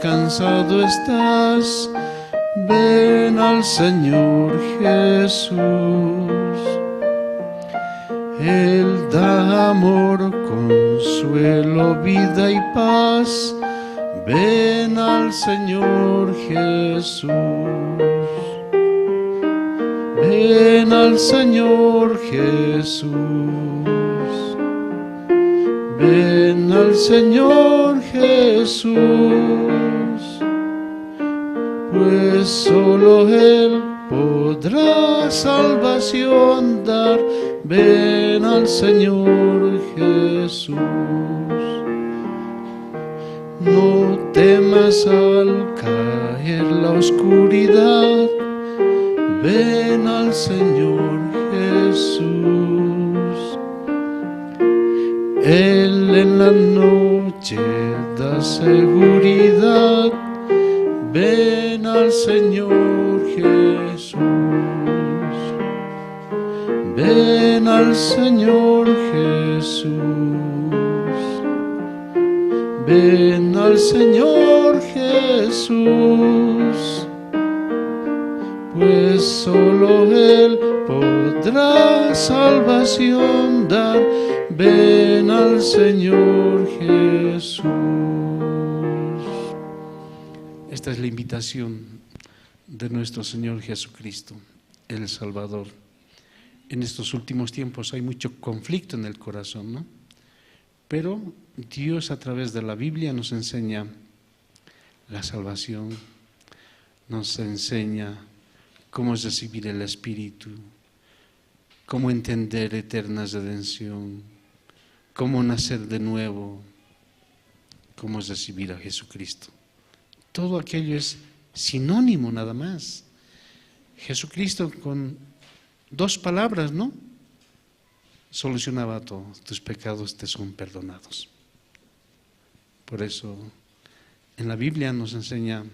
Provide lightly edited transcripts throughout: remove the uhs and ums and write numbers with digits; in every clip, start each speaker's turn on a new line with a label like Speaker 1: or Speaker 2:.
Speaker 1: cansado estás, ven al Señor Jesús. Él da amor, consuelo, vida y paz. Ven al Señor Jesús. Ven al Señor Jesús. Ven al Señor Jesús. Pues solo Él podrá salvación dar. Ven al Señor Jesús. No temas al caer la oscuridad. Ven al Señor Jesús. Él en la noche da seguridad. Ven al Señor Jesús. Ven al Señor Jesús. Ven al Señor Jesús. Pues solo Él podrá salvación dar. Ven al Señor Jesús. Esta es la invitación de nuestro Señor Jesucristo, el Salvador. En estos últimos tiempos hay mucho conflicto en el corazón, ¿no? Pero Dios a través de la Biblia nos enseña la salvación, nos enseña cómo es recibir el Espíritu, cómo entender eterna redención, cómo nacer de nuevo, cómo es recibir a Jesucristo. Todo aquello es sinónimo nada más. Jesucristo con 2 palabras, ¿no? Solucionaba todo. Tus pecados te son perdonados. Por eso en la Biblia nos enseña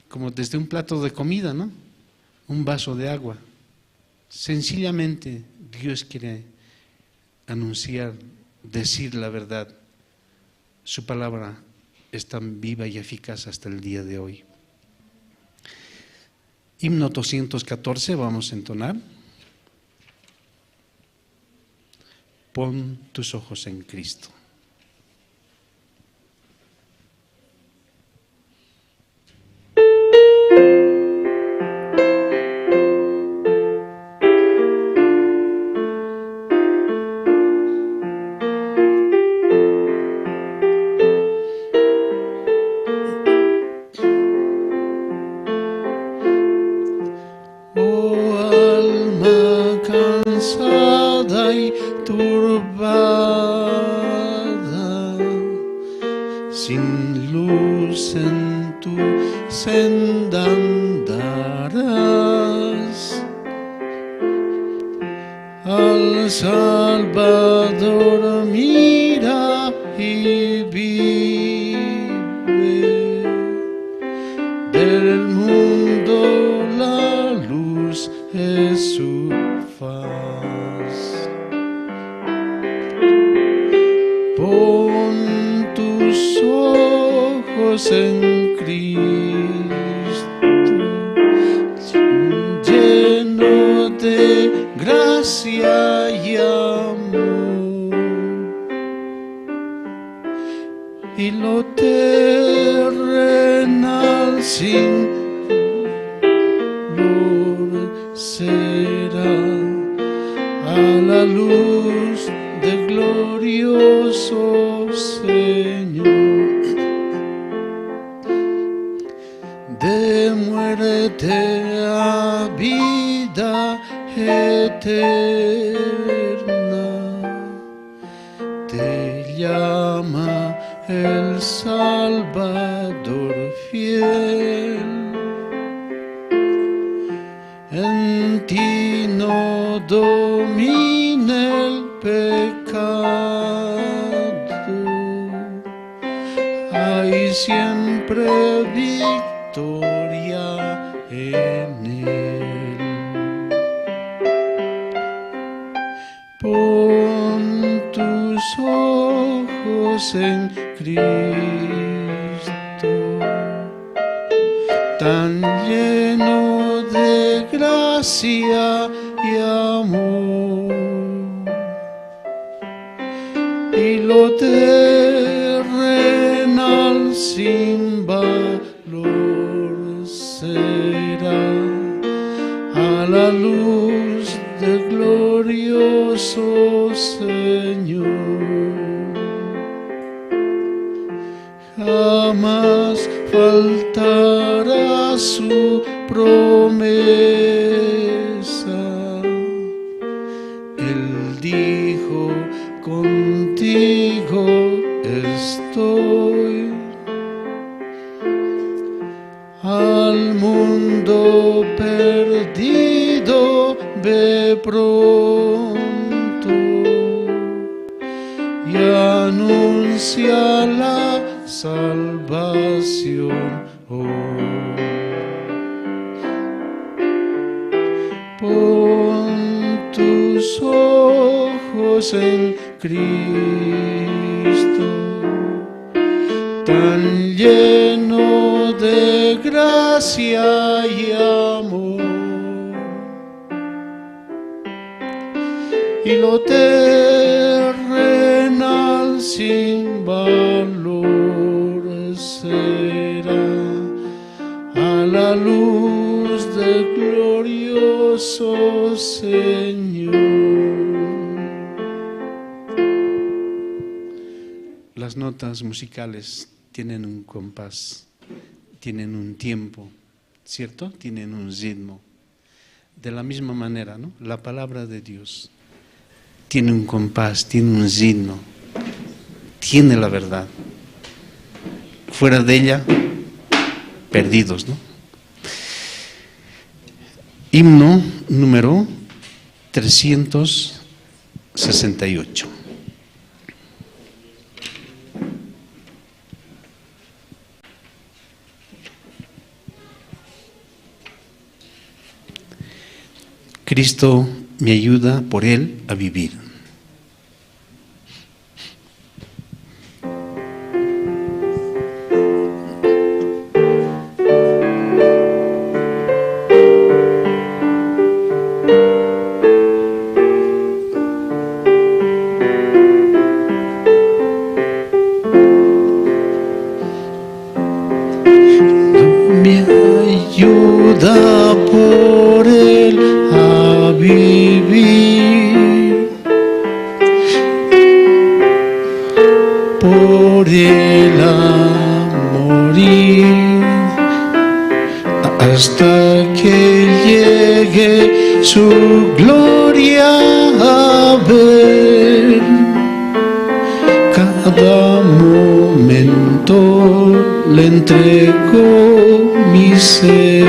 Speaker 1: como desde un plato de comida, ¿no? Un vaso de agua. Sencillamente Dios quiere anunciar, decir la verdad. Su palabra es tan viva y eficaz hasta el día de hoy. Himno 214 vamos a entonar. Pon tus ojos en Cristo.
Speaker 2: Sin luz en tu senda andarás. Al Salvador mira y vive. Del mundo la luz es su faz. Pon tus ojos en Cristo, lleno de gracia y amor, y lo terrenal sin dolor será a la luz del glorioso Señor. De muerte a vida eterna te llama el Salvador fiel. En ti no domina el pecado, hay siempre victoria en él. Pon tus ojos en Cristo, tan lleno de gracia y amor, y lo terrenal sin valor será a la luz del glorioso Señor. Jamás faltará su promesa. Él dijo, contigo estoy. Al mundo perdido ve pronto y anuncia la salvación hoy. Pon tus ojos en Cristo, tan lleno de gracia y amor, y lo terrenal sin valor será a la luz del glorioso Señor.
Speaker 1: Las notas musicales tienen un compás, tienen un tiempo, ¿cierto? Tienen un ritmo. De la misma manera, ¿no? La palabra de Dios tiene un compás, tiene un ritmo, tiene la verdad. Fuera de ella, perdidos, ¿no? Himno número 368. Cristo me ayuda por Él a vivir.
Speaker 2: Me ayuda por Él a vivir, por Él a morir, hasta que llegue su gloria a ver. Cada momento le entrego mi ser.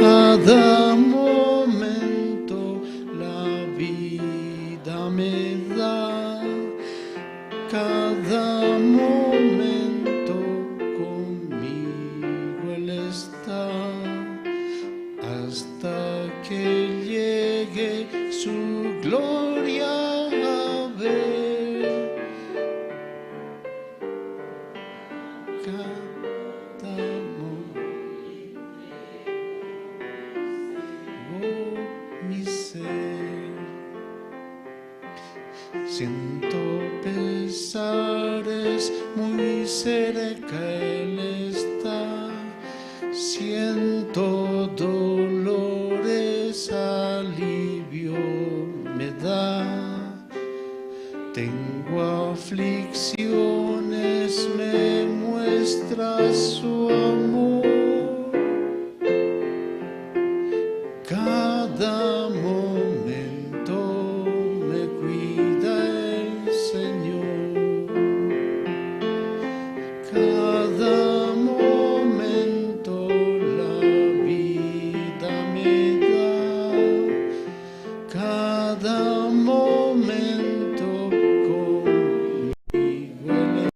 Speaker 2: Cada momento la vida me da. Cada momento conmigo Él está. Hasta que llegue su gloria a ver. Cada mi ser. Siento pesares, muy cerca Él está. Siento dolores, alivio me da. Tengo aflicciones, me muestra su amor. Cada momento me cuida el Señor. Cada momento la vida me da. Cada momento conmigo Él está.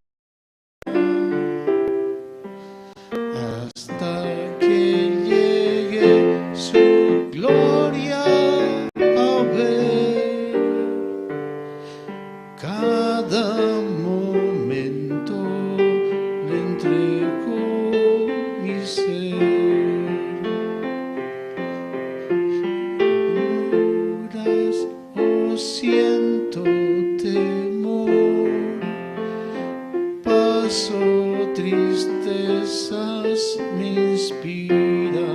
Speaker 2: tristezas me inspira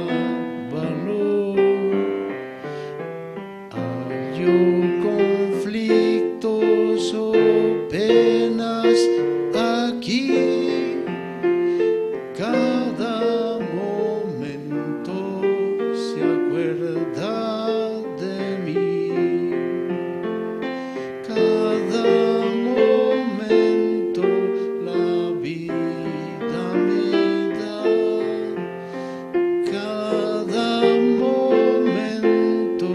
Speaker 2: valor. Hallo conflictos o penas aquí. Cada momento se acuerda de mí. Cada momento la vida me da. Cada momento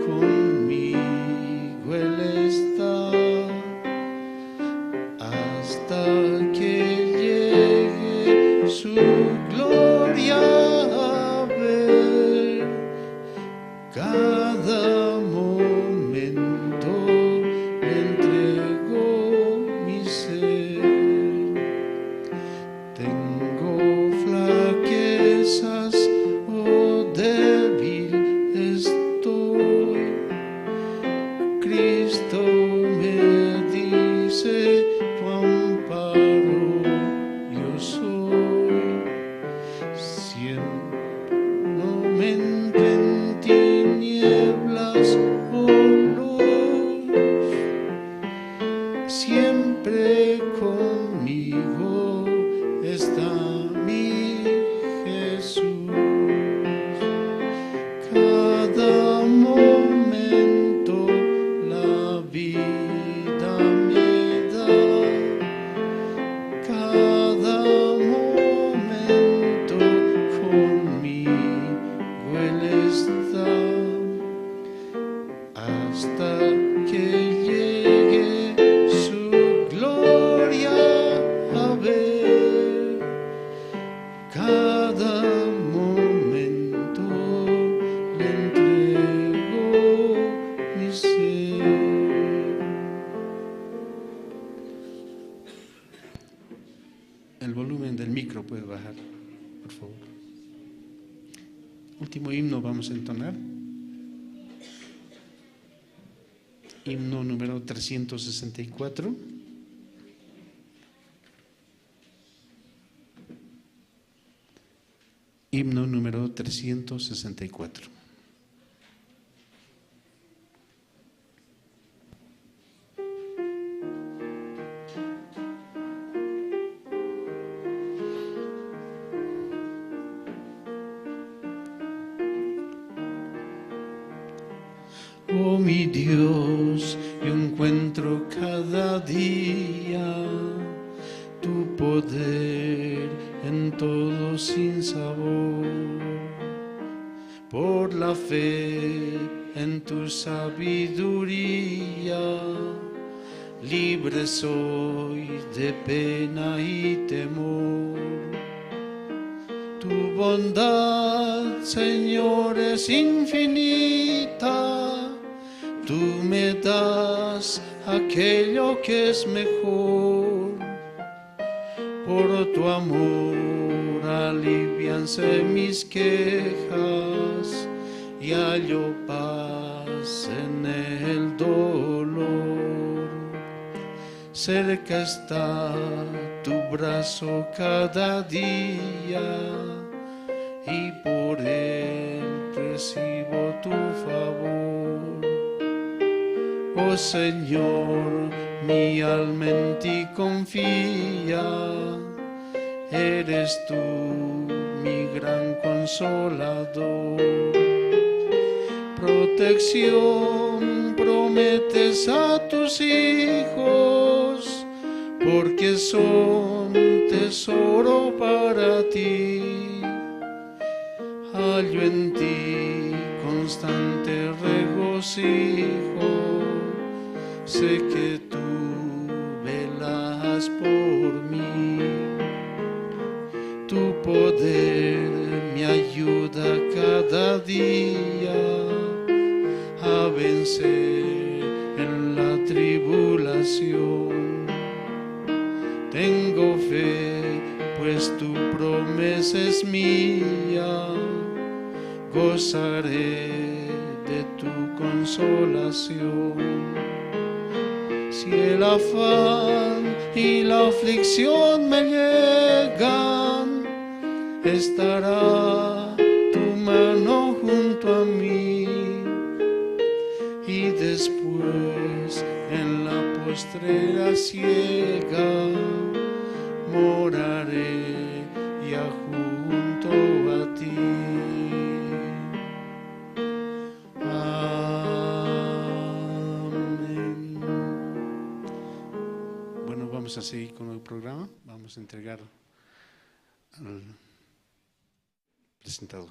Speaker 2: conmigo Él está. Hasta que llegue su gloria a ver. Cada momento le entrego mi ser. Tengo flaquezas, oh débil estoy. Cristo me dice, tu amparo yo soy. No me en tinieblas o luz, siempre conmigo está mi Jesús. Cada momento la vida me da. Cada momento conmigo Él está. Hasta que llegue su gloria a ver. Cada momento le entrego mi ser.
Speaker 1: El volumen del micro puede bajar, por favor. Último himno vamos a entonar. Himno número 364. Himno número 364.
Speaker 2: Oh mi Dios, yo encuentro cada día tu poder en todo sin sabor. Por la fe en tu sabiduría, libre soy de pena y temor. Tu bondad, Señor, es infinita. Tú me das aquello que es mejor. Por tu amor alivianse mis quejas y hallo paz en el dolor. Cerca está tu brazo cada día y por él recibo tu favor. Oh Señor, mi alma en ti confía, eres tú mi gran consolador. Protección prometes a tus hijos, porque son tesoro para ti. Hallo en ti constante regocijo, sé que tú velas por mí. Tu poder me ayuda cada día a vencer en la tribulación. Tengo fe, pues tu promesa es mía, gozaré de tu consolación. Si el afán y la aflicción me llegan, estará tu mano junto a mí, y después en la postrera ciega moraré ya junto a ti. Amén.
Speaker 1: Bueno, vamos a seguir con el programa. Vamos a entregar al presentador.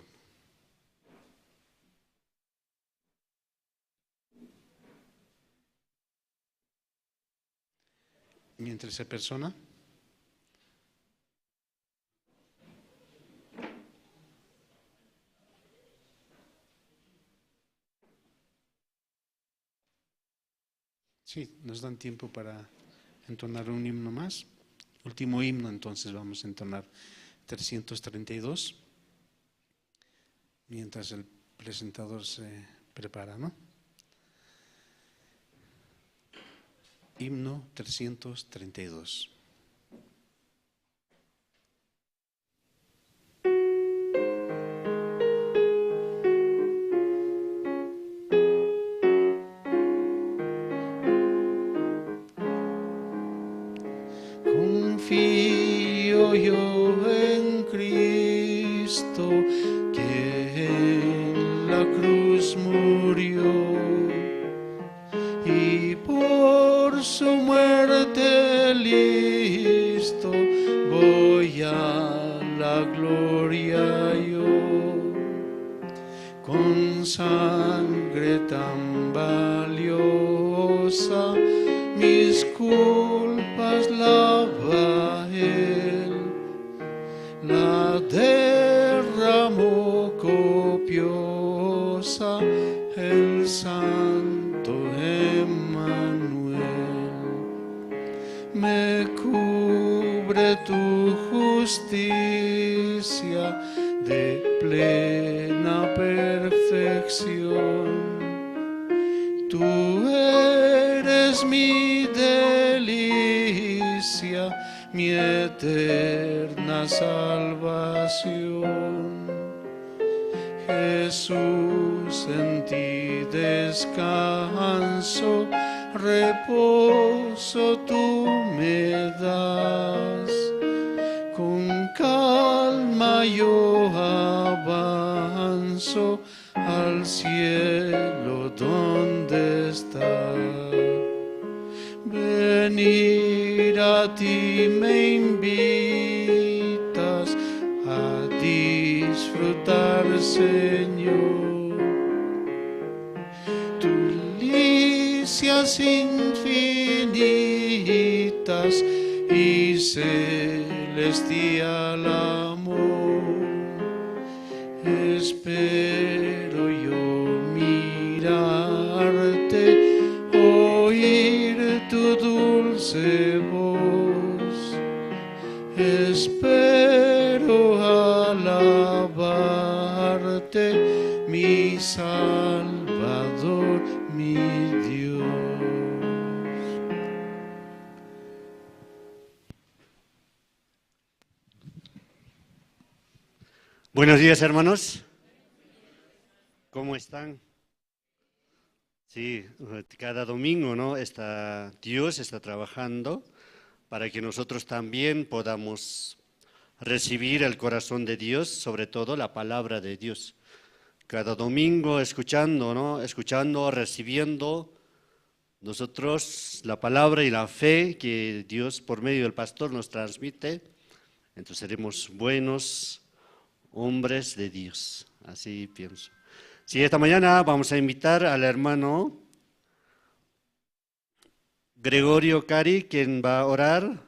Speaker 1: Mientras se persona. Sí, nos dan tiempo para entonar un himno más. Último himno, entonces vamos a entonar 332, mientras el presentador se prepara, ¿no? Himno 332.
Speaker 2: Confío yo en Cristo, que en la cruz murió, y por su muerte listo voy a la gloria yo. Con sangre tan valiosa mis culpas lava él, la derramó copiosa el santo Emmanuel. Me cubre tu justicia de plena perfección. Tú eres mi delicia, mi eterna salvación. Jesús, en ti descanso, reposo tú me das. Con calma yo avanzo al cielo donde está. Venir a ti me invitas a disfrutar, Señor, tus delicias infinitas y celestial amor. Espero yo mirarte, oír tu dulce voz. Espero alabarte, mi Salvador, mi Dios.
Speaker 3: Buenos días, hermanos. ¿Cómo están? Sí, cada domingo, ¿no? Dios está trabajando para que nosotros también podamos recibir el corazón de Dios, sobre todo la palabra de Dios. Cada domingo escuchando, ¿no? Escuchando, recibiendo nosotros la palabra y la fe que Dios por medio del pastor nos transmite. Entonces seremos buenos hombres de Dios, así pienso. Sí, esta mañana vamos a invitar al hermano Gregorio Cari, quien va a orar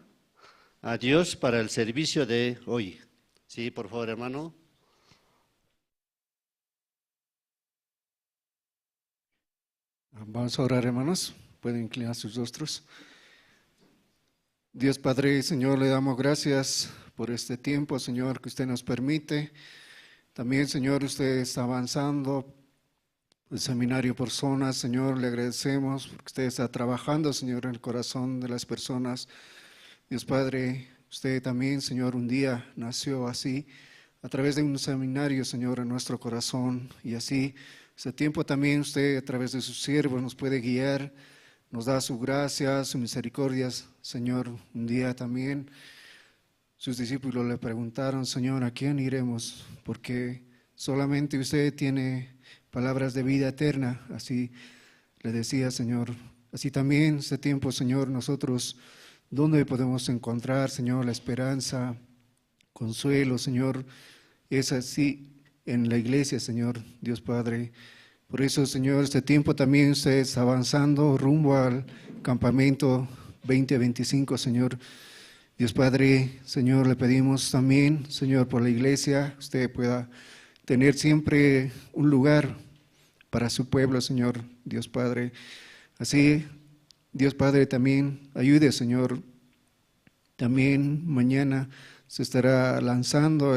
Speaker 3: a Dios para el servicio de hoy. Sí, por favor, hermano.
Speaker 4: Vamos a orar, hermanos. Pueden inclinar sus rostros. Dios Padre y Señor, le damos gracias por este tiempo, Señor, que usted nos permite. También, Señor, usted está avanzando el seminario por zonas, Señor, le agradecemos porque usted está trabajando, Señor, en el corazón de las personas. Dios Padre, usted también, Señor, un día nació así, a través de un seminario, Señor, en nuestro corazón. Y así, este tiempo también usted, a través de sus siervos, nos puede guiar, nos da su gracia, su misericordia, Señor. Un día también sus discípulos le preguntaron, Señor, ¿a quién iremos? Porque solamente usted tiene palabras de vida eterna. Así le decía, Señor. Así también este tiempo, Señor, nosotros, ¿dónde podemos encontrar, Señor, la esperanza, consuelo, Señor? Es así en la iglesia, Señor, Dios Padre. Por eso, Señor, este tiempo también usted está avanzando rumbo al campamento 2025, Señor. Dios Padre, Señor, le pedimos también, Señor, por la iglesia, usted pueda tener siempre un lugar para su pueblo, Señor, Dios Padre. Así, Dios Padre, también ayude, Señor. También mañana se estará lanzando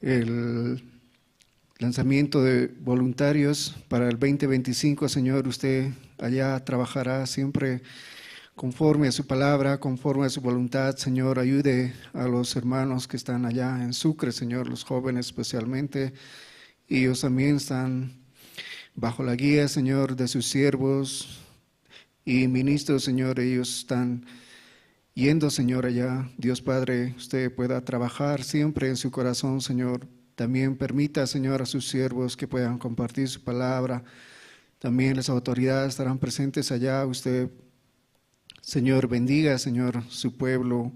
Speaker 4: el lanzamiento de voluntarios para el 2025, Señor. Usted allá trabajará siempre conforme a su palabra, conforme a su voluntad, Señor. Ayude a los hermanos que están allá en Sucre, Señor, los jóvenes especialmente. Ellos también están bajo la guía, Señor, de sus siervos y ministros, Señor. Ellos están yendo, Señor, allá. Dios Padre, usted pueda trabajar siempre en su corazón, Señor. También permita, Señor, a sus siervos que puedan compartir su palabra. También las autoridades estarán presentes allá. Usted, Señor, bendiga, Señor, su pueblo.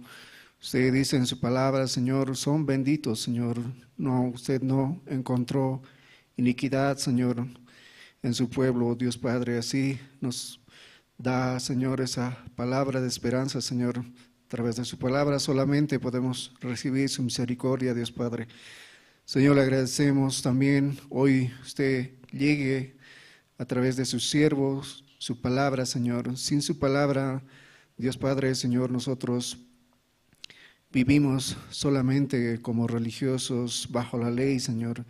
Speaker 4: Usted dice en su palabra, Señor, son benditos, Señor. No, usted no encontró iniquidad, Señor, en su pueblo, Dios Padre. Así nos da, Señor, esa palabra de esperanza, Señor. A través de su palabra solamente podemos recibir su misericordia, Dios Padre. Señor, le agradecemos también hoy usted llegue a través de sus siervos, su palabra, Señor. Sin su palabra, Dios Padre, Señor, nosotros vivimos solamente como religiosos bajo la ley, Señor.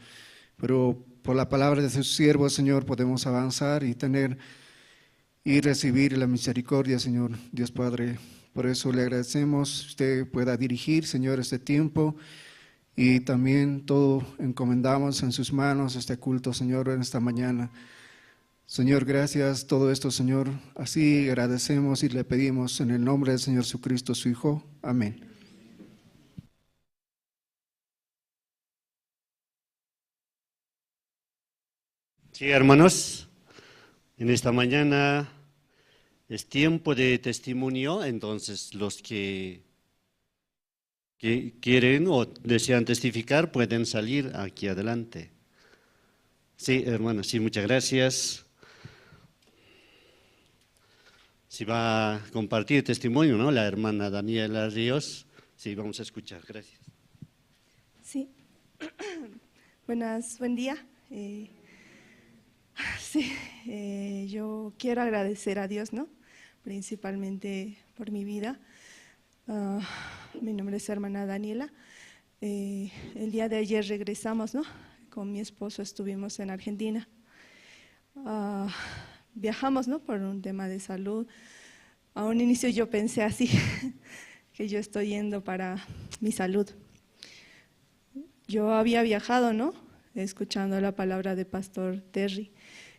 Speaker 4: Pero por la palabra de sus siervos, Señor, podemos avanzar y recibir la misericordia, Señor, Dios Padre. Por eso le agradecemos, usted pueda dirigir, Señor, este tiempo. Y también todo encomendamos en sus manos este culto, Señor, en esta mañana. Señor, gracias, todo esto, Señor, así agradecemos y le pedimos en el nombre del Señor Jesucristo, su Hijo. Amén.
Speaker 3: Sí, hermanos, en esta mañana es tiempo de testimonio, entonces los que quieren o desean testificar pueden salir aquí adelante. Sí, hermanos, sí, muchas gracias. Si va a compartir testimonio, ¿no? La hermana Daniela Ríos. Sí, vamos a escuchar, gracias.
Speaker 5: Sí, buen día. Yo quiero agradecer a Dios, ¿no? Principalmente por mi vida. Mi nombre es hermana Daniela. El día de ayer regresamos, ¿no? Con mi esposo estuvimos en Argentina. Viajamos, ¿no? Por un tema de salud. A un inicio yo pensé así, que yo estoy yendo para mi salud. Yo había viajado, ¿no? Escuchando la palabra de Pastor Terry,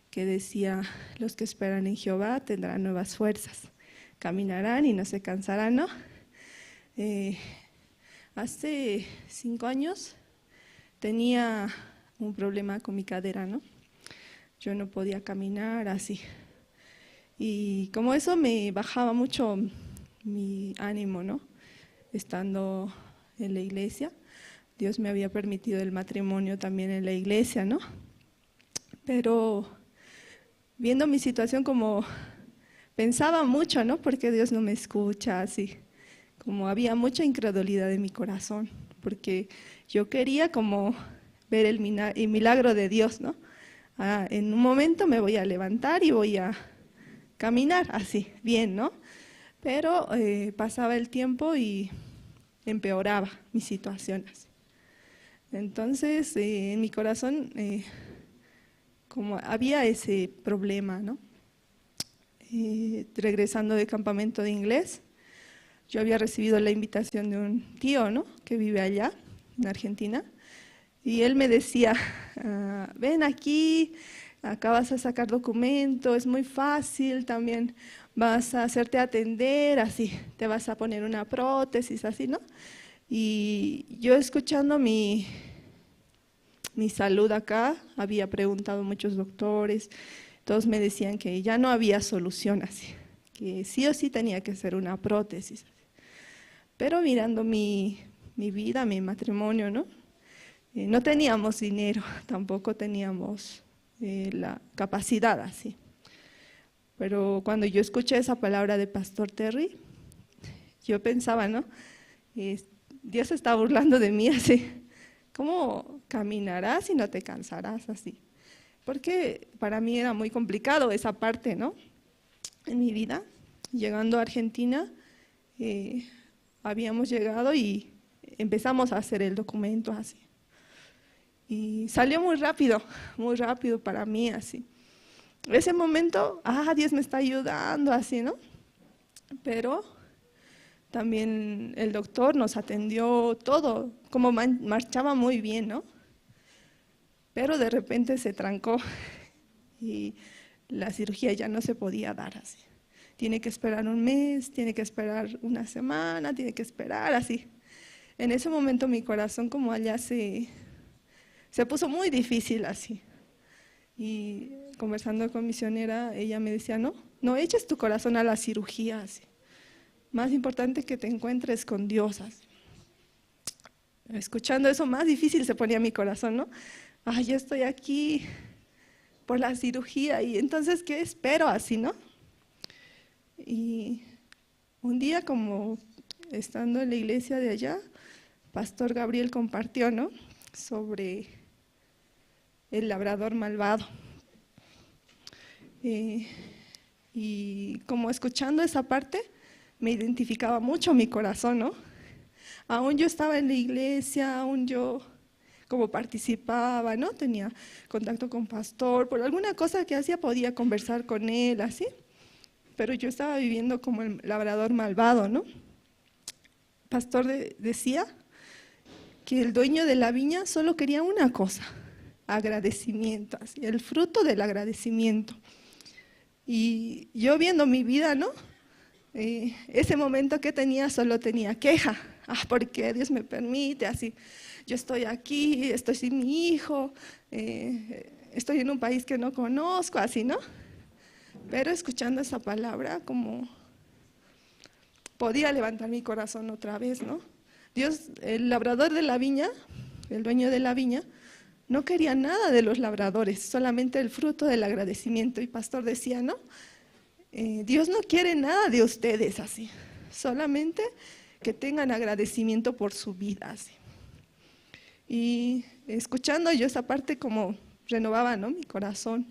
Speaker 5: que decía, los que esperan en Jehová tendrán nuevas fuerzas, caminarán y no se cansarán, ¿no? Hace 5 años tenía un problema con mi cadera, ¿no? Yo no podía caminar así. Y como eso me bajaba mucho mi ánimo, ¿no? Estando en la iglesia, Dios me había permitido el matrimonio también en la iglesia, ¿no? Pero viendo mi situación como pensaba mucho, ¿no? Porque Dios no me escucha así. Como había mucha incredulidad en mi corazón, porque yo quería como ver el milagro de Dios, ¿no? En un momento me voy a levantar y voy a caminar así, bien, ¿no? Pero pasaba el tiempo y empeoraba mi situación así. Entonces, en mi corazón, como había ese problema, ¿no? Regresando de campamento de inglés, yo había recibido la invitación de un tío, ¿no? Que vive allá, en Argentina, y él me decía, ven aquí, acá vas a sacar documento, es muy fácil, también vas a hacerte atender, así, te vas a poner una prótesis, así, ¿no? Y yo escuchando mi salud acá, había preguntado a muchos doctores, todos me decían que ya no había solución así, que sí o sí tenía que ser una prótesis. Pero mirando mi vida, mi matrimonio, ¿no? No teníamos dinero, tampoco teníamos la capacidad así. Pero cuando yo escuché esa palabra de Pastor Terry, yo pensaba, ¿no? Dios se está burlando de mí así. ¿Cómo caminarás y no te cansarás así? Porque para mí era muy complicado esa parte, ¿no? En mi vida, llegando a Argentina, habíamos llegado y empezamos a hacer el documento así. Y salió muy rápido para mí así. En ese momento, Dios me está ayudando así, ¿no? Pero también el doctor nos atendió todo, como marchaba muy bien, ¿no? Pero de repente se trancó y la cirugía ya no se podía dar así. Tiene que esperar un mes, tiene que esperar una semana, tiene que esperar así. En ese momento mi corazón como allá se puso muy difícil así. Y conversando con misionera, ella me decía, no eches tu corazón a la cirugía así. Más importante que te encuentres con Dios así. Escuchando eso, más difícil se ponía mi corazón, ¿no? Yo estoy aquí por la cirugía y entonces, ¿qué espero así, no? Y un día, como estando en la iglesia de allá, Pastor Gabriel compartió, ¿no? Sobre el labrador malvado. Y como escuchando esa parte, me identificaba mucho mi corazón, ¿no? Aún yo estaba en la iglesia, aún yo como participaba, ¿no? Tenía contacto con pastor, por alguna cosa que hacía podía conversar con él, así. Pero yo estaba viviendo como el labrador malvado, ¿no? Pastor decía que el dueño de la viña solo quería una cosa, agradecimiento, así, el fruto del agradecimiento. Y yo viendo mi vida, ¿no? Ese momento que tenía, solo tenía queja. ¿Por qué Dios me permite? Así, yo estoy aquí, estoy sin mi hijo, estoy en un país que no conozco, así, ¿no? Pero escuchando esa palabra, como podía levantar mi corazón otra vez, ¿no? Dios, el labrador de la viña, el dueño de la viña, no quería nada de los labradores, solamente el fruto del agradecimiento. Y pastor decía, ¿no? Dios no quiere nada de ustedes así, solamente que tengan agradecimiento por su vida así. Y escuchando yo esa parte como renovaba, ¿no? Mi corazón.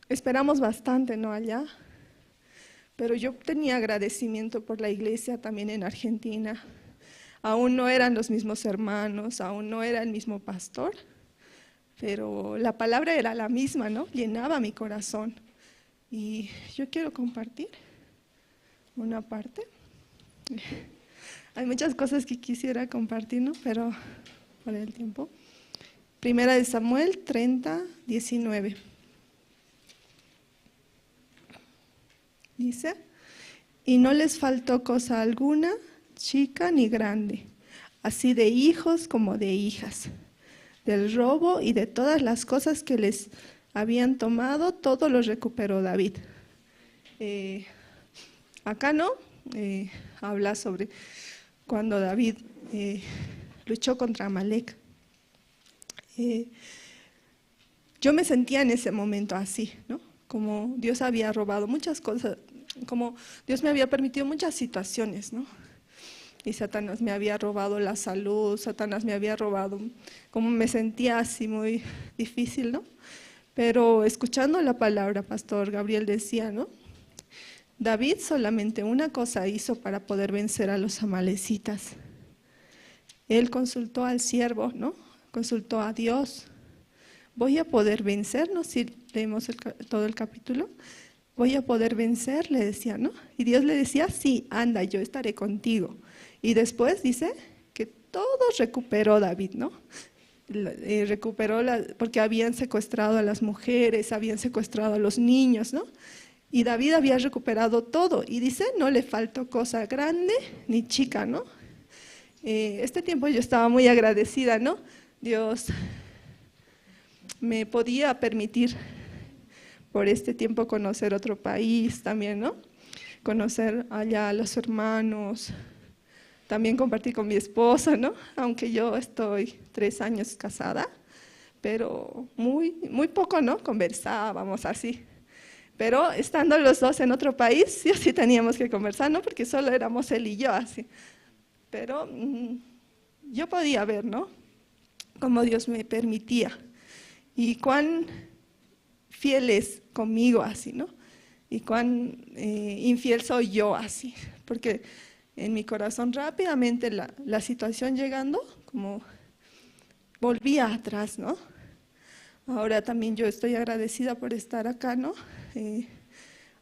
Speaker 5: Esperamos bastante, ¿no? Allá, pero yo tenía agradecimiento por la iglesia también en Argentina. Aún no eran los mismos hermanos, aún no era el mismo pastor, pero la palabra era la misma, ¿no? Llenaba mi corazón. Y yo quiero compartir una parte. Hay muchas cosas que quisiera compartir, ¿no? Pero por el tiempo. Primera de Samuel 30, 19. Dice, y no les faltó cosa alguna, chica ni grande, así de hijos como de hijas. Del robo y de todas las cosas que les habían tomado, todo lo recuperó David. Acá no, habla sobre cuando David luchó contra Amalek. Yo me sentía en ese momento así, ¿no? Como Dios había robado muchas cosas, como Dios me había permitido muchas situaciones, ¿no? Y Satanás me había robado la salud, Satanás me había robado, como me sentía así muy difícil, ¿no? Pero escuchando la palabra, Pastor Gabriel decía, ¿no? David solamente una cosa hizo para poder vencer a los amalecitas. Él consultó al siervo, ¿no? Consultó a Dios. ¿Voy a poder vencernos? Si leemos todo el capítulo, ¿voy a poder vencer? Le decía, ¿no? Y Dios le decía, sí, anda, yo estaré contigo. Y después dice que todo recuperó David, ¿no? Recuperó, porque habían secuestrado a las mujeres, habían secuestrado a los niños, ¿no? Y David había recuperado todo. Y dice, no le faltó cosa grande ni chica, ¿no? Este tiempo yo estaba muy agradecida, ¿no? Dios me podía permitir por este tiempo conocer otro país también, ¿no? Conocer allá a los hermanos, también compartir con mi esposa, ¿no? Aunque yo estoy 3 años casada, pero muy poco, ¿no? Conversábamos así. Pero estando los dos en otro país, sí teníamos que conversar, ¿no? Porque solo éramos él y yo así. Pero yo podía ver, ¿no? Cómo Dios me permitía. Y cuán fiel es conmigo así, ¿no? Y cuán infiel soy yo así. Porque en mi corazón rápidamente la situación llegando, como volvía atrás, ¿no? Ahora también yo estoy agradecida por estar acá, ¿no?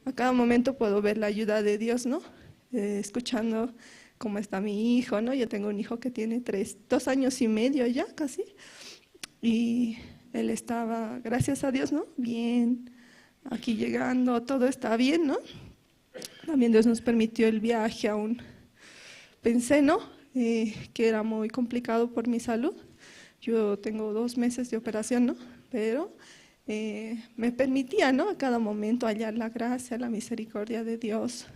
Speaker 5: A cada momento puedo ver la ayuda de Dios, ¿no? Escuchando cómo está mi hijo, ¿no? Yo tengo un hijo que tiene 2 años y medio ya casi, y él estaba, gracias a Dios, ¿no? Bien, aquí llegando, todo está bien, ¿no? También Dios nos permitió el viaje aún. Pensé, ¿no? Que era muy complicado por mi salud. Yo tengo 2 meses de operación, ¿no? Pero me permitía, ¿no? A cada momento hallar la gracia, la misericordia de Dios.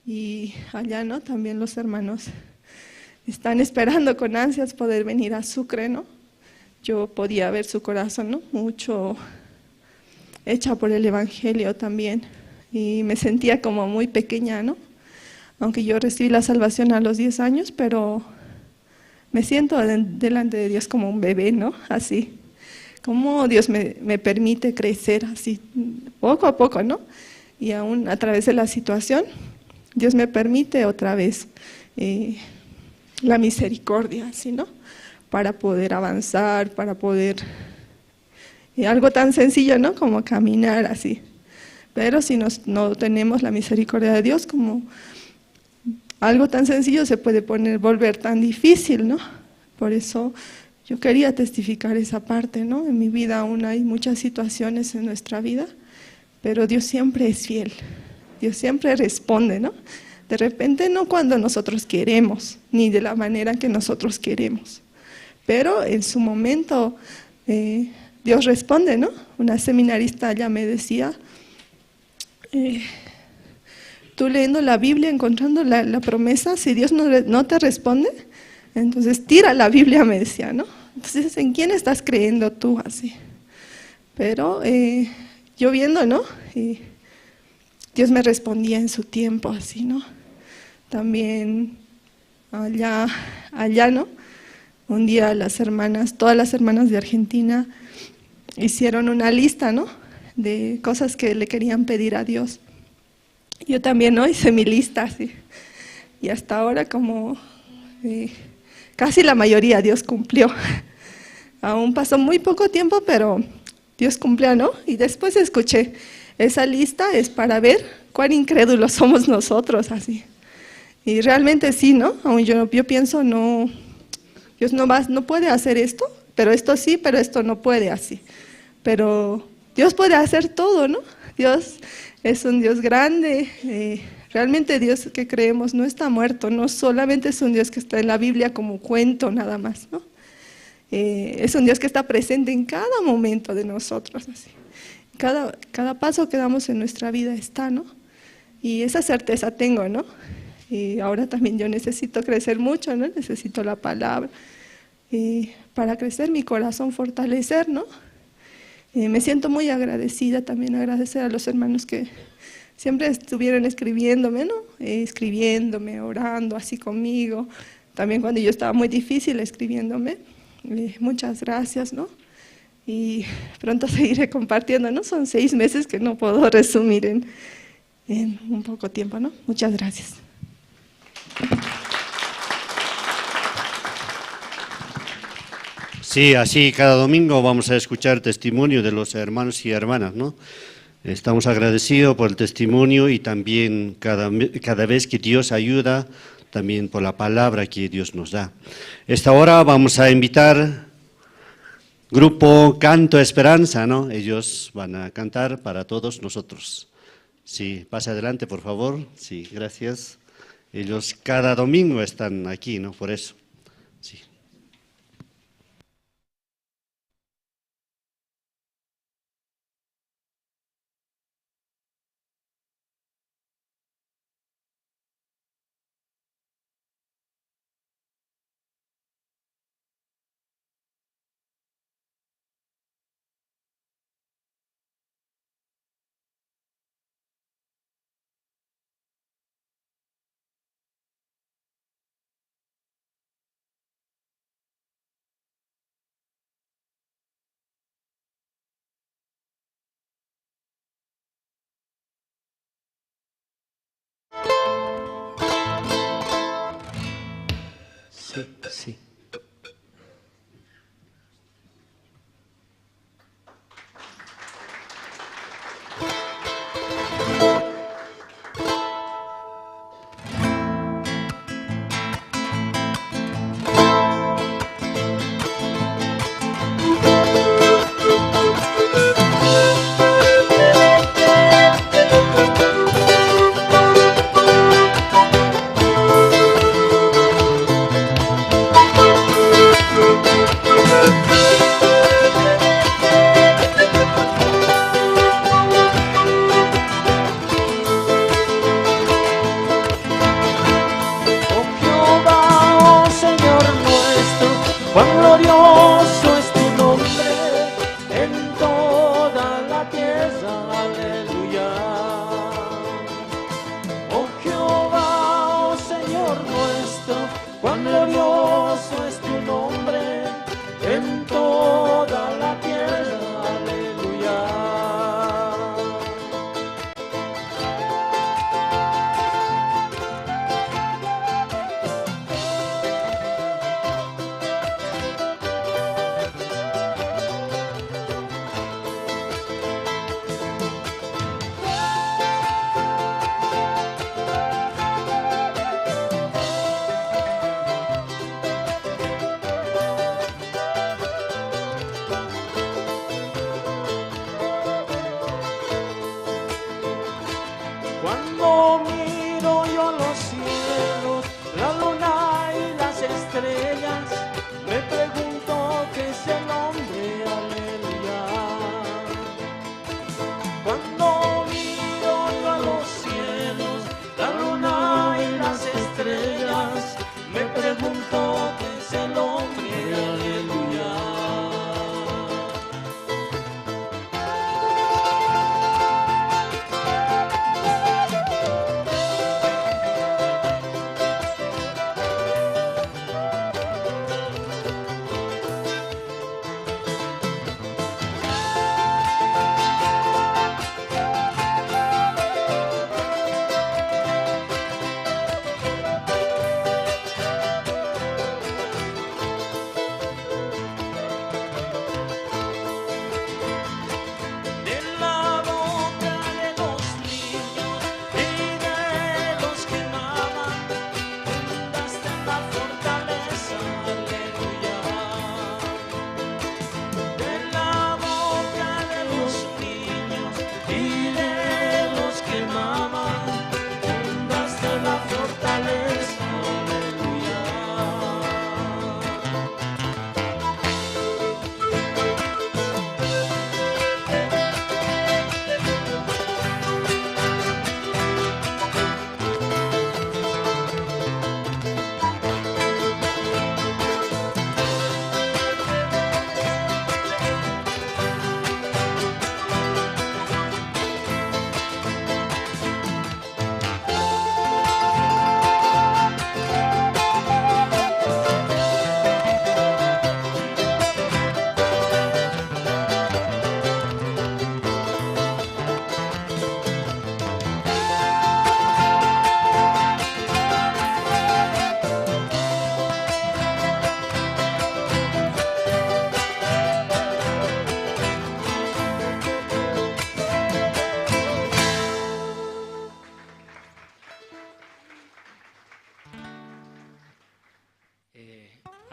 Speaker 5: Y allá, ¿no? También los hermanos están esperando con ansias poder venir a Sucre, ¿no? Yo podía ver su corazón, ¿no? Mucho hecha por el Evangelio también. Y me sentía como muy pequeña, ¿no? Aunque yo recibí la salvación a los 10 años, pero me siento delante de Dios como un bebé, ¿no? Así, como Dios me permite crecer así, poco a poco, ¿no? Y aún a través de la situación, Dios me permite otra vez la misericordia, así, ¿no? Para poder avanzar, para poder, algo tan sencillo, ¿no? Como caminar así. Pero si no tenemos la misericordia de Dios, como algo tan sencillo se puede volver tan difícil, ¿no? Por eso yo quería testificar esa parte, ¿no? En mi vida aún hay muchas situaciones en nuestra vida, pero Dios siempre es fiel, Dios siempre responde, ¿no? De repente no cuando nosotros queremos, ni de la manera que nosotros queremos, pero en su momento Dios responde, ¿no? Una seminarista ya me decía, tú leyendo la Biblia, encontrando la promesa, si Dios no te responde, entonces tira la Biblia, me decía, ¿no? Entonces, ¿en quién estás creyendo tú así? Pero yo viendo, ¿no? Y Dios me respondía en su tiempo así, ¿no? También allá, ¿no? Un día todas las hermanas de Argentina hicieron una lista, ¿no? De cosas que le querían pedir a Dios. Yo también, ¿no? Hice mi lista así. Y hasta ahora como casi la mayoría Dios cumplió. Aún pasó muy poco tiempo, pero Dios cumplió, ¿no? Y después escuché, esa lista es para ver cuán incrédulos somos nosotros, así. Y realmente sí, ¿no? Aún yo pienso, no, Dios no puede hacer esto, pero esto sí, pero esto no puede así. Pero Dios puede hacer todo, ¿no? Dios es un Dios grande, realmente Dios que creemos no está muerto, no solamente es un Dios que está en la Biblia como cuento nada más, ¿no? Es un Dios que está presente en cada momento de nosotros, así. Cada paso que damos en nuestra vida está, ¿no? Y esa certeza tengo, ¿no? Y ahora también yo necesito crecer mucho, ¿no? Necesito la palabra para crecer mi corazón, fortalecer, ¿no? Me siento muy agradecida, también agradecer a los hermanos que siempre estuvieron escribiéndome, ¿no? Escribiéndome, orando así conmigo. También cuando yo estaba muy difícil escribiéndome. Muchas gracias, ¿no? Y pronto seguiré compartiendo, ¿no? Son 6 meses que no puedo resumir en un poco tiempo, ¿no? Muchas gracias.
Speaker 3: Sí, así cada domingo vamos a escuchar testimonio de los hermanos y hermanas, ¿no? Estamos agradecidos por el testimonio y también cada vez que Dios ayuda, también por la palabra que Dios nos da. Esta hora vamos a invitar grupo Canto Esperanza, ¿no? Ellos van a cantar para todos nosotros. Sí, pase adelante, por favor. Sí, gracias. Ellos cada domingo están aquí, ¿no? Por eso. Sí.
Speaker 1: Sí, sí.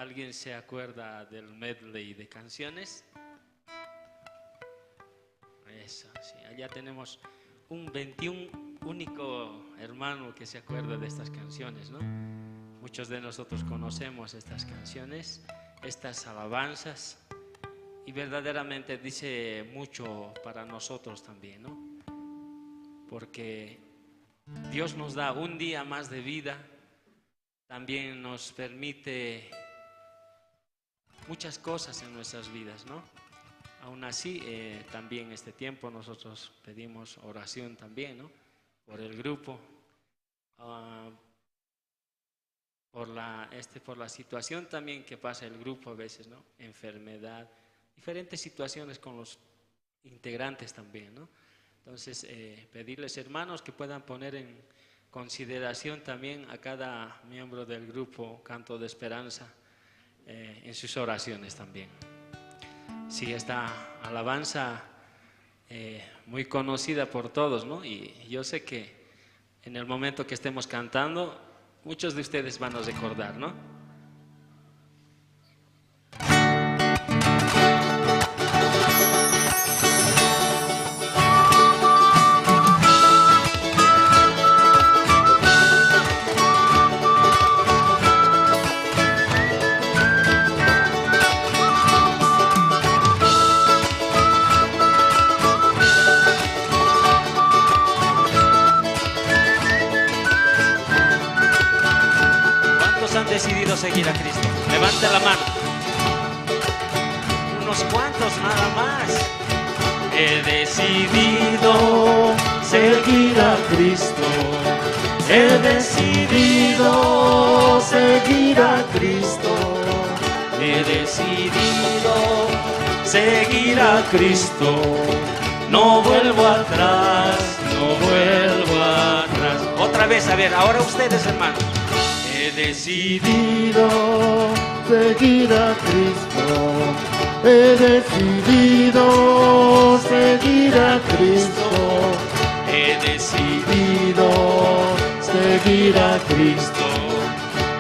Speaker 6: ¿Alguien se acuerda del medley de canciones? Eso, sí. Allá tenemos un 21 único hermano que se acuerda de estas canciones, ¿no? Muchos de nosotros conocemos estas canciones, estas alabanzas, y verdaderamente dice mucho para nosotros también, ¿no? Porque Dios nos da un día más de vida, también nos permite muchas cosas en nuestras vidas, ¿no? Aún así, también este tiempo nosotros pedimos oración también, ¿no? Por el grupo, por la situación también que pasa el grupo a veces, ¿no? Enfermedad, diferentes situaciones con los integrantes también, ¿no? Entonces, pedirles, hermanos, que puedan poner en consideración también a cada miembro del grupo Canto de Esperanza en sus oraciones también. Sí, esta alabanza muy conocida por todos, ¿no? Y yo sé que en el momento que estemos cantando, muchos de ustedes van a recordar, ¿no? Decidido seguir a Cristo. Levante la mano. Unos cuantos nada más. He decidido seguir a Cristo. He decidido seguir a Cristo. He decidido seguir a Cristo. No vuelvo atrás, no vuelvo atrás. Otra vez, a ver, ahora ustedes, hermanos. He decidido seguir a Cristo, he decidido seguir a Cristo, he decidido seguir a Cristo,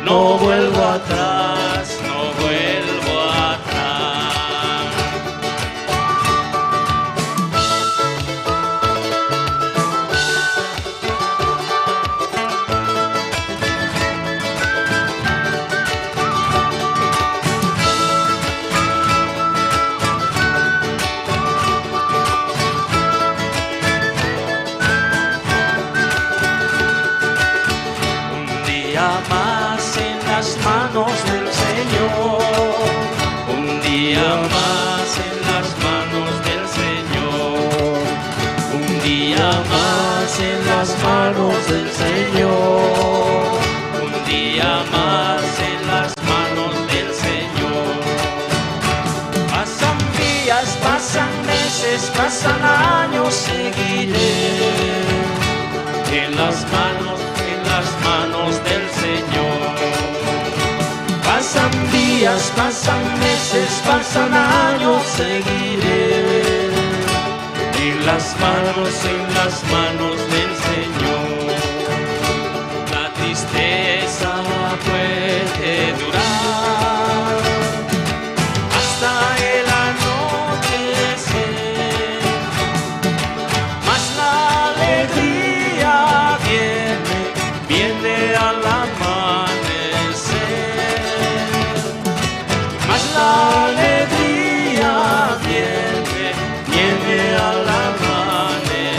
Speaker 6: no vuelvo atrás, no vuelvo atrás. Más en las manos del Señor, un día más en las manos del Señor, un día más en las manos del Señor, un día más en las manos del Señor. Pasan días, pasan meses, pasan años, seguiré en las manos del Señor. Pasan días, pasan meses, pasan años, seguiré en las manos del Señor. La tristeza puede durar hasta el anochecer, mas la alegría viene al amanecer, mas la alegría viene al amanecer.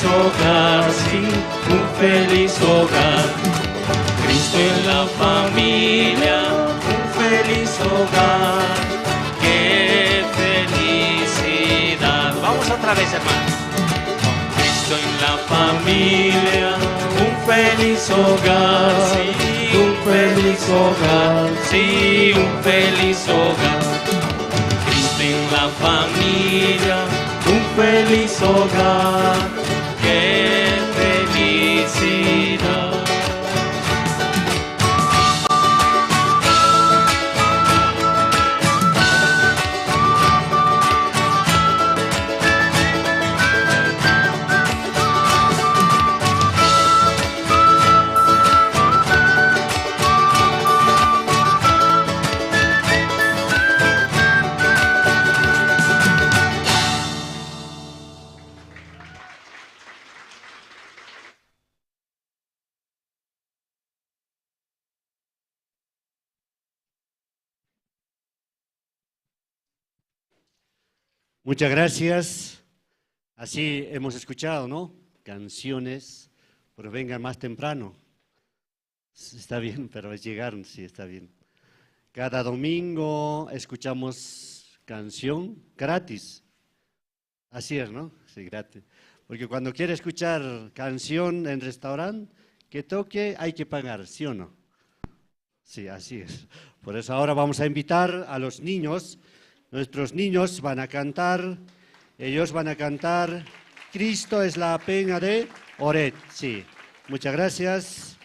Speaker 7: hogar, sí, un feliz hogar. Cristo en la familia, un feliz hogar. ¡Qué felicidad! Vamos otra vez, hermanos. Cristo en la familia, un feliz hogar, sí, un feliz hogar, sí, un feliz hogar. Cristo en la familia, un feliz hogar, qué felicidad.
Speaker 3: Muchas gracias. Así hemos escuchado, ¿no? Canciones, pero vengan más temprano. Está bien, pero llegaron, sí, está bien. Cada domingo escuchamos canción gratis. Así es, ¿no? Sí, gratis. Porque cuando quiere escuchar canción en restaurante, que toque, hay que pagar, ¿sí o no? Sí, así es. Por eso ahora vamos a invitar a los niños. Nuestros niños van a cantar, ellos van a cantar Cristo es la peña de Oret. Sí, muchas gracias.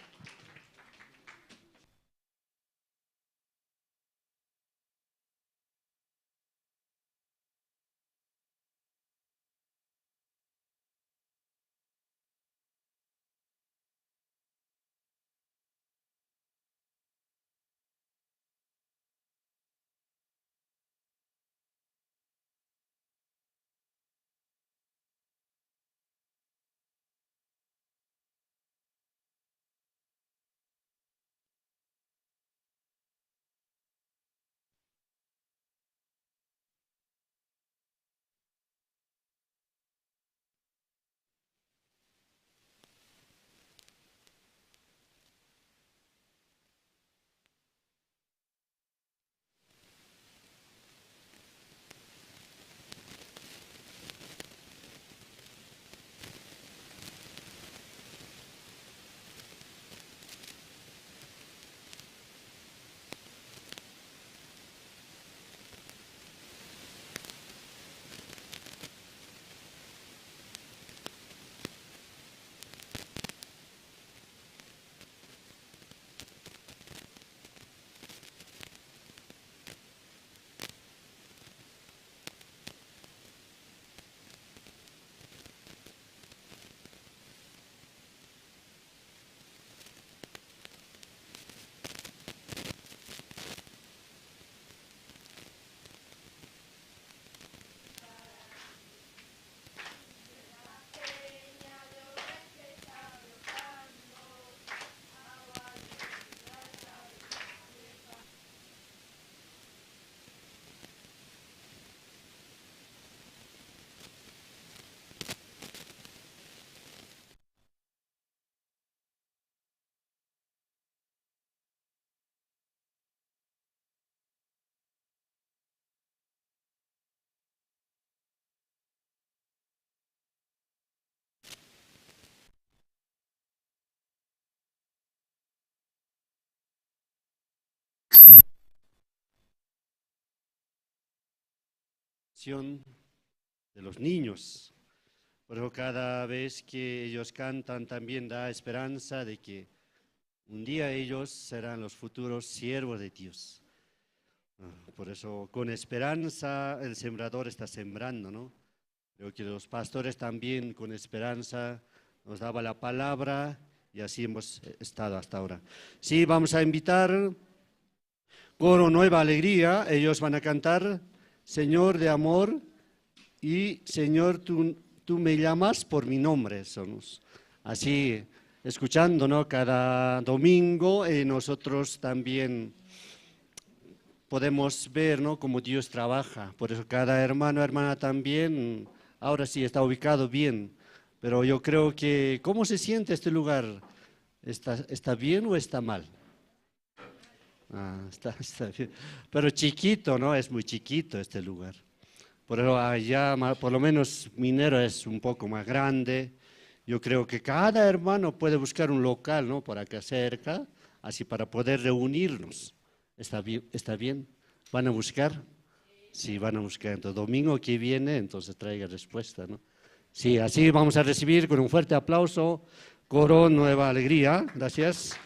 Speaker 3: De los niños. Por eso cada vez que ellos cantan también da esperanza de que un día ellos serán los futuros siervos de Dios. Por eso con esperanza el sembrador está sembrando, ¿no? Creo que los pastores también con esperanza nos daba la palabra y así hemos estado hasta ahora. Sí, vamos a invitar coro Nueva Alegría, ellos van a cantar Señor de amor y Señor, tú me llamas por mi nombre. Somos así, escuchando, ¿no? Cada domingo nosotros también podemos ver, ¿no? Cómo Dios trabaja. Por eso cada hermano, hermana también, ahora sí está ubicado bien, Pero yo creo que, ¿cómo se siente este lugar? ¿Está bien o está mal? Está bien. Pero chiquito, ¿no? Es muy chiquito este lugar. Pero allá, por lo menos Minero es un poco más grande. Yo creo que cada hermano puede buscar un local, ¿no? Por acá cerca, así para poder reunirnos. ¿Está bien? ¿Van a buscar? Sí, van a buscar. Entonces, domingo que viene, entonces traiga respuesta, ¿no? Sí, así vamos a recibir con un fuerte aplauso, Coro Nueva Alegría. Gracias.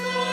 Speaker 8: Solo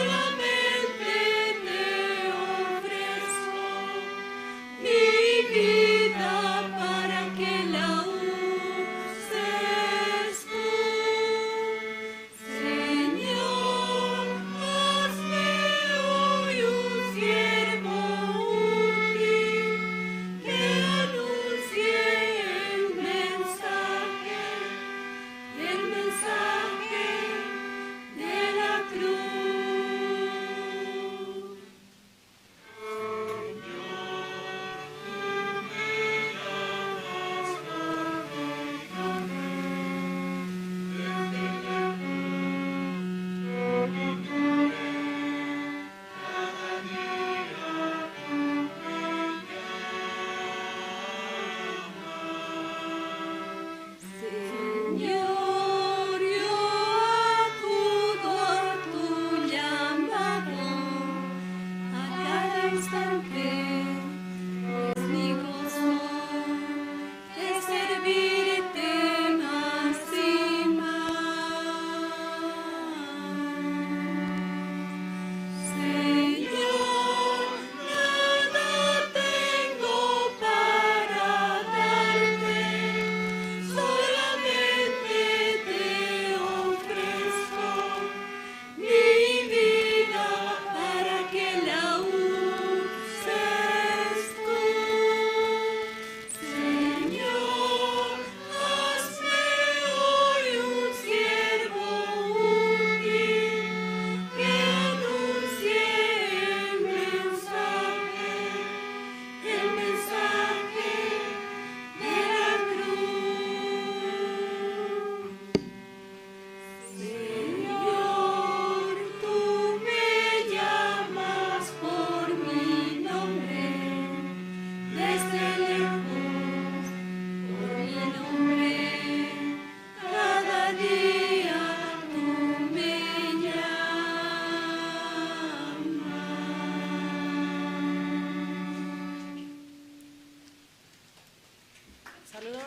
Speaker 8: Saludos.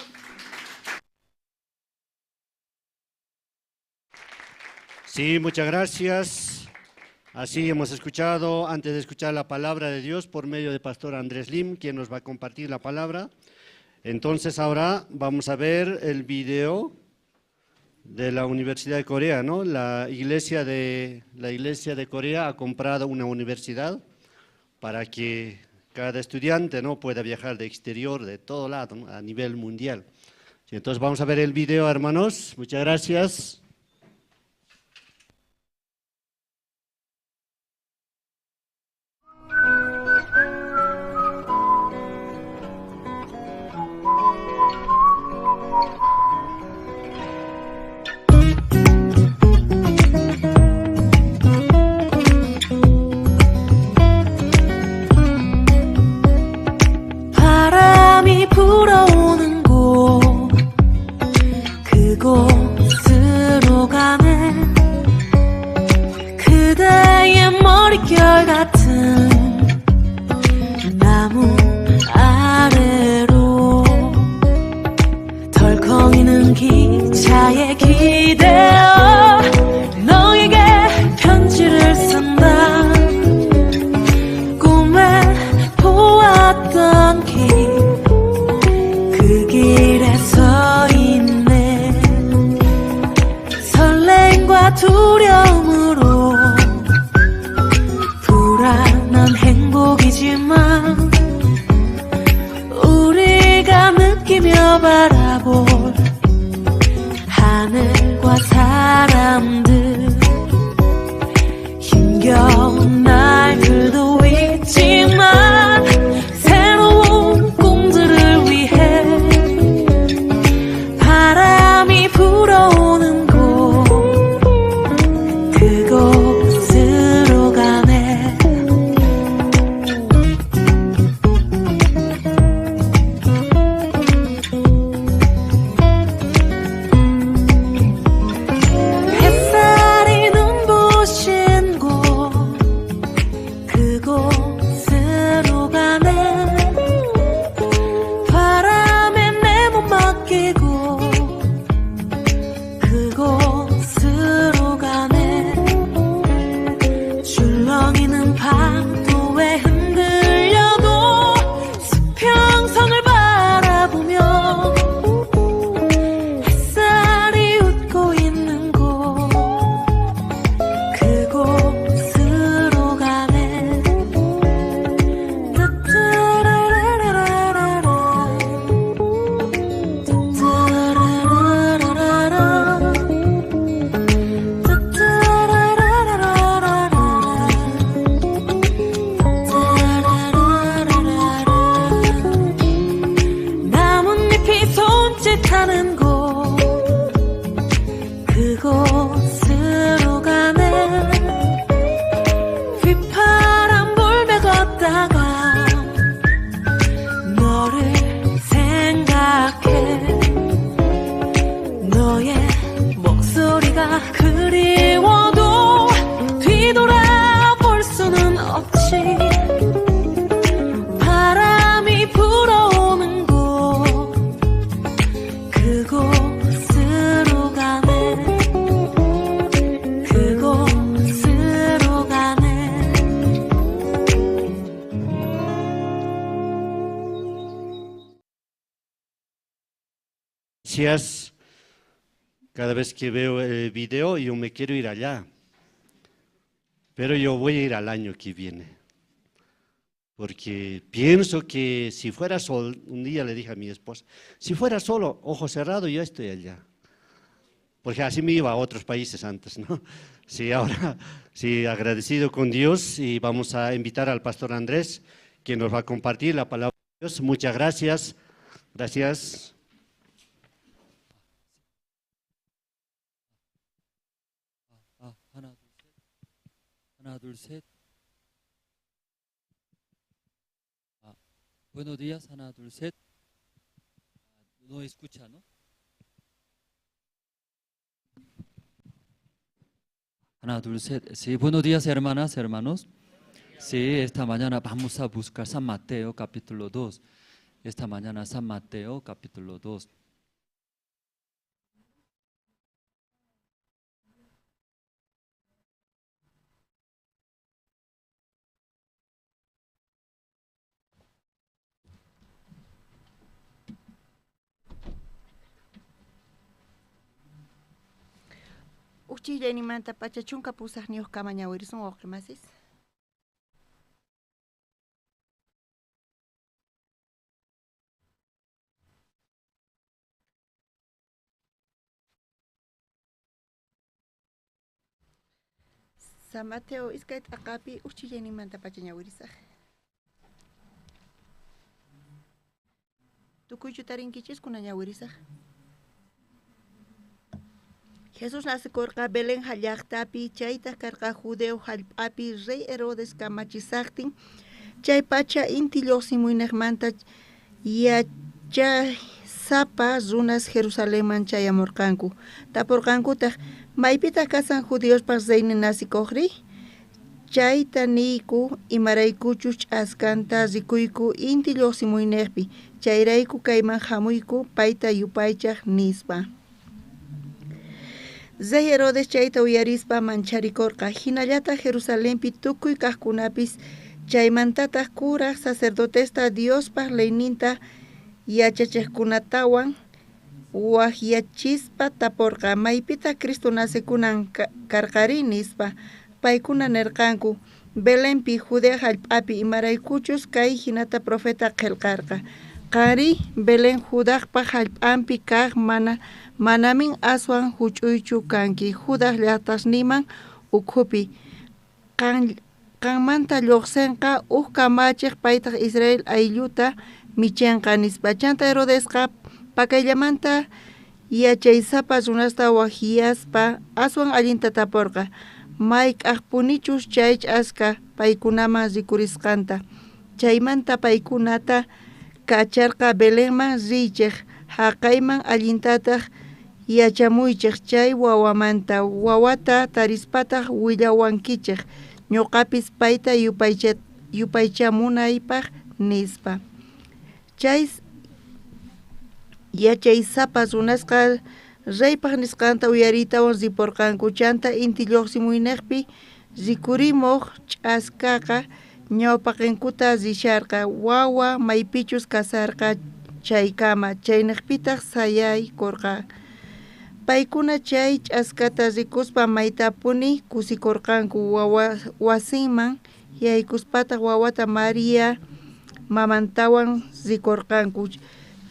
Speaker 3: Sí, muchas gracias. Así hemos escuchado, antes de escuchar la palabra de Dios por medio del pastor Andrés Lim, quien nos va a compartir la palabra. Entonces ahora vamos a ver el video de la Universidad de Corea, ¿no? La iglesia de Corea ha comprado una universidad para que cada estudiante, ¿no?, pueda viajar de exterior, de todo lado, ¿no?, a nivel mundial. Sí, entonces vamos a ver el video, hermanos. Muchas gracias.
Speaker 9: 바람이 불어오는 곳 그곳으로 가네 그대의 머릿결 같은 나무 아래로 덜컹이는 기차에 기대어 너에게 편지를 쓴다 꿈에 보았던 길 그 길에 서 있네 설렘과 두려움으로 불안한 행복이지만 우리가 느끼며 바라볼 하늘과 사람들 힘겨운 날들도 있지만 새로운 꿈들을 위해 바람이 불어오는 곳 그곳으로 가네 햇살이 눈부신 곳 그곳으로 가네 바람에 내 몸 맡기고 그곳으로 가네 줄렁이는 파도에 흔들려도 수평선을 바라보며 햇살이 웃고 있는 곳 그곳으로 가네 따따라라라라라 따따라라라라라 나뭇잎이 손짓하는 곳 그곳으로 가네 휘파람 불며 걷다가 너를 생각해 너의 목소리가 그리워도 뒤돌아볼 수는 없지 바람이 불어오는 곳 그곳으로 가네 그곳으로 가네
Speaker 3: Gracias. Cada vez que veo el video yo me quiero ir allá, pero yo voy a ir al año que viene, porque pienso que si fuera solo, un día le dije a mi esposa, si fuera solo, ojo cerrado, yo estoy allá, porque así me iba a otros países antes, ¿no? Sí, ahora, sí, agradecido con Dios y vamos a invitar al pastor Andrés, quien nos va a compartir la palabra de Dios. Muchas gracias. Gracias.
Speaker 10: 하나, 둘, 셋. Buenos días, 하나, 둘, 셋. ¿No escucha, no? 하나, 둘, 셋. Sí, buenos días, hermanas, hermanos. Sí, esta mañana vamos a buscar San Mateo, capítulo 2. Esta mañana San Mateo capítulo 2.
Speaker 8: Uchillanimanta pachachunka pusaqniyuq kama ñawirisun wawqimasis. San Mateo iskay t'aqapi uchillanimanta pacha ñawirisaq. Tukuychu tarinkichis kuna ñawirisaq. Jesús nacikurqa Belén llaqtapi chayta karqa Judeo hallp'api Rey Herodes kamachisaqtin chay pacha inti lluqsimuynaqmanta yachasapa runas Jerusalemman chayamurqanku. Tapurqankutaq maypitaq kasan judiospaq reyni nasikuqri? Chayta niyku imaraykuchus ch'askanta rikuyku inti lluqsimuynaqpi chayrayku kayman hamuyku payta yupaychaq nispa. Rey Herodes chayta uyarispa mancharikurqa hinallata Jerusalempi tukuy kaqkunapis chaymantataq kuraq sacerdotesta Diospaq leyninta yachachiqkunatawan wakyachispa tapurqa maypita Cristo nasikunan karqari nispa paykuna nirqanku Belenpi Judea hallp'api imaraykuchus kay hinata profeta qillqarqa qari Belén Judaqpa hallp'anpi kaq manamin aswan huch'uychu kanki Judas llaqtasniman ukhupi qanmanta lluqsinqa kamachiq paytaq Israel aylluta michinqa nispa chanta Herodesqa pakayllamanta yachaysapa runasta waqyaspa aswan allinta tapurqa mayk'aqpunichus chay ch'aska paykunaman rikurisqanta chaymanta paykunata kacharqa Belenman riychiq haqayman allintataq yachamuychiq chay wawamanta wawata tarispataq willawankichiq ñuqapis payta yupaychamunaypaq nispa chay yachaysapa runasqa reypaq nisqanta uyaritawan ripurqanku chanta inti lluqsimuynaqpi rikurimuq ch'askaqa ñawpaqinkuta risharqa wawa maypichus kasarqa chaykama chaynaqpitaq sayaykurqa paykuna chay ch'askata rikuspa maytapuni kusikurqanku wawa wasinman yaykuspataq wawata María mamantawan rikurqanku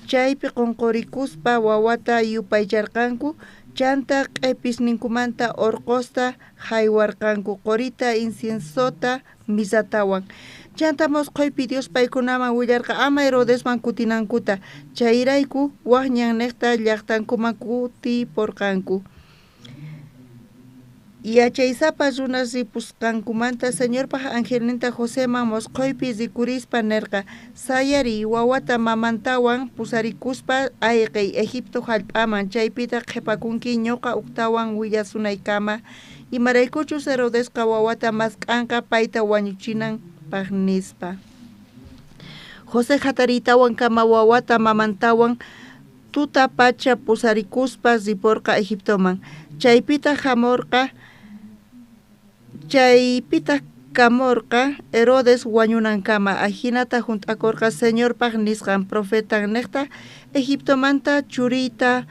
Speaker 8: chaypi qunqurikuspa wawata yupaycharqanku chanta q'ipisninkumanta urqusta haywarqanku qurita inciensota misatawan chanta musquypi Dios paykunaman willarqa ama Herodesman kutinankuta chayrayku waqñan niqta llaqtankuman kutipurqanku yachaysapa runas ripusqankumanta Señorpaq angelninta Joseman musquypi rikurispa nirqa sayari wawata mamantawan pusarikuspa ayqi Egipto hallp'aman chaypita qhipakunki ñuqa uktawan willasunaykama imaraykuchus Herodesqa wawata masq'anqa payta wañuchinanpaq nispa José hatariytawan kama wawata mamantawan tuta pacha pusarikuspa ripurqa Egiptoman chaypita kamurqa Herodes wañunankama ajinata junt'akurqa Señorpaq nisqan profeta niqta Egiptomanta churiyta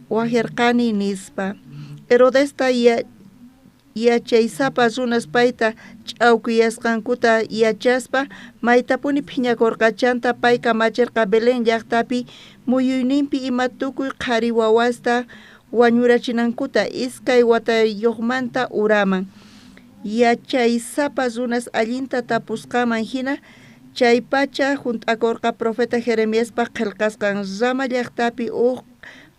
Speaker 8: wahyarqani nispa Herodesta yachaysapa runas payta ch'awkuyasqankuta yachaspa maytapuni phiñakurqa chanta pay kamachirqa Belén llaqtapi muyuyninpi ima tukuy qhari wawasta wañurachinankuta iskay watayuqmanta uraman yachaysapa runas allinta tapusqaman hina chay pacha junt'akurqa profeta Jeremiaspaq qillqasqan Rama llaqtapi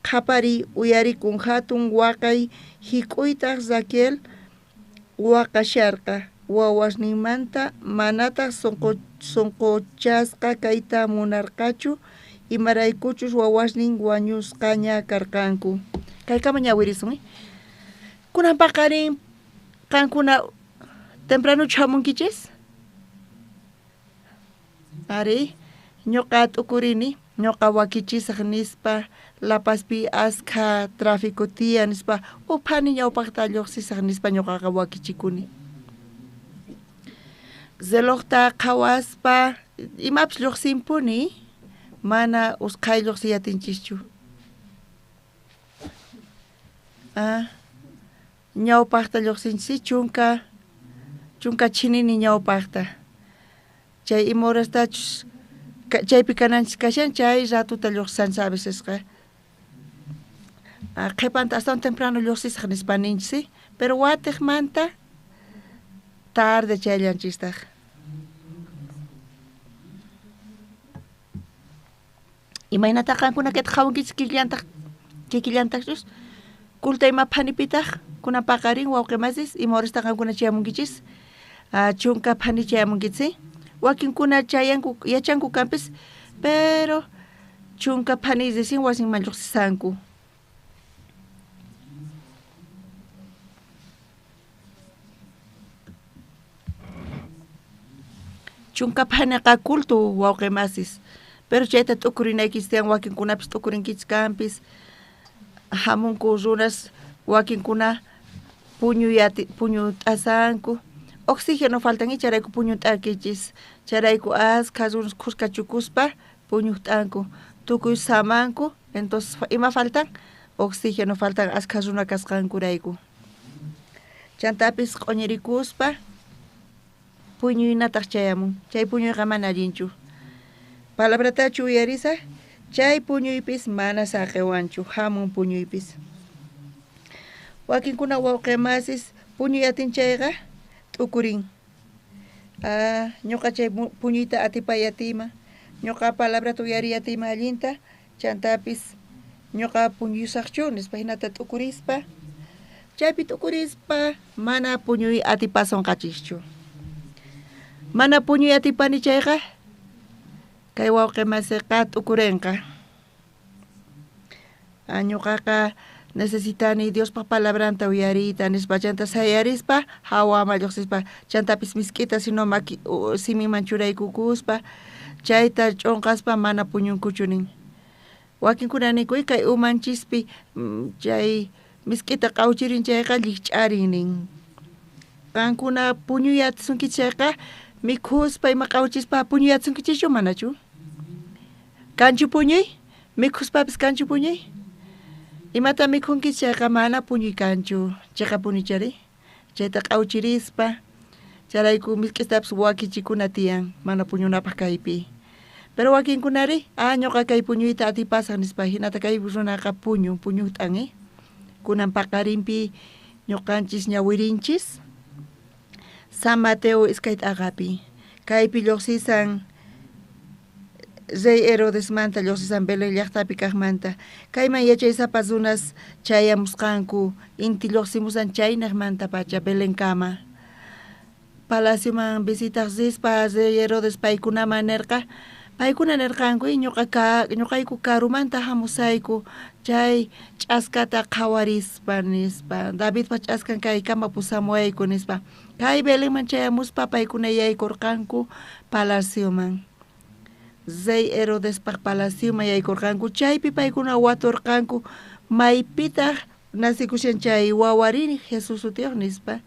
Speaker 8: qhapari uyarikun hatun waqay hik'uytaq Raquel waqasharqa wawasninmanta manataq sunquchasqa kayta munarqachu imaraykuchus wawasnin wañusqaña karqanku kaykama ñawirisun kunan paqarin qankuna temprano hamunkichis ari ñuqa t'ukurini ñuqa wakichisaq nispa lapaspi askha tráfico tiya nispa uphani ñawpaqta lluqsisaq nispa ñuqaqa wakichikuni zeloqta qhawaspa imapish lluqsinpuni mana usqhay lluqsiyatinchikchu ñawpaqta lluqsinchik chunka chinini ñawpaqta chay imorastachus chaypi kananchis kashan chay ratuta lluqsanchis a vecesqa qhipanta hasta temprano lluqsisaq nispa ninchis pero watiqmanta tarde chayllanchistaq imaynata qankuna kayta hawankichis kikillantaqchus kulta ima phanipitaq kuna paqarin wawqimasis imorasta qankuna chayamunkichis chunka phani chayamunkitsi wakinkuna chayanku yachanku kanpis pero chunka phani risin wasinman lluqsisanku chunka phaniqa kultu wawqimasis pero chayta t'ukurinaykis tiyan wakinkunapis t'ukurinkichis kanpis hamunku runas wakinkuna puñu t'asanku oxígeno faltan charayku puñu t'arkichis charayku askha runas qusqachukuspa puñu t'anku tukuy samanku entonces ima faltan oxígeno faltan askha runa kasqankurayku chantapis q'uñirikuspa puñuynataq chayamun chay puñuyqa mana allinchu palabratachu uyarisa chay puñuypis mana saqewanchu hamun puñuypis wakinkuna wawqimasis puñuyatin chayqa t'ukurin ñuqa chay puñuyta atipayatima ñuqa palabrata uyariyatima allinta chantapis ñuqa puñusaqchu nispa hinata t'ukurispa chaypi t'ukurispa mana puñuy atipasonqachischu mana puñuy atipani chayqa kay wawqimasiqa t'ukurinqa ñuqaqa necesitani Diospa palabranta uyarita nispa chanta sayarispa hawama lluqsispa chantapis misk'ita sino simiman churaykukuspa chayta ch'unqaspa mana puñunkuchu nin wakinkuna nikuy kay umanchispi chay misk'ita q'awchirin chayqa llich'arin nin qankuna puñuyatisunkichis chayqa mikhuspa ima q'awchispa puñuyatisunkichishchu manachu kanchu puñuy mikhuspapis kanchu puñuy imata mikhunkichis chayqa mana puñuy kanchu chayqa puñuchari chayta q'awchirispa charayku misk'itapis wakichikuna tiyan mana puñunapaq kaypi pero wakinkunari ñuqa kay puñuyta atipasaq nispa hinata kay runaqa puñu t'an kunan paqarinpi ñuqanchis ñawirinchis San Mateo iskay t'aqapi kaypi lluqsisan Rey Herodes manta lluqsisan Belén llaqtapi kaqmanta kayman yachaysapas runas chayamusqanku inti lluqsimusan chaynaqmanta pacha Belén kama palacioman visitaq rispa Rey Herodes paykunaman nirqa paykuna nirqanku ñuqayku karumanta hamusayku chay ch'askata qhawarispa nispa Davidpa ch'askan kay kama pusamuayku nispa kay Belénman chayamuspa paykuna yaykurqanku palacioman Rey Herodespaq palacioman yaykurqanku chaypi paykuna waturqanku maypitaq nasikushan chay wawarini Jesús sutiyuq nispa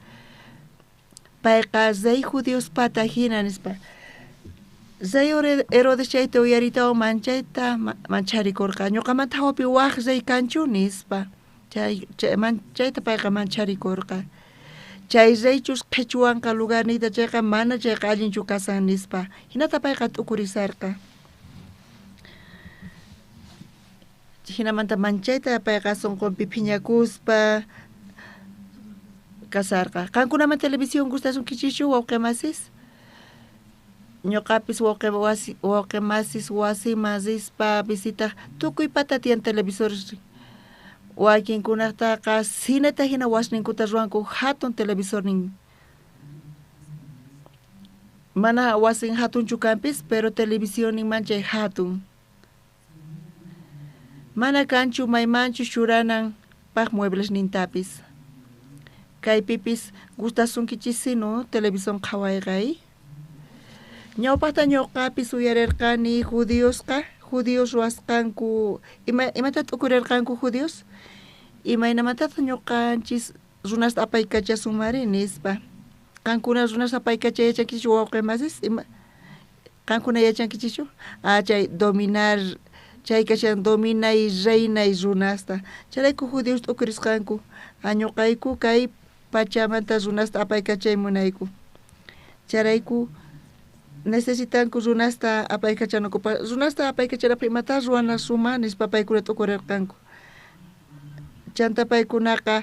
Speaker 8: payqa Rey Judiospata hina nispa Rey Herodes chayta uyaritawan mancharikurqa ñuqamanta hawapi waq rey kanchu nispa chayta payqa mancharikurqa chay reychus qhichwanqa lugarniyta chayqa mana chayqa allinchu kasan nispa hinata payqa t'ukurisarqa hinamanta manchayta payqa sunqunpi phiñakuspa kasarqa qankunaman televisión gustasunkichishchu wawqimasis ñuqapis wawqimasis wasiman rispa visita tukuy pata tiyan televisor wakinkunataqa sinata hina wasninkuta ruwanku hatun televisor nin mana wasin hatunchu kanpis pero televisión ninman chay hatun mana kanchu maymanchu shuranan paq muebles nintapis kaypipis gustasunkichis sino televisión qhawaygay ñawpaqta ñuqapis uyarerqani judíos ruwasqanku imata t'ukurirqanku judíos imaynamatata ñuqanchis runasta apaykachasumari nispa qankuna runasta apaykacha yachankichu wawqimasis qankuna yachankichichu chay dominar chay kashan dominay reynay runasta charayku judíos t'ukurisqanku ñuqayku kay pachamanta runasta apaykachay munayku charayku necesitanku runasta apaykachanakupa runasta apaykachanapi imata ruwana suma nispa paykuna t'ukurirqanku chanta paykunaqa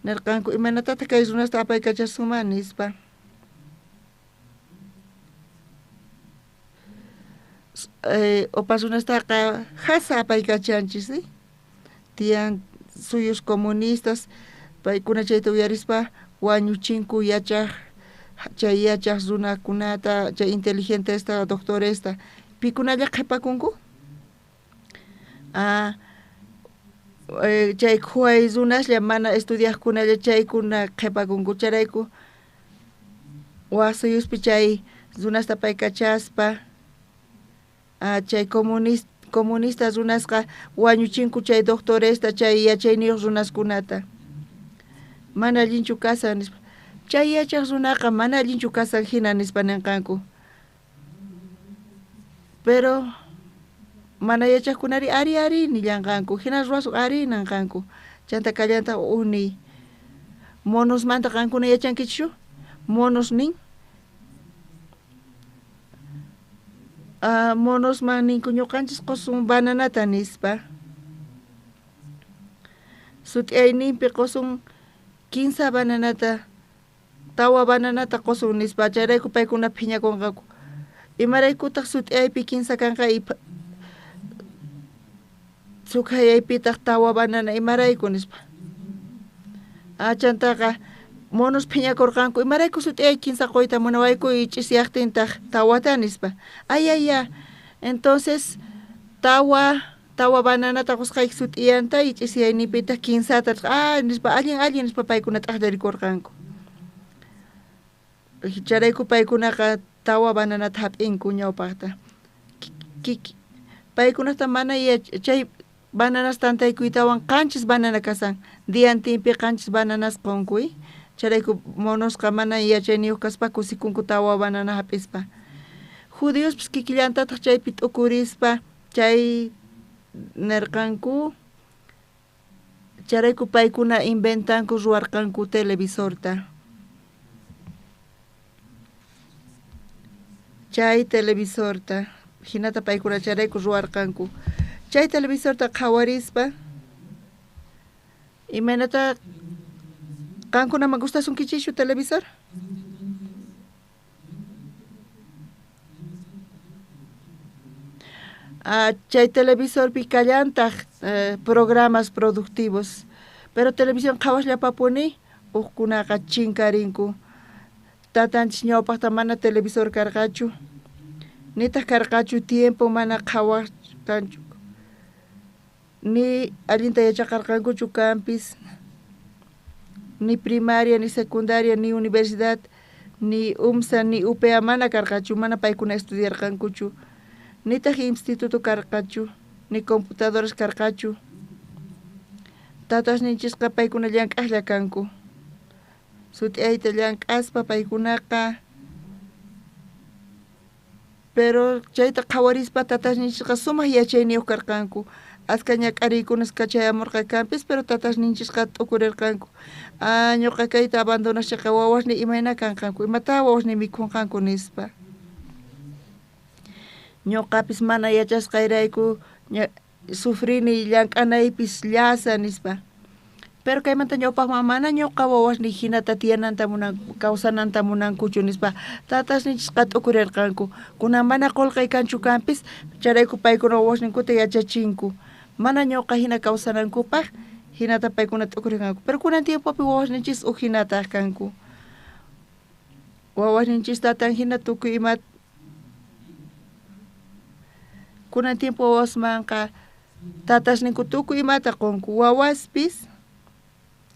Speaker 8: nirqanku imanatata kay runasta apaykachasuma nispa opa runastaqa hasa apaykachanchis tiyan suyos comunistas paykuna chayta uyarispa wañuchinku chay yachaq runakunata chay inteligentesta doctoresta pikunalla qhipakunku chay huay runaslla mana estudiaqkunalla chaykuna qhipakunku charayku wasuyuspi chay runasta paykachaspa chay comunista runasqa wañuchinku chay doctoresta chay yachayniyuq runaskunata mana allinchu kasan nispa chay yachaq runaqa mana allinchu kasan hina nispa ninqanku pero mana yachaqkunari ari nillanqanku hina ruwasuq ari nanqanku chanta kallanta uni monosmanta qankuna yachankichu monos nin monosman ninku ñuqanchis qusun bananata nispa sutiayninpi qusun 15 bananata tawa bananata qusun nispa chayrayku paykuna phiñakunqaku imaraykutaq sutiaypi 15 kanqa sukhayaypitaq tawa banana imarayku nispa chantaqa monos phiñakurqanku imarayku sutiay 15 qoyta munawayku ch'isyaqtintaq tawata nispa ayaya entonces tawa bananata qusqayki sut'iyanta ch'isyaynipitaq 15ta nispa allin nispa paykuna t'aqllarikurqanku charayku paykunaqa tawa bananata hap'inku ñawpaqta paykunasta mana chay bananas tantaykuytawan qanchis banana kasan diantinpi qanchis bananas qunkuy charayku monosqa mana yachayniyuq kaspa kusikunku tawa banana hap'ispa judíospis kikillantataq chaypi t'ukurispa chay nirqanku charayku paykuna inventanku ruwarqanku televisorta chay televisorta hinata paykuna charayku ruwarqanku chay televisorta qhawarispa imaynata qankunaman gustasunkichishchu televisor chay televisorpi kallantaq programas productivos pero televisión qhawasllapapuni uqkunaqa chinkarinku tatanchis ñawpaqta mana televisor karqachu nitaq karqachu tiempo mana qhawasqanchu ni allinta yachaqarqankuchu kanpis ni primaria ni secundaria ni universidad ni UMSA ni UPA mana karqachu mana paykuna estudiarqankuchu nitaq instituto karqachu ni computadoras karqachu tatasninchisqa paykuna llank'aqlla kanku sutiayta llank'aspa paykunaqa pero chayta qhawarispa tatasninchisqa sumaq yachayniyuq karqanku asqa ñak'ariykunas kachayamurqa kanpis pero tatasninchisqa t'ukurirqanku ñuqa kayta abandonashaqa wawasni imayna kanqanku imata wawasni mikhunqanku nispa ñuqapis mana yachasqayrayku sufrini llank'anaypis llasa nispa pero kaymanta ñawpaqman mana ñuqa wawasni hinata tiyananta kawsananta munankuchu nispa tatasninchisqa t'ukurirqanku kunan mana qolqay kanchu kanpis charayku paykuna wawasninkuta yachachinku mana ñuqa hina kawsanankupaq hinata paykuna t'ukurirqanku pero kunan tiempopi wawasninchis hinata kanku wawasninchis tatan hina tukuy ima kunan tiempo wawasmanqa tatasninku tukuy imata qunku wawaspis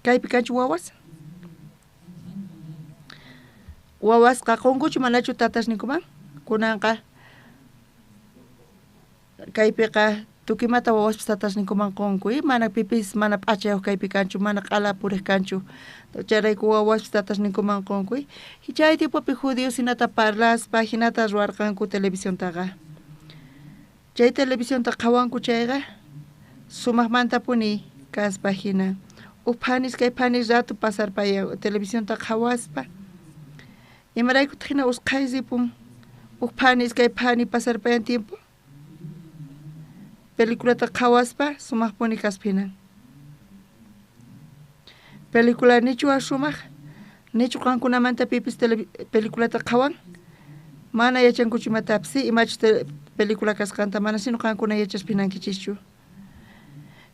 Speaker 8: kaypi kanchu wawasqa qunkuchu manachu tatasnikuman kunanqa kaypiqa tukimata wawaspis tatasnikumanqunku mana pipis mana p'achayuq kaypi kanchu mana q'ala puriq kanchu chayrayku wawaspis tatasnikumanqunku chay tipopi judíos hinata parlaspa hinata ruwarqanku televisiontaqa chay televisionta qhawanku chayqa sumaqmantapuni kaspa hina uphanis kay phanis ratu pasarpaya televisionta qhawaspa imaraykutaq hina usqhaysipun uphanis kay phani pasarpayan tiempo peliculata qhawaspa sumaqpuni kasphinan pelicula nichu sumaq nichu qankunamanta pipis peliculata qhawan mana yachankuchu imatapis imachus pelicula kasqanta mana sino qankuna yachaspinankichischu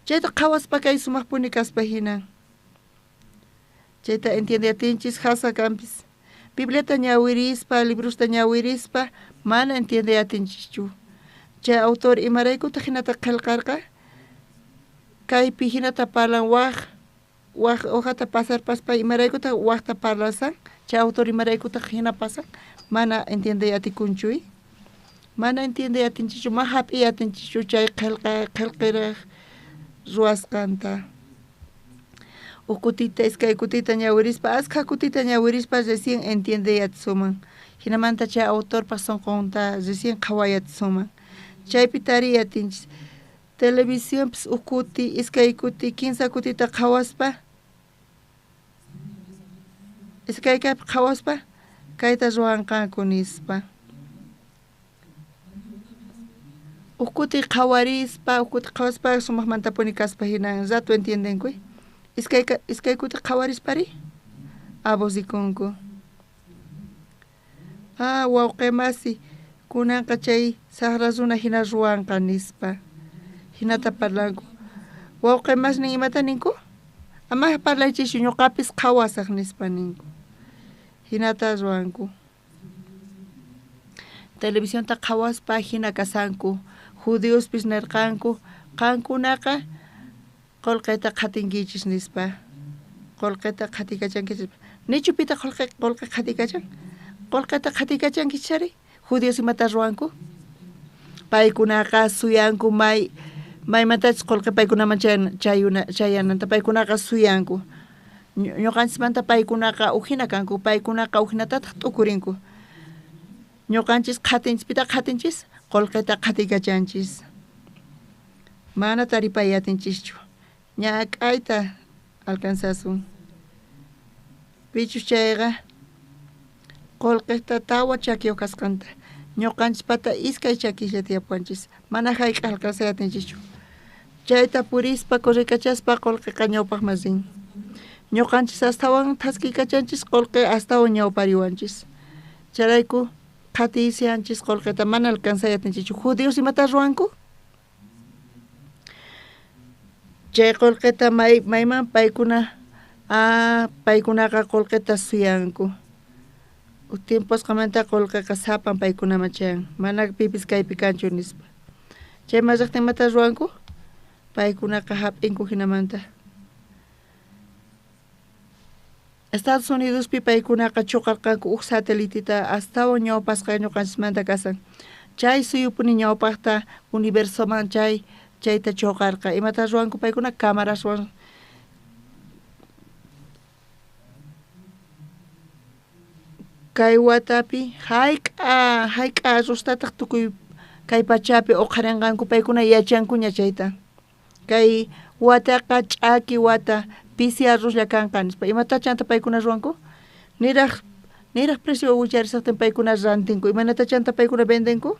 Speaker 8: chayta qhawaspa kay sumaqpuni kaspa hina chayta entiendeatinchis hasa kanpis Bibliata ñawirispa librusta ñawirispa mana entiendeatinchischu chay autor imaraykutaq hinata qillqarqa kaypi hinata parlan waq hojata pasarpaspa imaraykutaq waqta parlasan chay autor imaraykutaq hina pasan mana entiendeatikunchu mana entiendeatinchichu ma hap'iyatinchichu chay qillqiraq ruwasqanta ukutita iskay kutita ñawirispa askha kutita ñawirispa recién entiendeatisuman hinamanta chay autorpaq sunqunta recién qhawayatisuman chaypi tariyatinchis televisionpis ukuti iskay kuti 15 kutita qhawaspa iskaykapi qhawaspa kayta ruwanqanku nispa ukuti qhawarispa ukuti qhawaspa sumaqmantapuni kaspa hinan rato entiendenku iskay kuti qhawarispari abosikunku wawqimasi kunanqa chay saqrasuna hina ruwanqa nispa hinata parlanku wawqimasnin imata ninku ama parlaychishu ñuqapis qhawasaq nispa ninku hinata ruwanku televisionta qhawaspa hina kasanku judiospis nirqanku qankunaqa qolqayta qhatinkichis nispa qolqayta qhatikachankichis nichupita qolqa qhatikachan qolqayta qhatikachankichis chari Judíos imata ruwanku paykunaqa suyanku maymantachis qolqa paykunaman chayananta paykunaqa suyanku ñuqanchikmanta paykunaqa uhina kanku paykunaqa uhinatataq t'ukurinku ñuqanchis qhatinchispita qhatinchis qolqayta qhatikachanchis mana taripayatinchikchu ñak'ayta alcanzasun pichus chayqa qolqayta tawa chakiyuq kasqanta ñuqanchispata iskay chakislla tiyapuanchis mana hayk'a alcanzayatinchikchu chayta purispa kurrikachaspa qolqiqa ñawpaq masin ñuqanchis astawan thaskikachanchis qolqi astawan ñawpariwanchis charayku qhatisianchis qolqita mana alcanzayatinchikchu judíos imata ruwanku chay qolqita mayman paykuna paykunaqa qolqita suyanku tiemposqamanta qolqiqa sapan paykunaman chayan mana pipis kaypi kanchu nispa chay mallaqta imata ruwanku paykunaqa hap'inku hinamanta Estados Unidospi paykunaqa chuqarqanku satéliteta astawan ñawpasqa ñuqanchikmanta kasan chay suyupuni ñawpaqta universoman chayta chuqarqa imata ruwanku paykuna cámaras ruwan kay watapi hayk'a arrostataq tukuy kay pachapi uqharinqanku paykuna yachankuña chayta kay wataqa ch'aki wata pisi arroxlla kanqa nispa imatachanta paykuna ruwanku niraq precio wicharisaqtin paykuna rantinku imanatachanta paykuna vendinku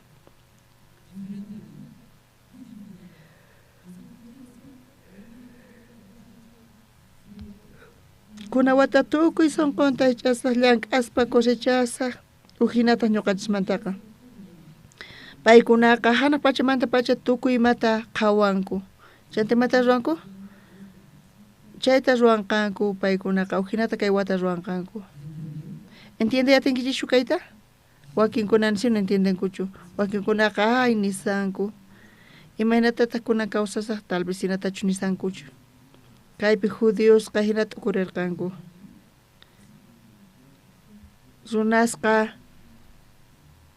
Speaker 8: kuna wata tukuy sunqunta hich'asaq llank'aspa cosechasaq uhinata ñuqanchikmantaqa paykunaqa hana pachamanta pacha tukuy imata qhawanku chanta imata ruwanku chayta ruwanqanku paykunaqa uhinata kay wata ruwanqanku entiendeyatinkichikchu kayta wakinkunani sino entiendenkuchu wakinkunaqa nisanku imaynatataq kunan kawsasaq tal vez hinatachu nisankuchu kaypi judíosqa hinata ukurirqanku runasqa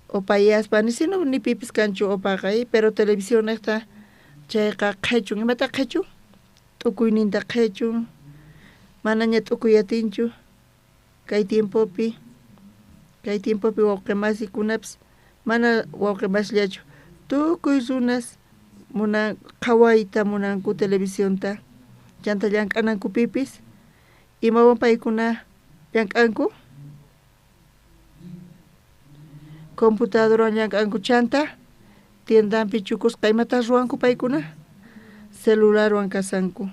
Speaker 8: opayaspa ni sino ni pipis kanchu opaqay pero televisión esta chayqa qhechun imata qhechun t'ukuyninta qhechun manaña t'ukuyatinchu kay tiempopi wawqimasikunapas mana wawqimasllachu tukuy runas munan qhawayta munanku televisionta chanta llank'ananku pipis imawan paykuna llank'anku computadora llank'anku chanta tiendapi chukusqa imata ruwanku paykuna celularwan kasanku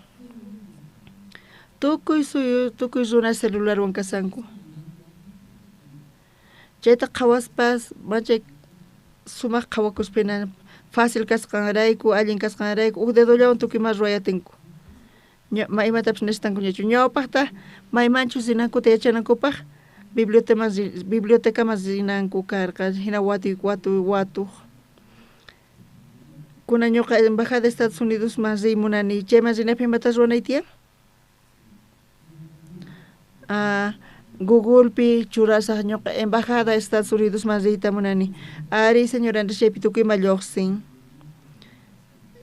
Speaker 8: tukuy runa celularwan kasanku chayta qhawaspas machay sumaq qhawakuspina fácil kasqanrayku allin kasqanrayku uk dedollawan tukuyma ruwayatinku imatapis necesitankuñachu ñawpaqta maymanchu rinankuta yachanankupaq bibliotecaman rinanku karqa hina watuq kuna ñuqa embajada de Estados Unidos man rimunani chayman rinaypaq imatas ruwanay tiyan Googlepi churasaq ñuqa embajada de Estados Unidos man riyta munani ari señora Andrés chaypi tukuyma lluqsin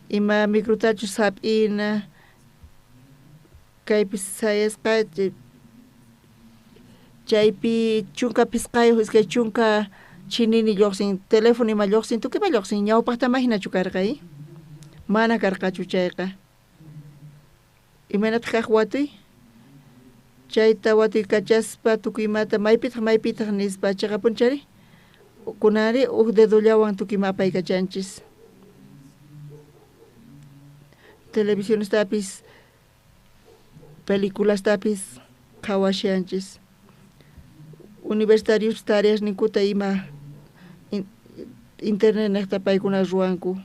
Speaker 8: ima microtachu sap'ina kaypi sayasqa chaypi chunka pisqayuq iskay chunka chinini lluqsin teléfono ima lluqsin tukuyma lluqsin ñawpaqtama hinachu karqay mana karqachu chayqa imanata kaq watuy chayta watuy kachaspa tukuymata maypitaq nispa chayqa punchari kunari uk dedollawan tukuyma apaykachanchis televisionistapis peliculastapish qhawashanchis universitarios tareas ninkuta ima internet niqta paykuna ruwanku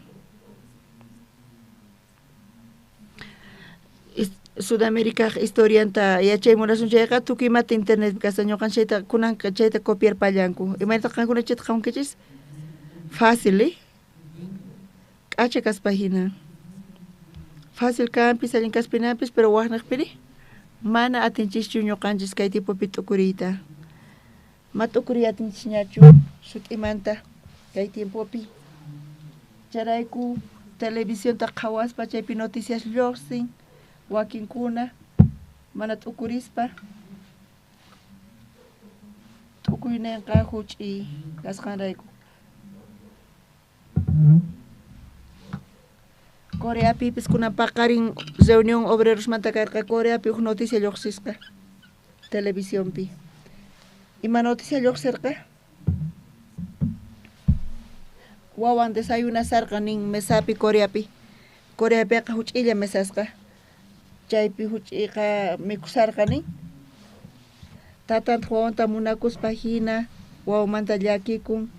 Speaker 8: Sudamérica historianta yachaymunasun chayqa tukuymata internet kasta ñuqan chayta kunanqa chayta copiar pallanku imayta qankuna chayta qhawankichis fácil k'acha kaspa hina fácil kanpis allin kaspinapis pero waqniqpiri mana atinchishchu ñuqanchis kay tipopi t'ukuriyta ma t'ukuriyatinchishñachu sut'imanta kay tiempopi charayku televisionta qhawaspa chaypi noticias lluqsin wakinkuna mana t'ukurispa t'ukuyninqa huch'y kasqanrayku Coreapipis kunan paqarin reunión obrerosmanta karqa Coreapi uk noticia lluqsisqa televisionpi ima noticia lluqsirqa wawan desayunasarqa nin mesapi Coreapiqa huch'iylla mesasqa chaypi huch'iyqa mikusarqa nin tatanta wawanta munakuspa hina wawamanta llakikun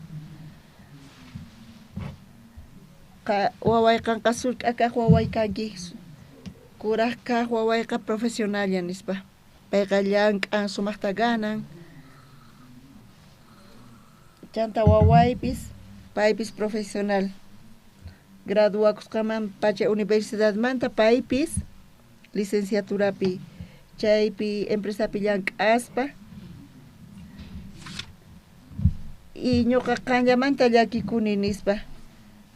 Speaker 8: waway kanqa sullk'a kaq waway kanki kuraq kaq wawayqa profesionalla nispa payqa llank'an sumaqta ganan chanta wawaypis paypis profesional graduakusqaman pacha universidadmanta paypis licenciaturapi chaypi empresapi llank'aspa y ñuqa qanllamanta llakikuni nispa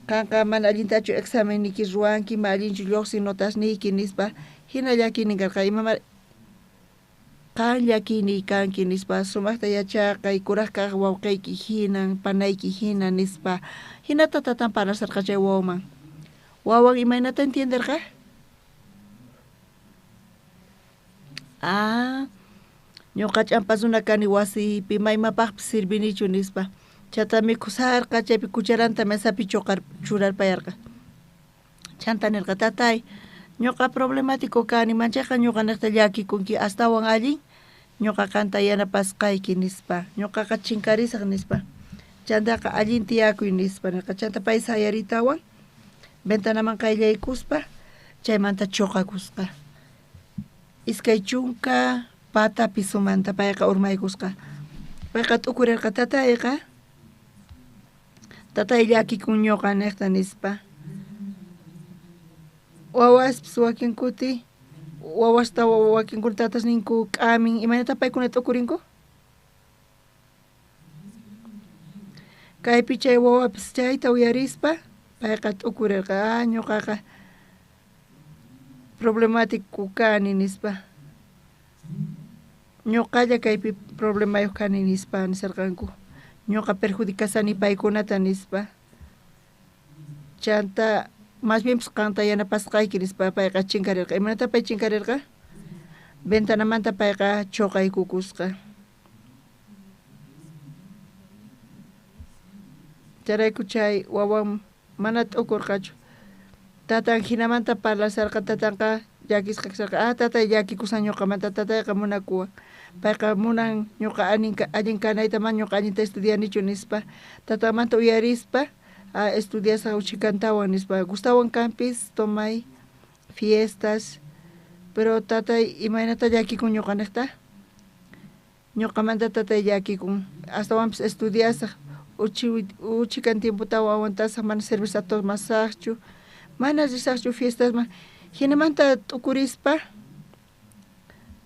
Speaker 8: kanqa mana allintachu examen niki ruwanki ma allinchu lluqsin notas niki nispa hina llakini karqa imama qan llakini kanki nispa sumaqta yachaqa kuraq kaq wawqiyki hinan panayki hina nispa hinata tatampanasarqa chay wawaman wawan imaynata entienderqa ñuqa ch'ampasuna kani wasipi maymapaqpis sirvinichu nispa chata mikusarqa chaypi cucharanta mesapi churarpayarqa chanta nirqa tatay ñuqa problemático kani manchayqa ñuqa niqta llakikunki astawan allin ñuqa qanta yanapasqayki nispa ñuqaqa chinkarisaq nispa chantaqa allin tiyakuy nispa nirqa chanta pay sayaritawan ventanaman qayllaykuspa chaymanta chuqakusqa iskay chunka pata pisumanta payqa urmaykusqa payqa t'ukurirqa tatay llakikun ñuqa niqta nispa wawaspis wakin kuti wawasta wakinkuna tatas ninku k'amin imanata paykuna t'ukurinku Kaypi chay wawapis chayta uyarispa payqa t'ukurirqa ñuqaqa problemático kani nispa ñuqalla kaypi problemayuq kani nispa nisarqanku ñuqa perjudicasani paykunata nispa chanta más bien qanta yanapasqayki nispa payqa chinkarirqa imanata pay chinkarirqa ventanamanta payqa chuqaykukusqa charayku chay wawan mana t'ukurqachu tatan hinamanta parlasarqa tatanqa llakisqa kasarqa tatay llakikusan ñuqamanta tatayqa munakuwan payqa munan ñuqa allin kanaytaman ñuqa allinta estudianichu nispa tatamanta uyarispa estudiasqa uchikantawan nispa gustawan kanpis tomay fiestas pero tatay imaynata llakikun ñuqaniqta ñuqamanta tatay llakikun astawanpis estudiasaq uchikan tiempotawan awantasaq mana cerveza tomasaqchu mana risaqchu fiestasman hinamanta t'ukurispa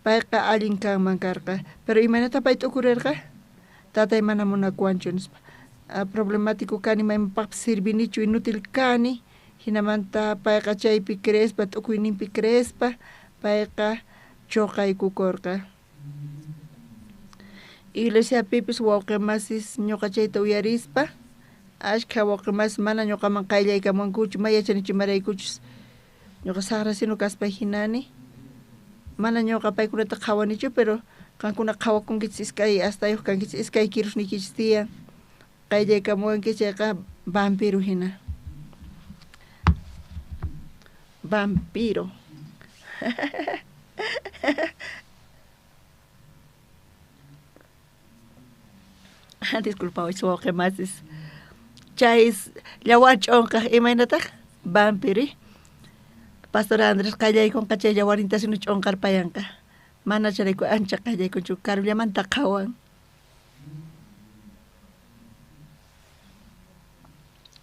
Speaker 8: payqa allin kanman karqa pero imanata pay t'ukurirqa tatay mana munakuwanchu nispa problemático kani maymanpaqpis sirvinichu inútil kani hinamanta payqa chaypi crespa t'ukuyninpi crespa payqa chuqaykukurqa iglesiapipis wawqimasis ñuqa chayta uyarispa ashka wawqimasis mana ñuqaman qayllaykamunkuchu mayachanichimaraykuchus ñuqa saqrasinu kaspay hinani mana ñuqa paykunata qhawanichu pero qankuna qhawakunkichis iskay astayuq kankichis iskay kirusnikichis tiyan qayllaykamunki chayqa vampiro hina vampiro disculpa wawqimasis chay llawar ch'unqa imaynataq vampiri Pastor Andrés qallaykunqa chay llawarinta sinu ch'unqarpayanqa mana charayku ancha qallaykunchu karullamanta qhawan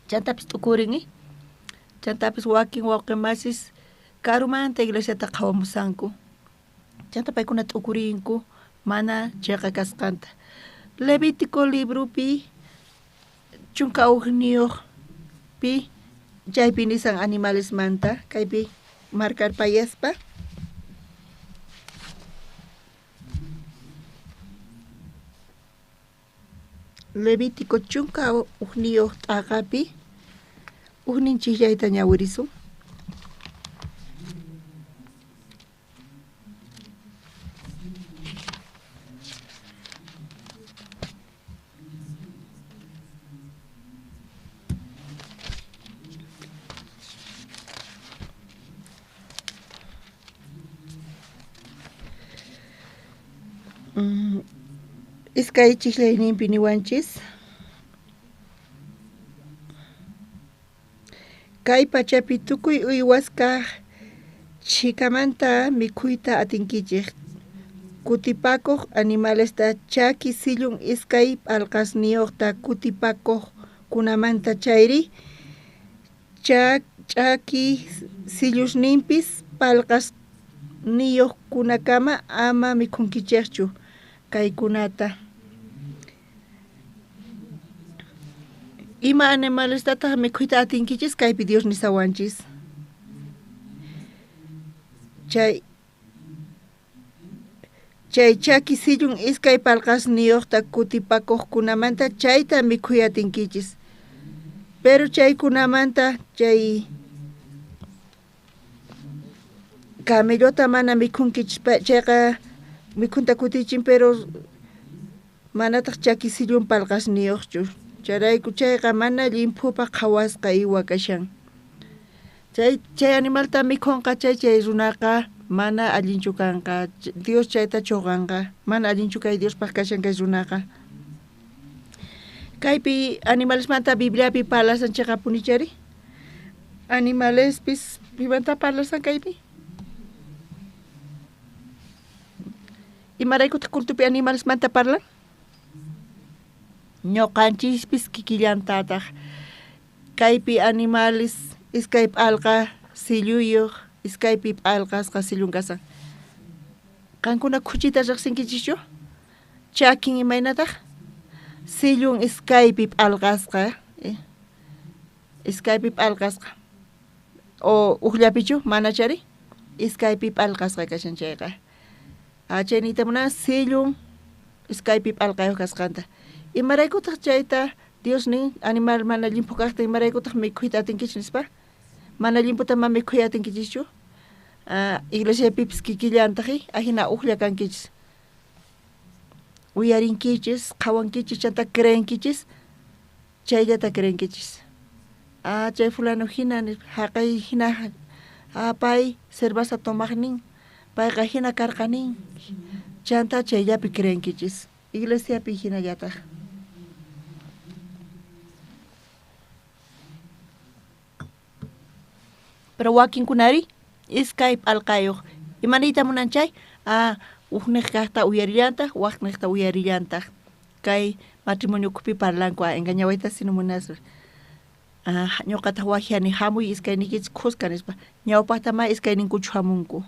Speaker 8: chantapis t'ukurinmi chantapis wakin wawqimasis karumanta iglesiata qhawamusanku chanta paykuna t'ukurinku mana chayqa kasqanta Levítico libropi chunka ugniyuqpi chaypi nisan animales manta kaypi marcar payaspa Levítico chunka ugniyuq t'aqapi ugnin chillayta ñawirisun iskay chiklayninpi niwanchis kay pachapi tukuy uywaskaq chikamanta mikhuyta atinkichik kutipakuq animalesta chaki sillun iskay p'alqasniyuqta kutipakuq kunamanta chayri chaki sillusninpis p'alqasniyuq kunakama ama mikhunkichikchu kaykunata ima animalestataq mikhuyta atinkichis kaypi Dios nisawanchis chay chaki sillun iskay p'alqasniyuqta kutipakuqkunamanta chayta mikhuy atinkichis pero chaykunamanta chay camellota mana mikhunkichis chayqa mikhunta kutichin pero manataq chaki sillun p'alqasniyuqchu charayku chayqa mana limphupaq qhawasqa iwa kashan chay animalta mikhunqa chay runaqa mana allinchu kanqa Dios chayta chuqanqa mana allinchu kay Diospaq kashan kay runaqa kaypi animalesmanta Bibliapi parlasan chayqa punichari animalespis pimanta parlasan kaypi imaraykutaq cultupi animalesmanta parlan ñuqanchispis kikillantataq kaypi animales iskay p'alqa silluyuq iskaypi p'alqasqa sillun kasan qankuna khuchita riqsinkichischu chakin imaynataq sillun Skype alqasqa, Skype alqasqa. O uqllapichu manachari Skype alqasqa kashan chayqa. Chaynita muna sillun Skype alqayuq kasqanta. Imaraykutaq chayta Dios nin animal mana limpu kaqta imaraykutaq mikhuyta atinkichu nispa. Mana limputa ma mikhuy atinkichu. Iglesiapipis kikillantaqi ahina uqlla kankichis. Uyarinkichis, qhawankichis, chanta creenkichis, chayllata creenkichis. Chay fulano hina haqay hina pay cerveza tomaqnin, payqa hina karqanin, chanta chayllapi creenkichis. Iglesiapi hinallataq. Pero wakinkunari Skype alqayuq. Imanita munanchay? Uqniq kaqta uyarillantaq, waqniqta uyarillantaq. Kay matrimonio kupi parlanku engañawayta sino munasqa. Ñuqataq wajiani hamuy iskaynikichis qusqa nispa. Ñawpaqtama iskayninkuchu hamunku.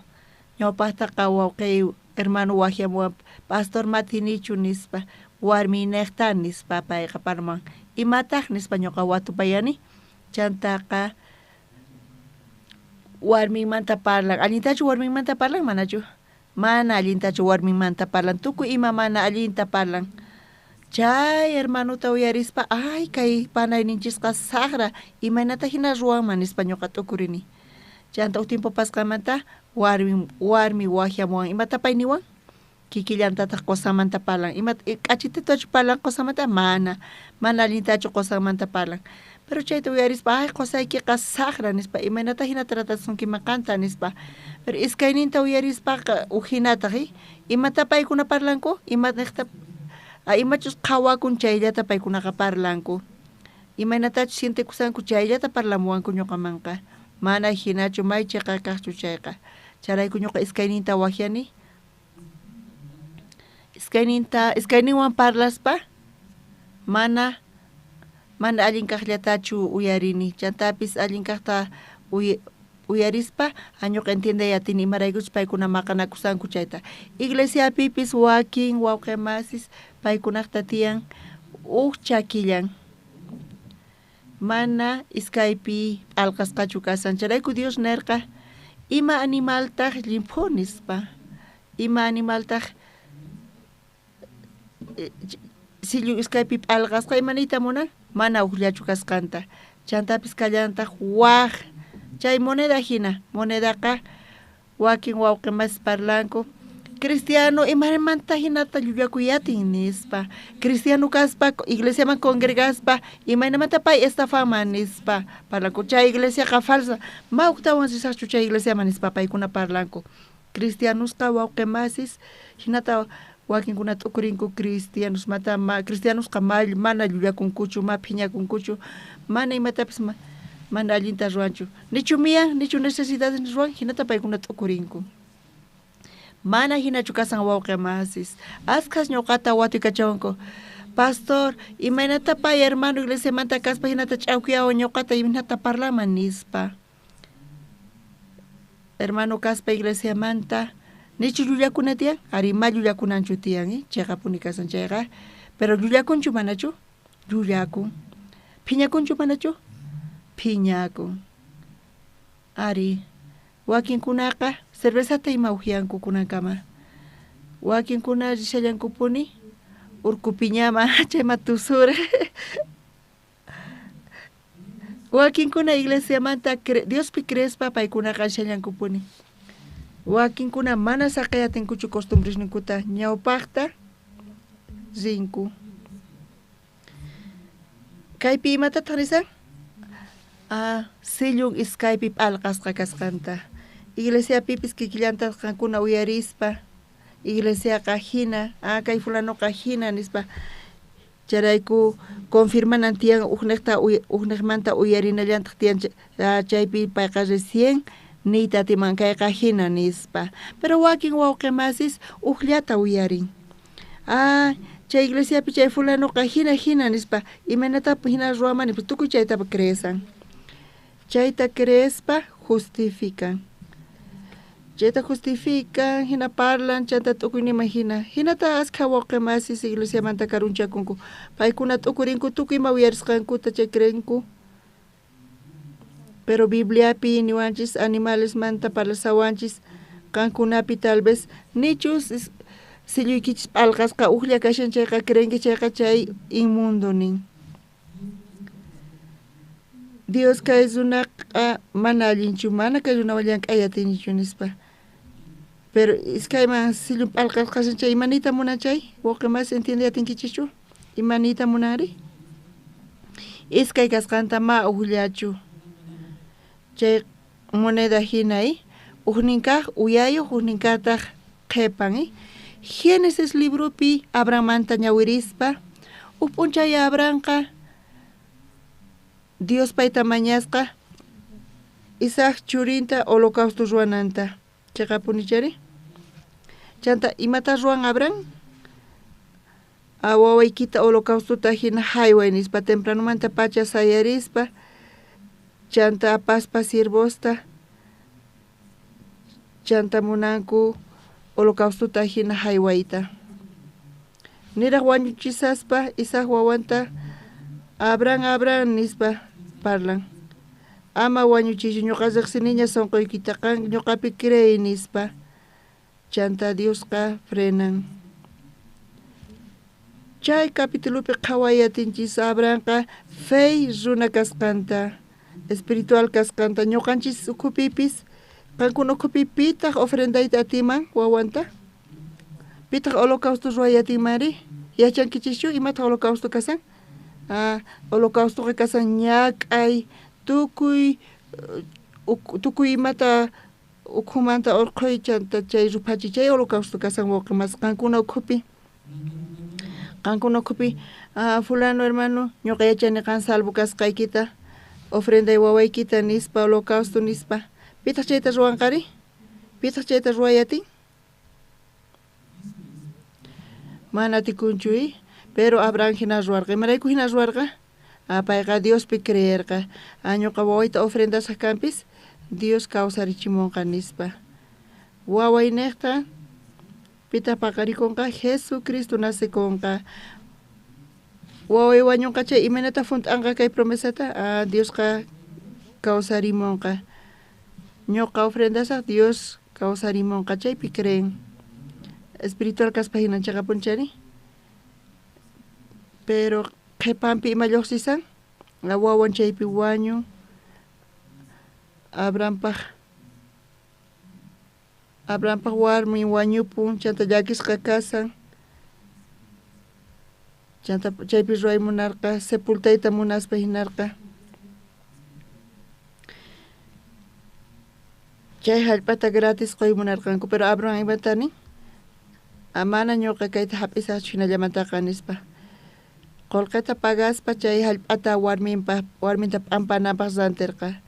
Speaker 8: Ñawpaqtaqa wawqi hermano wajiamuwan pastor matinichu nispa. Warmi niqta nispa payqa parman. Imataq nispa ñuqa watupayani. Chantaqa warmimanta parlan. Allintachu warmimanta parlan manachu? Mana allintachu warmimanta parlan. Tukuy ima mana allinta parlan. Chay hermanuta uyarispa, ay kay panayninchisqa saqra imaynata hina ruwanman nispa ñuqa tukurini. Chanta tiempo pasqamanta warmi wajiamuwan imata payniwan kikillantataq qosamanta parlan. K'achititachu parlan qosamanta mana allintachu qosamanta parlan. Pero chayta uyarispa, ay qosaykiqa saqra nispa imaynata hina tratasunkiman nispa. Pero iskayninta uyarispa uhinataqi imata paykuna parlanku, imachus qhawakun chayllata paykunaqa parlanku. Imaynatachu sientikusanku chayllata parlamuwanku ñuqamanqa. Mana hinachu maychiqa kaqchu chayqa. Charayku ñuqa iskayninta wajiani. Iskayninwan parlaspa mana allin kaqllatachu uyarini. Chantapis allin kaqta uyarispa ñuqa entiendayatini imaraykuchus paykuna maqanakusanku chayta. Iglesiapipis wakin wawqimasis paykunaqta tiyan chakillan. Mana iskaypi alqasqachu kasan. Charayku Dios nirqa ima animaltaq limpu nispa. Ima animaltaq sillu iskaypi alqasqa imanita munan mana uqllachu kasqanta. Chantapis kallantaq waq. Chay moneda hina, monedaqa wakin wawqimas parlanku. Cristiano imaymanta hinata llullakuyatin nispa. Cristiano kaspa iglesiaman congregaspa imaynamanta pay estafaman nispa. Parlanku chay iglesiaqa falsa. Mawqtawan sisaqchu chay iglesiaman nispa paykuna parlanku. Cristianusqa wawqimasis hinata wakinkunata ukurinku cristianos cristianosqa mana llullakunkuchu, ma phiñakunkuchu, mana imatapis mana allinta ruanchu. Nichu miyan, nichu necesidades ruan, hinata paykunata ukurinku. Mana hinachu kasan wawqimasis. Askas ñuqata watuykachawanku. Pastor, imaynata pay hermano iglesiamanta kaspa hinata ch'awkiyawan ñuqata hinata parlaman nispa. Hermano kaspa iglesiamanta nichu llullakuna tiyan? Ari ma llullakunanchu tiyan, chayqa puni kasan chayqa. Pero llullakunchu manachu? Llullakun. Phiñakunchu manachu? Phiñakun. Ari wakinkunaqa cervezata ima ujianku kunankama. Wakinkuna rishallankupuni urkupiñama chayma tusura. Wakinkuna iglesiamanta Diospi creespa paykunaqa rishallankupuni. Wakinkuna mana saqayatinkuchu costumbresninkuta ñawpaqta rinku. Kaypi imatataq nisan? Sillun Skype alqasqa kasqanta. Iglesiapipis kikillantataq qankuna uyarispa. Iglesiaqa hina, kay fulanoqa hina nispa. Charayku confirmanan tiyan uqniqmanta uyarinallantaq tiyan chaypi payqa recién niyta timan kayqa hina nispa. Pero wakin wawqimasis uqllata uyarin. Chay iglesiapi chay fulanoqa hina nispa imaynatapi hina ruamani pues tukuy chaytapa creesan. Chayta creespa justifican. Chayta justifican, hina parlan, chanta tukuynima hina. Hinata aska waqimasi iglesiamanta karunchakunku. Paykuna tukurinku tukuyma wiyarisqankuta chay creenku. Pero Bibliapi niwanchis animalesmanta parlasawanchis kankunapi tal vez nichus silluykichis p'alqasqa uqlla kashan chayqa creenki chayqa chay inmundo nin. Dios kay runaqa mana allinchu, mana kay runawan llank'ayatinichu nispa. Pero iskayman sillu p'alqasqashan chay imanita munan chay? Waqmas entiende atinkichichu? Imanita munari? Iskay kasqanta ma uqllachu. Chay moneda hinay, uqninkaq uyayuq uqninkataq qhipan. Génesis libropi Abrahamanta ñawirispa, p'unchay Abrahamqa Dios payta mañasqa Isaac churinta holocausto ruananta. Chayqa punichari? Chanta imata ruan Abraham? Wawaykita holocaustota hina hayway nispa tempranomanta pacha sayarispa chanta apaspa sirvosta chanta munanku holocaustota hina haywayta. Niraq wañuchisaspa Isaac wawanta Abraham nispa parlan. Ama wañuchishu ñuqasiq siniña sonqoykita qan ñuqapi crey nispa. Chanta Diosqa frenan. Chay capítulopi qhawayatinchis Abrahamqa fey runa kasqanta, espiritual kasqanta. Ñuqanchis ukhupipis qankuna ukhupi pitaq ofrendayta atiman wawanta? Pitaq holocausto ruwayatinmari? Yachankichischu imata holocausto kasan? Holocausto kasan ñak'ay tukuy imata ukhumanta urqoy chanta chay rupachi chay holocausto kasan waqmas qankuna ukhupi. Qankuna ukhupi fulano hermano ñuqa yachani qan salvo kasqaykita ofrenday wawaykita nispa holocausto nispa. Pitaq chayta ruwanqari? Pitaq chayta ruwayatin? Mana tikunchu pero Abraham hina ruwarqa. Imarayku hina ruwarqa? Payqa Diospi creerqa. Ñuqa wawayta ofrendasaq kanpis Dios kawsarichimunqa nispa. Waway niqta pita paqarikunqa Jesucristo nasikunqa. Waway wañunqa chay imanata funt'anqa kay promesata Diosqa kawsarimunqa. Ñuqa ofrendasaq Dios kawsarimunqa chaypi creen. Espiritual kaspa hinan chayqa punchari. Pero qhipanpi ima lluqsisan wawan chaypi wañun Abrahampaq warmi wañupun chanta llakisqa kasan chanta chaypi ruway munarqa sepultayta munaspa hinarqa. Chay hallp'ata gratis qoy munarqanku pero Abraham imatani mana ñuqa kayta hap'isaqchu hinallamantaqa nispa. Qolqeta pagaspa chay hallp'ata warminta p'ampanapaq rantirqa.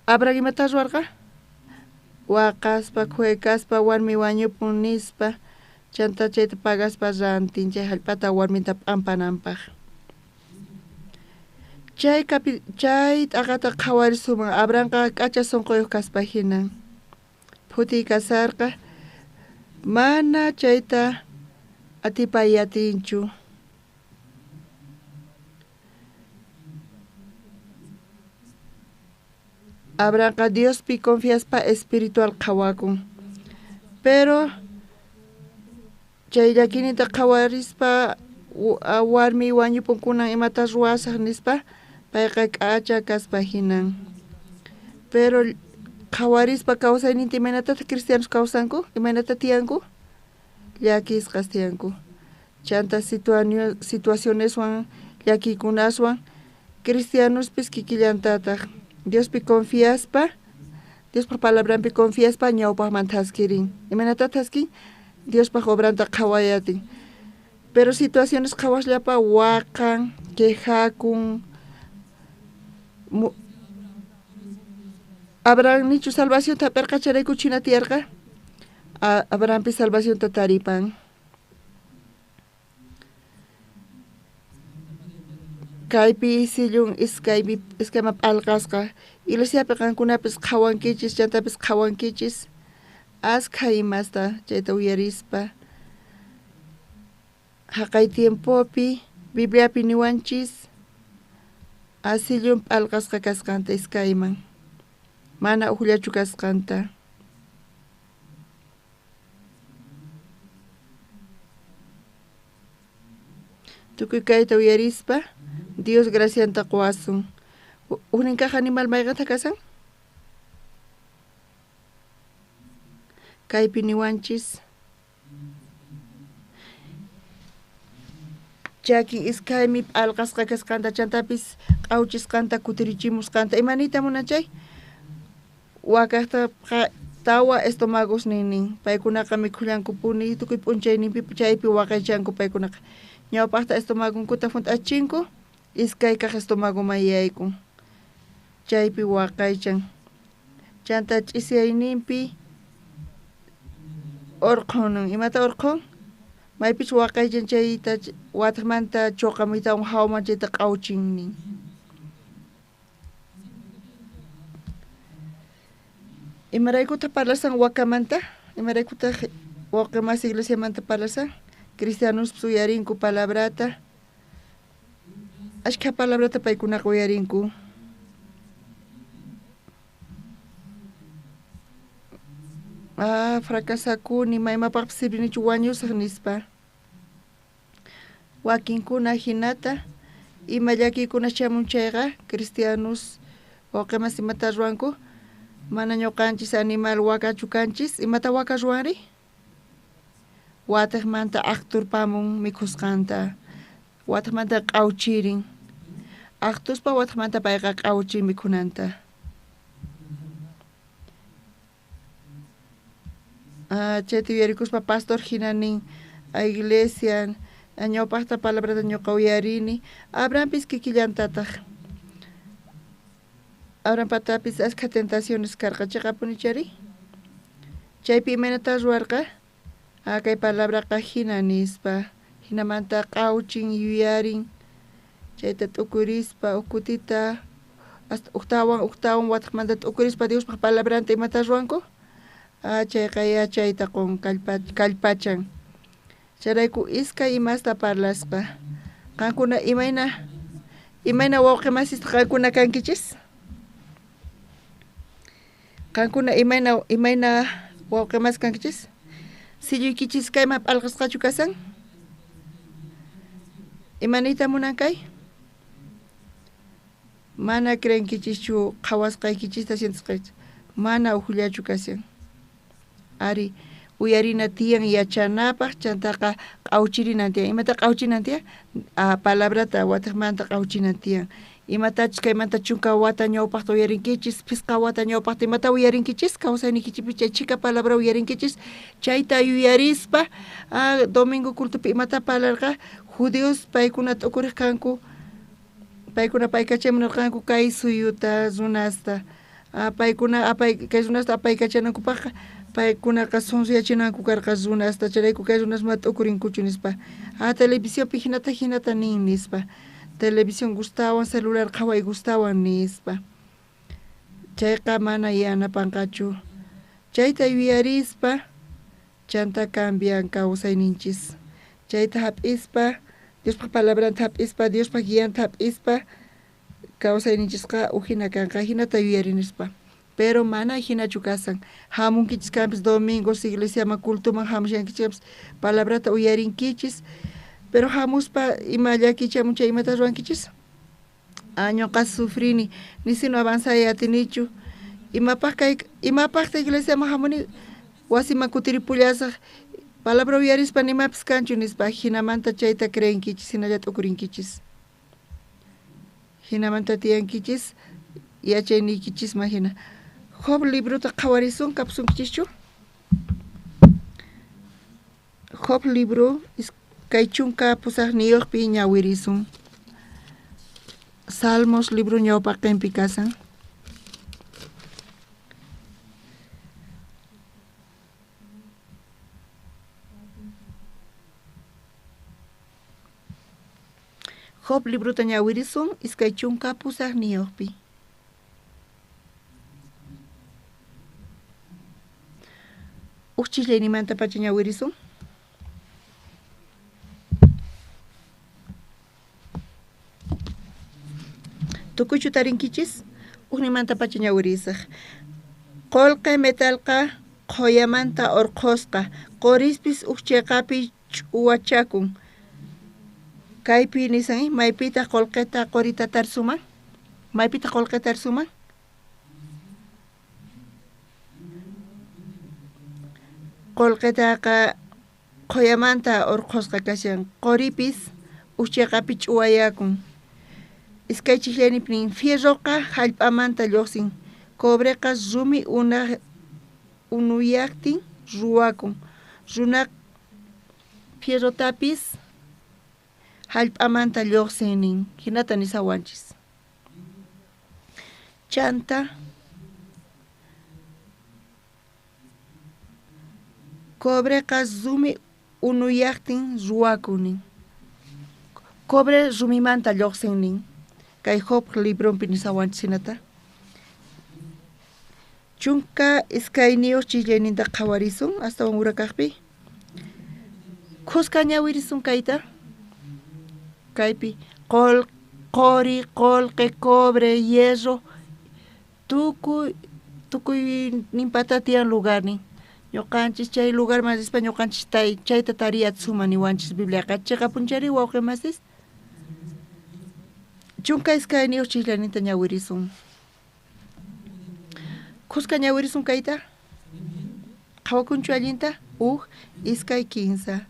Speaker 8: Abraham imata ruwarqa? Waqaspa, khuykaspa, warmi wañupun nispa chanta chayta pagaspa rantin chay hallp'ata warminta p'ampananpaq. Chay t'aqata qhawarisuman Abrahamqa k'acha sunquyuq kaspa hinan. Phuti kasarqa mana chayta atipayatinchu. Abrahamqa Diospi confiaspa espiritual qhawakun. Pero chay llakinita qhawarispa warmi wañupun kunan imata ruwasaq nispa payqa k'acha kaspa hinan. Pero qhawarispa kawsayninta imaynatata cristianos kawsanku? Imaynata tiyanku? Llakisqas tiyanku. Chanta situacioneswan llakikunaswan cristianospis kikillantataq Diospi confiaspa Diospa palabranpi confiaspa ñawpaqman taskirin. Imaynata taskin? Diospaq obranta qhawayatin. Pero situaciones qhawasllapa waqan, quejakun. Abraham nichu salvación taperqa charayku china tiyarqa? Abrahampi salvación tataripan. kaypi sillun iskayma p'alqasqa iglesiapi qankunapis qhawankichis chantapis qhawankichis asqa imasta chayta uyarispa haqay tiempopi Bibliapi niwanchis sillun p'alqasqa kasqanta iskayman mana uqllachu kasqanta tukuy kayta uyarispa Dios gracianta quwasun uqninkaq animal mayqanta kasan kaypi niwanchis chaki iskaymi p'alqasqa kasqanta chantapis q'awchisqanta kutirichimusqanta imanita munachay wakaqta tawa estomagos ninin paykunaqa mikhullanku tukuy p'unchayninpi chaypi waqaychanku paykunaqa ñawpaqta estomagunkuta hunt'achinku iskay kaq estomagoman yaykun chaypi waqaychan chanta ch'isiyayninpi urqun imata urqun maypich waqaychan chayta wataqmanta chuqamuytawan hawman chayta q'awchinnin imaraykuta parlasan wakamanta imaraykuta waqamas iglesiamanta parlasan cristianos uyarinku palabrata ashka palabrata paykunaqa uyarinku fracasakuni maymapaqpis sirvinichu wañusaq nispa wakinkuna hinata ima llakikuna shamun chayqa cristianos waqamas imata ruwanku mana ñuqanchis animal wakachu kanchis imata waka ruwanri wataqmanta aqturpamun mikhusqanta wataqmanta q'awchirin aqtuspa wataqmanta payqa q'awchi mikhunanta chayta uyarikuspa pastor hinanin iglesia ñawpaqta palabrata ñuqa uyarini Abrahampis kikillantataq Abrahampatapis ashka tentaciones karqa chiqapunichari chaypi imanata ruwarqa kay palabraqa hina nispa hinamanta q'awchin yuyarin chayta t'ukurispa ukutita hasta uktawan wataqmanta t'ukurispa Diospaq palabranta imata ruwanku chayqa yachayta qun kallpachan chayrayku iskay imasta parlasqa qankuna imayna wawqimasista qankuna kankichis qankuna imayna wawqimas kankichis silluykichis kayman p'alqasqachu kasan imanita munankay mana crenkichischu qhawasqaykichista sientasqaychis mana uqllachu kasan ari uyarina tiyan yachanapaq chantaqa q'awchirinan tiyan imata q'awchinan tiyan palabrata wataqmanta q'awchinan tiyan imatachus kaymanta chunka wata ñawpaqta uyarinkichis pisqa wata ñawpaqta imata uyarinkichis kawsaynikichis chay chika palabra uyarinkichis chayta uyarispa domingo cultupi imata parlarqa judíos paykuna t'ukuriq kanku paykuna paykachamurqanku kay suyuta runasta paykuna kay runasta apaykachanankupaqqa paykunaqa sunsuyachinanku karqa runasta chayrayku kay runasma t'ukurinkuchu nispa televisiónpi hinata nin nispa televisión gustawan celular qhaway gustawan nispa chayqa mana yanapanqachu chayta yuyarispa chanta cambian kawsayninchis chayta hap'ispa Diospaq palabranta hap'ispa Diospaq guianta hap'ispa kawsayninchisqa uhina kanqa hinata yuyarinispa pero mana hinachu kasan hamunkichis kanpis domingos iglesiaman cultuman hamushankichis palabrata uyarinkichis pero hamuspa ima llakichamun chay imata ruwankichis ñuqa sufrini nisino avanzay atinichu imapaqta iglesiaman hamuni wasiman kutiripullasaq palabra uyarispa nimapis kanchu nispa hinamanta chayta creenkichis hinalla t'ukurinkichis hinamanta tiyankichis yachayniykichisma hina Job libruta qhawarisun kapsunkichischu Job libro kay chunka pusaqniyuqpi ñawirisun Salmos libro ñawpaqinpi kasan Job libro tañawirisun iskay chunka pusaq niyuqpi. Uchisllaynimanta pacha ñawirisun. Tukuchu tarinkichis ugnimanta pacha ñawirisaq. Qolqa metalqa qoyamanta orqosqa qorispis uchayqapi ch'uwachakun. Kaypi nisan maypita qolqeta qorita tarsuman? Maypita qolqeta tarsuman? Qolqetaqa qoyamanta orqosqa kashan qoripis uchayqapi ch'uwayakun. Iskay chikllaynipnin fierroqa hallp'amanta lluqsin. Cobreqa rumi unuyaqtin ruwakun. Runa fierrotapis hallp'amanta lluqsinin. Hinata nisawanchis. Chanta cobreqa rumi unuyaqtin ruwakunin. Cobre rumimanta lluqsinin. Kay Job librompi nisawanchis hinata. Chunka iskay niyuq chillayninta qhawarisun astawan urakaqpi. Qusqa ñawirisun kayta. Kaypi qori, qolqe, cobre, hierro, tukuy nimpata tiyan lugarnin. Ñuqanchis chay lugar masispa ñuqanchis chayta tariyata suma niwanchis Bibliaqa. Chayqa punchari wawqi masis. Chunka iskay niyuq chillayninta ñawirisun. Qusqa ñawirisun kayta. Qhawakunchu allinta? Iskay kinsa.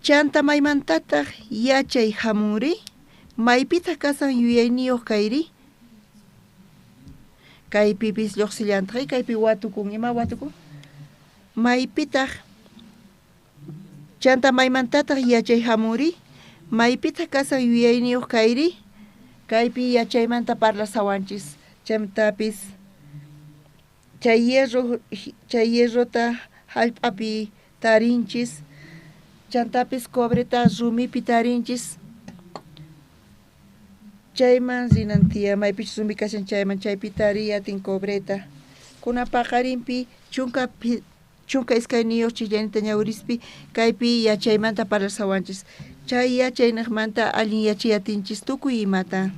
Speaker 8: Chanta maymantataq yachay hamunri? Maypita kasan yuyayniyuq kayri? Kaypipis lluqsillantaq kaypi watukun. Ima watukun? Maypitaq chanta maymantataq yachay hamunri? Maypita kasan yuyayniyuq kayri? Kaypi yachaymanta parlasawanchis. Chamtapis chay hierrota hallp'api tarinchis. Chantapis cobreta rumipi tarinchis. Chayman rinantiya maypichis rumi kashan chayman chaypi tariyatin cobreta. Kuna paqarinpi chunka iskay niyuq chillayninta ñawirispi kaypi yachaymanta parlasawanchis. Chay yachaynaqmanta allin yachayatinchis tukuy imata.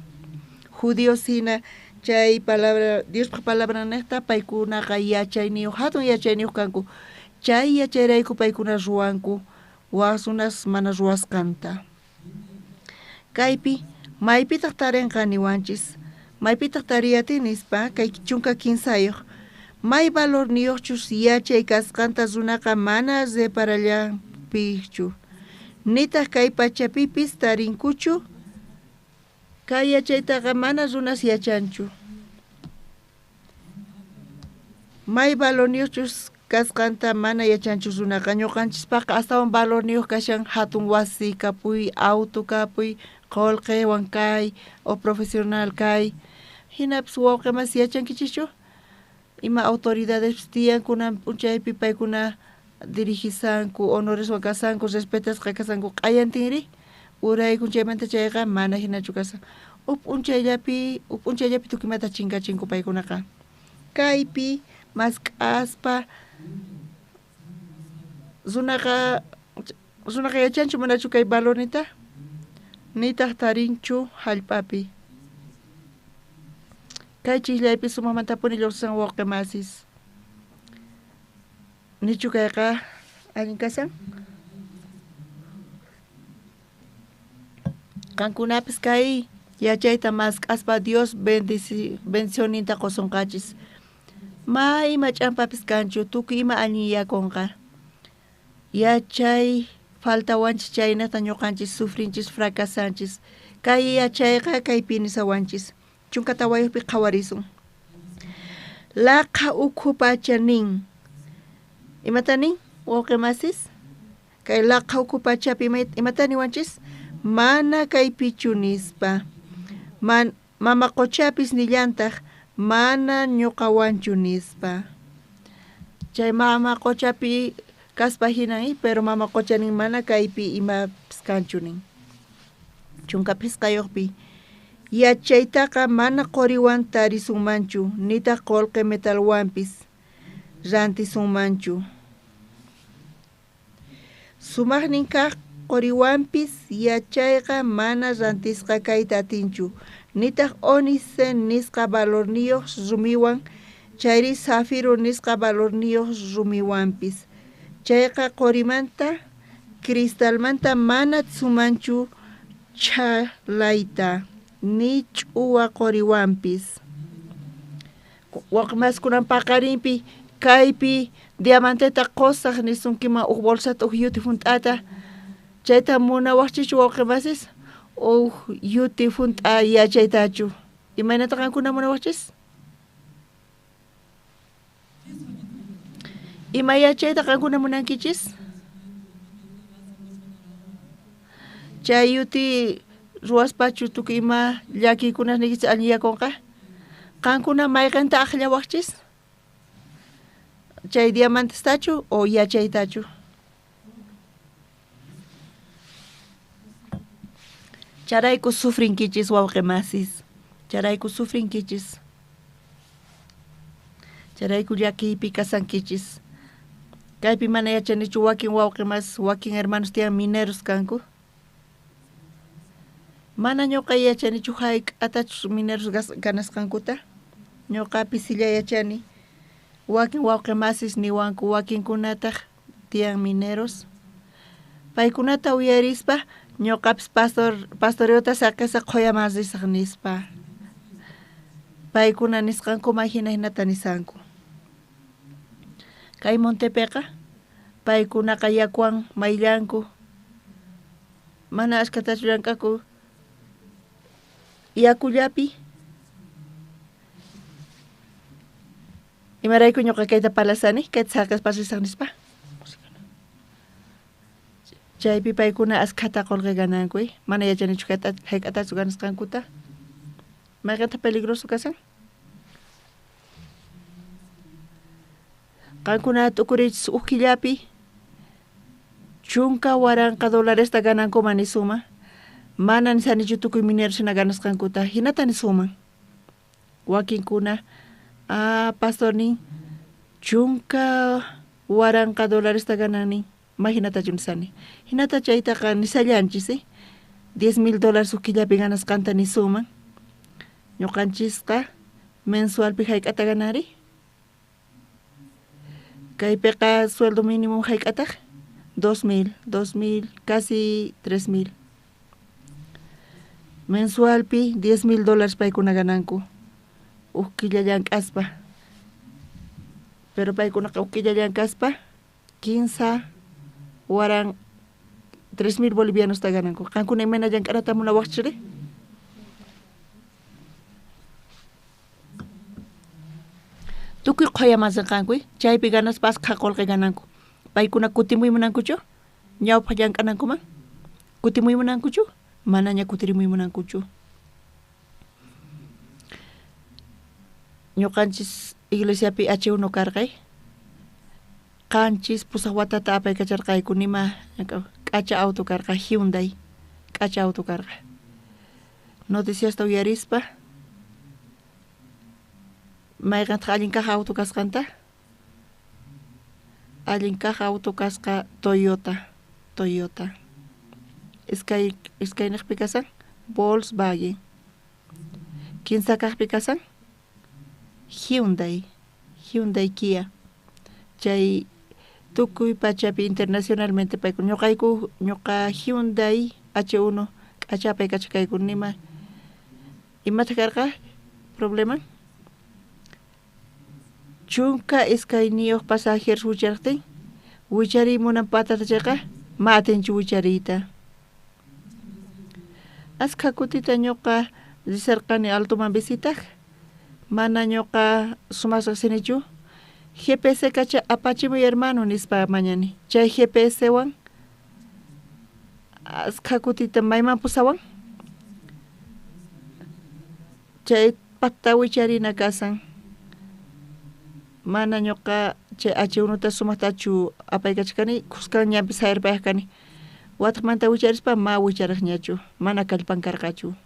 Speaker 8: Judíos hina chay palabra Diospa palabra niqta paykunaqa yachayniyuq hatun yachayniyuq kanku. Chay yachayrayku paykuna ruwanku wasunas mana ruwasqanta. Kaypi maypitaq tarinqa niwanchis. Maypitaq tariyatin nispa kay chunka kinsayuq. May valor niyuqchus yachay kasqanta runaqa mana reparallanpichu. Nitaq kay pachapipis tarinkuchu. Kay yachaytaqa mana runas yachanchu. May valor niyuqchus kasqanta mana yachanchu runaqa ñuqanchispaqa astawan valor niyuq kashan hatun wasi kapuy, auto kapuy, qolqewan kay o profesional kay. Hinapis wawqimas yachankichischu? Ima autoridades tiyan kunan punchaypi paykuna dirigisanku, honoreswan kasanku, respetasqa kasanku q'ayantinri? Urayku chaymanta chayqa mana hinachu kasan. Up'unchayllapi tukimata chinkachinku paykunaqa. Kaypi mask'aspa runaqa yachanchu manachu kay valornita? Nitaq tarinchu hallp'api. Kay chillaypi sumaqmantapuni lluqsisan wawqi masis. Nichu kayqa allin kasan? Qankunapis kay yachayta mask'aspa Dios bendicioninta qosunqachis. May mach'anpapis kanchu tukuy ima allin yakunqa. Yachay faltawanchis chaynata ñuqanchis sufrinchis fracasanchis. Kay yachayqa kaypi nisawanchis. Chunka tawayuqpi qhawarisun. Laqa ukhu pacha nin. Imata nin? Wawqi masis? Kay laqa ukhu pachapi imata niwanchis? Mana kaypichu nispa. Mama qochapis nillantaq mana ñuqawanchu nispa. Chay mama qochapi kaspa hinan pero mama qochanin mana kaypi imapis kanchu nin. chunka pisqayuqpi yachaytaqa mana qoriwan tarisunmanchu nitaq qollqi metalwanpis rantisunmanchu. Sumaqnin kaq qoriwanpis yachayqa mana rantisqa kayta atinchu nitaq ónice nisqa valorniyuq rumiwan chayri zafiro nisqa valorniyuq rumiwanpis chayqa qorimanta cristalmanta mana sumanchu chalayta ni ch'uwa qoriwanpis. Waqmaskunan paqarinpi kaypi diamanteta qosaq nisunkiman uq bolsata uq yuti funt'ata chayta munawaqchichu wawqimasis uq yuti funt'a yachaytachu imaynata qankuna munawaqchis? Ima yachayta qankuna munankichis? Chay yuti ruwaspachu tukuy ima llakikunas nikichis alliyakunqa qankuna mayqanta aqllawaqchis? Chay diamantistachu o yachaytachu? Charayku sufrinkichis wawqimasis, charayku sufrinkichis, charayku llakiypi kasankichis. Kaypi mana yachanichu wakin wawqimas, wakin hermanos tiyan mineros kanku. Mana ñuqa yachanichu hayk'atachu mineros ganasqankuta. Ñuqapi silla yachani wakin wawqimasis niwanku wakinkunataq tiyan mineros. Paykunata uyarispa ñuqapis pastoreota saqisa qoyaman risaq nispa. Paykuna nisqanku hina hinata nisanku. Kay Montepiqa paykunaqa yakuwan mayllanku. Mana ashkatachu llankaku yakullapi. Imarayku ñuqa kayta palasani, kayta saqaspa risaq nispa. Chaypi paykuna askata qolqi ganankuy, mana yachanichu hayk'atachu ganasqankuta. Mayqanta peligroso kasan? Qankuna tukurichis uq killapi chunka waranqa dolaresta ganankuman nisuma. Mana nisanichu tukuy mineros hina ganasqankuta, hinata nisuman. Wakinkuna pastornin chunka waranqa dolaresta ganani. Hinata chunisani. Hinata chaytaqa nisallanchis, $10,000 uq killapi ganasqanta nisuman. Ñuqanchisqa mensualpi hayk'ata ganari. Kaypiqa sueldo mínimo hayk'ataq 2,000, casi 3,000. Mensualpi $10,000 paykuna gananku. Uq killa llank'aspa. Pero paykunaqa uq killa llank'aspa 15 waran 3,000 bolivianos ta gananku. Qankuna imana llank'anata munawaqchiri? Tukuy qoyamasinqankuy, chaypi ganaspas qolqi gananku. Paykuna kutimuy munankuchu? Ñawpaq llank'anankuman? Kutimuy munankuchu? Manaña kutirimuy munankuchu. Ñuqanchis iglesiapi H1 karqay. Qanchis pusaq watata apaykacharqayku nima k'acha auto karqa Hyundai, k'acha auto karqa. Noticiasta uyarispa mayqantaq allin kaq auto kasqanta? Allin kaq auto kasqa Toyota. Iskayniqpi kasan Volkswagen. Kinsa kaqpi kasan Hyundai Kia. Chay tukuy pachapi internacionalmente paykuna ñuqa Hyundai H1 k'achapay kachakayku nima imata karqa problema chunka iskayniyuq pasajeros wichariqtin wicharimunan patata chayqa ma atinchu wichariyta. Askha kutita ñuqa risarqani altoman visitaq mana ñuqa sumasaq sinichu GPS kacha apachimuy hermano nispa mañani. Chay GPS wan askha kutita mayman pusawan chay patta wicharina kasan. Mana ñuqa chay H1 ta sumaqtachu apaykachkani kuskan ñapi sayarpayaqkani. Watmanta wicharispa ma wicharaqñachu, mana kallpankarqachu.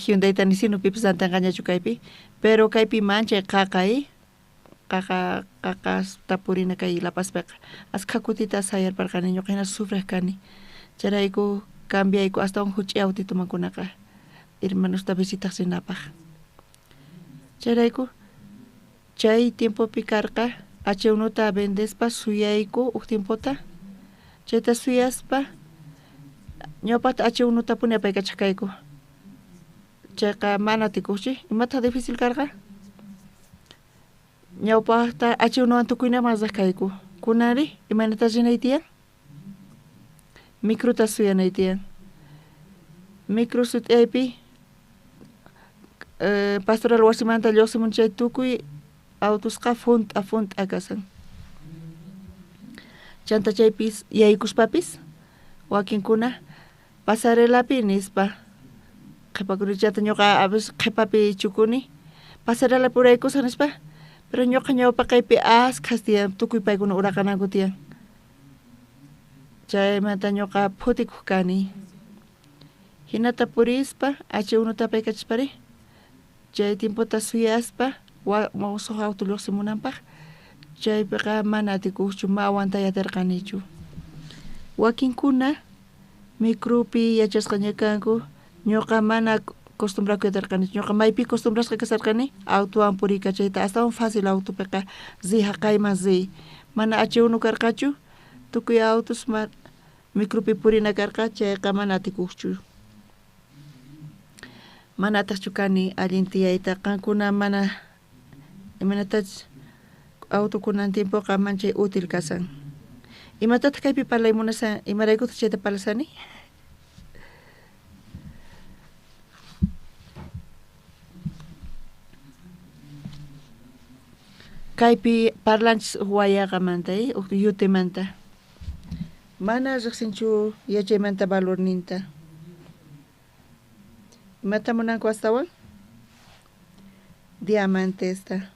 Speaker 8: Hyundai nisinu pipas antanqañachu kaypi, pero kaypi mancha qaqay, qaqasta purina kay Lapaspiqa. Asqa kutita sayarparqani ñuqa hina sufriq kani. Charayku cambiayku astawan huch'ay autitumankunaqa hermanosta visitaqsinapaq. Charayku chay tiempopi karqa H1ta vendespa suyayku uk tiempota. Chayta suyaspa ñawpata H1ta puni apaykachaqkayku. Chayqa mana tikuqchi, imata difícil karqa. Ñawpaqta H1wan tukuynaman riqkayku. Kunari imanata rinaytiyan? Microta suyanaytiyan. Micro sut'aypi pastoral wasimanta lluqsimun chay tukuy autosqa funt'a kasan. Chanta chaypis yaykuspapis wakinkuna pasarelapi nispa qhipakurichata ñuqa a veces qhipapi chukuni pasarela puraykusan nispa, pero ñuqa ñawpa kaypi askhas tiyan tukuy paykuna uraqananku tiyan. Chaymanta ñuqa phutikuq kani. Hinata purispa H1ta paykachishpari chay tiempota suyaspa mawsuq auto lluqsimunanpaq chaypiqa mana atikuqchu ma awantayatarqanichu. Wakinkuna micropi yachasqaña kanku, ñuqa mana acostumbrakuyatarqanichu. Ñuqa maypi acostumbrasqa kasarqani autowan puriyka chayta astawan fácil autopiqa ziqa kayman zi. Mana H1 karqachu, tukuy autos micropi purina karqa chayqa mana atikuqchu. Mana ataqchu kani allin tiyayta qankuna mana imanatach autokunan tiempoqa manchay útil kasan. Imatataq kaypi parlaymunasaq imaraykutaq chayta parlasani? Kaypi parlanchis wayaqamanta yutimanta. Mana riqsinchu yachaymanta valorninta. Imata munanku astawan? Diamante esta.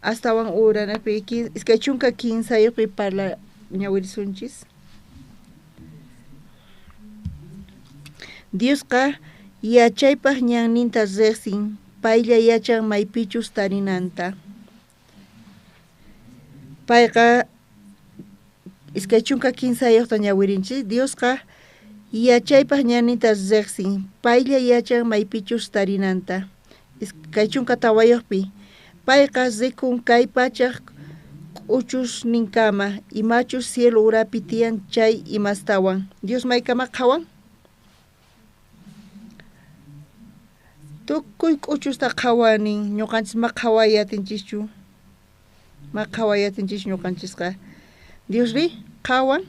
Speaker 8: Astawan uranapi iskay chunka 15 pi parla ñawirisunchis. Diosqa yachaypaq ñanninta riqsin paylla yachan maypichus tarinanta. Payqa iskay chunka 15 ñawirinchis Diosqa yachaypaq ñanninta riqsin paylla yachan maypichus tarinanta. Iskay chunka tawayuqpi payqa rikun kay pachaq k'uchus ninkama imachus cielo urapi tiyan chay imastawan. Dios maykama qhawan? Tukuy k'uchusta qhawanin ñuqanchis ma qhawayatinchikchu. Ma qhawayatinchik ñuqanchisqa. Dios ri qhawan?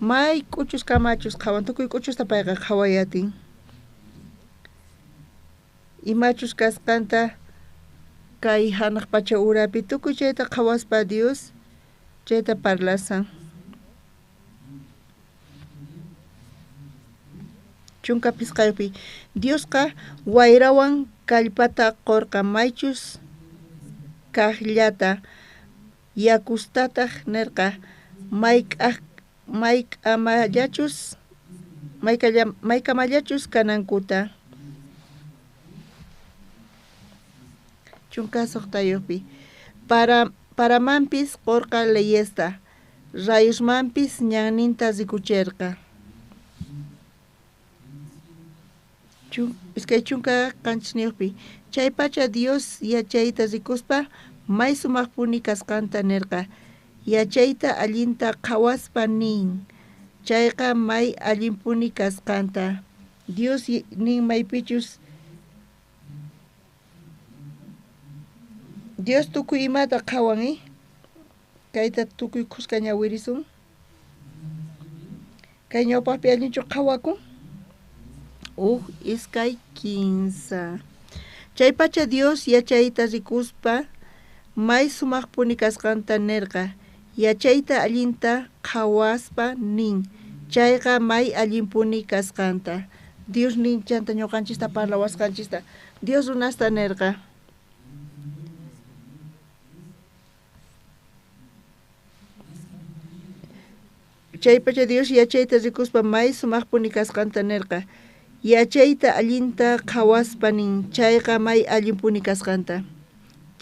Speaker 8: May k'uchus kamachus qhawan tukuy k'uchusta payqa qhawayatin. Imachus kasqanta kay hanaq pacha urapi tukuy chayta qhawaspa Dios chayta parlasan. Chunka pisqaypi Diosqa wayrawan kallpata qorqa maychus kaqllata yakustataq nirqa maykamallachus kanankuta. Chunka suqtayuqpi paramampis qorqa leyesta rayusmanpis ñanninta rikuchirqa. Iskay chunka qanchisniyuqpi chay pacha Dios yachayta rikuspa may sumaqpuni kasqanta nirqa yachayta allinta qhawaspa nin chayqa may allinpuni kasqanta. Dios nin maypichus Dios tukuy imata qhawan kayta tukuy kusqa ñawirisun. Kay ñawpaqpi allinchu qhawakun? Iskay 15. Chay pacha Dios yachayta rikuspa may sumaqpuni kasqanta nirqa yachayta allinta qhawaspa nin chayqa may allinpuni kasqanta Dios nin chanta ñuqanchista parlawasqanchista Dios runasta nerqa chaypacha Dios yachayta rikuspa may sumaqpuni kasqanta nerqa yachayta allinta qhawaspa nin chayqa may allinpuni kasqanta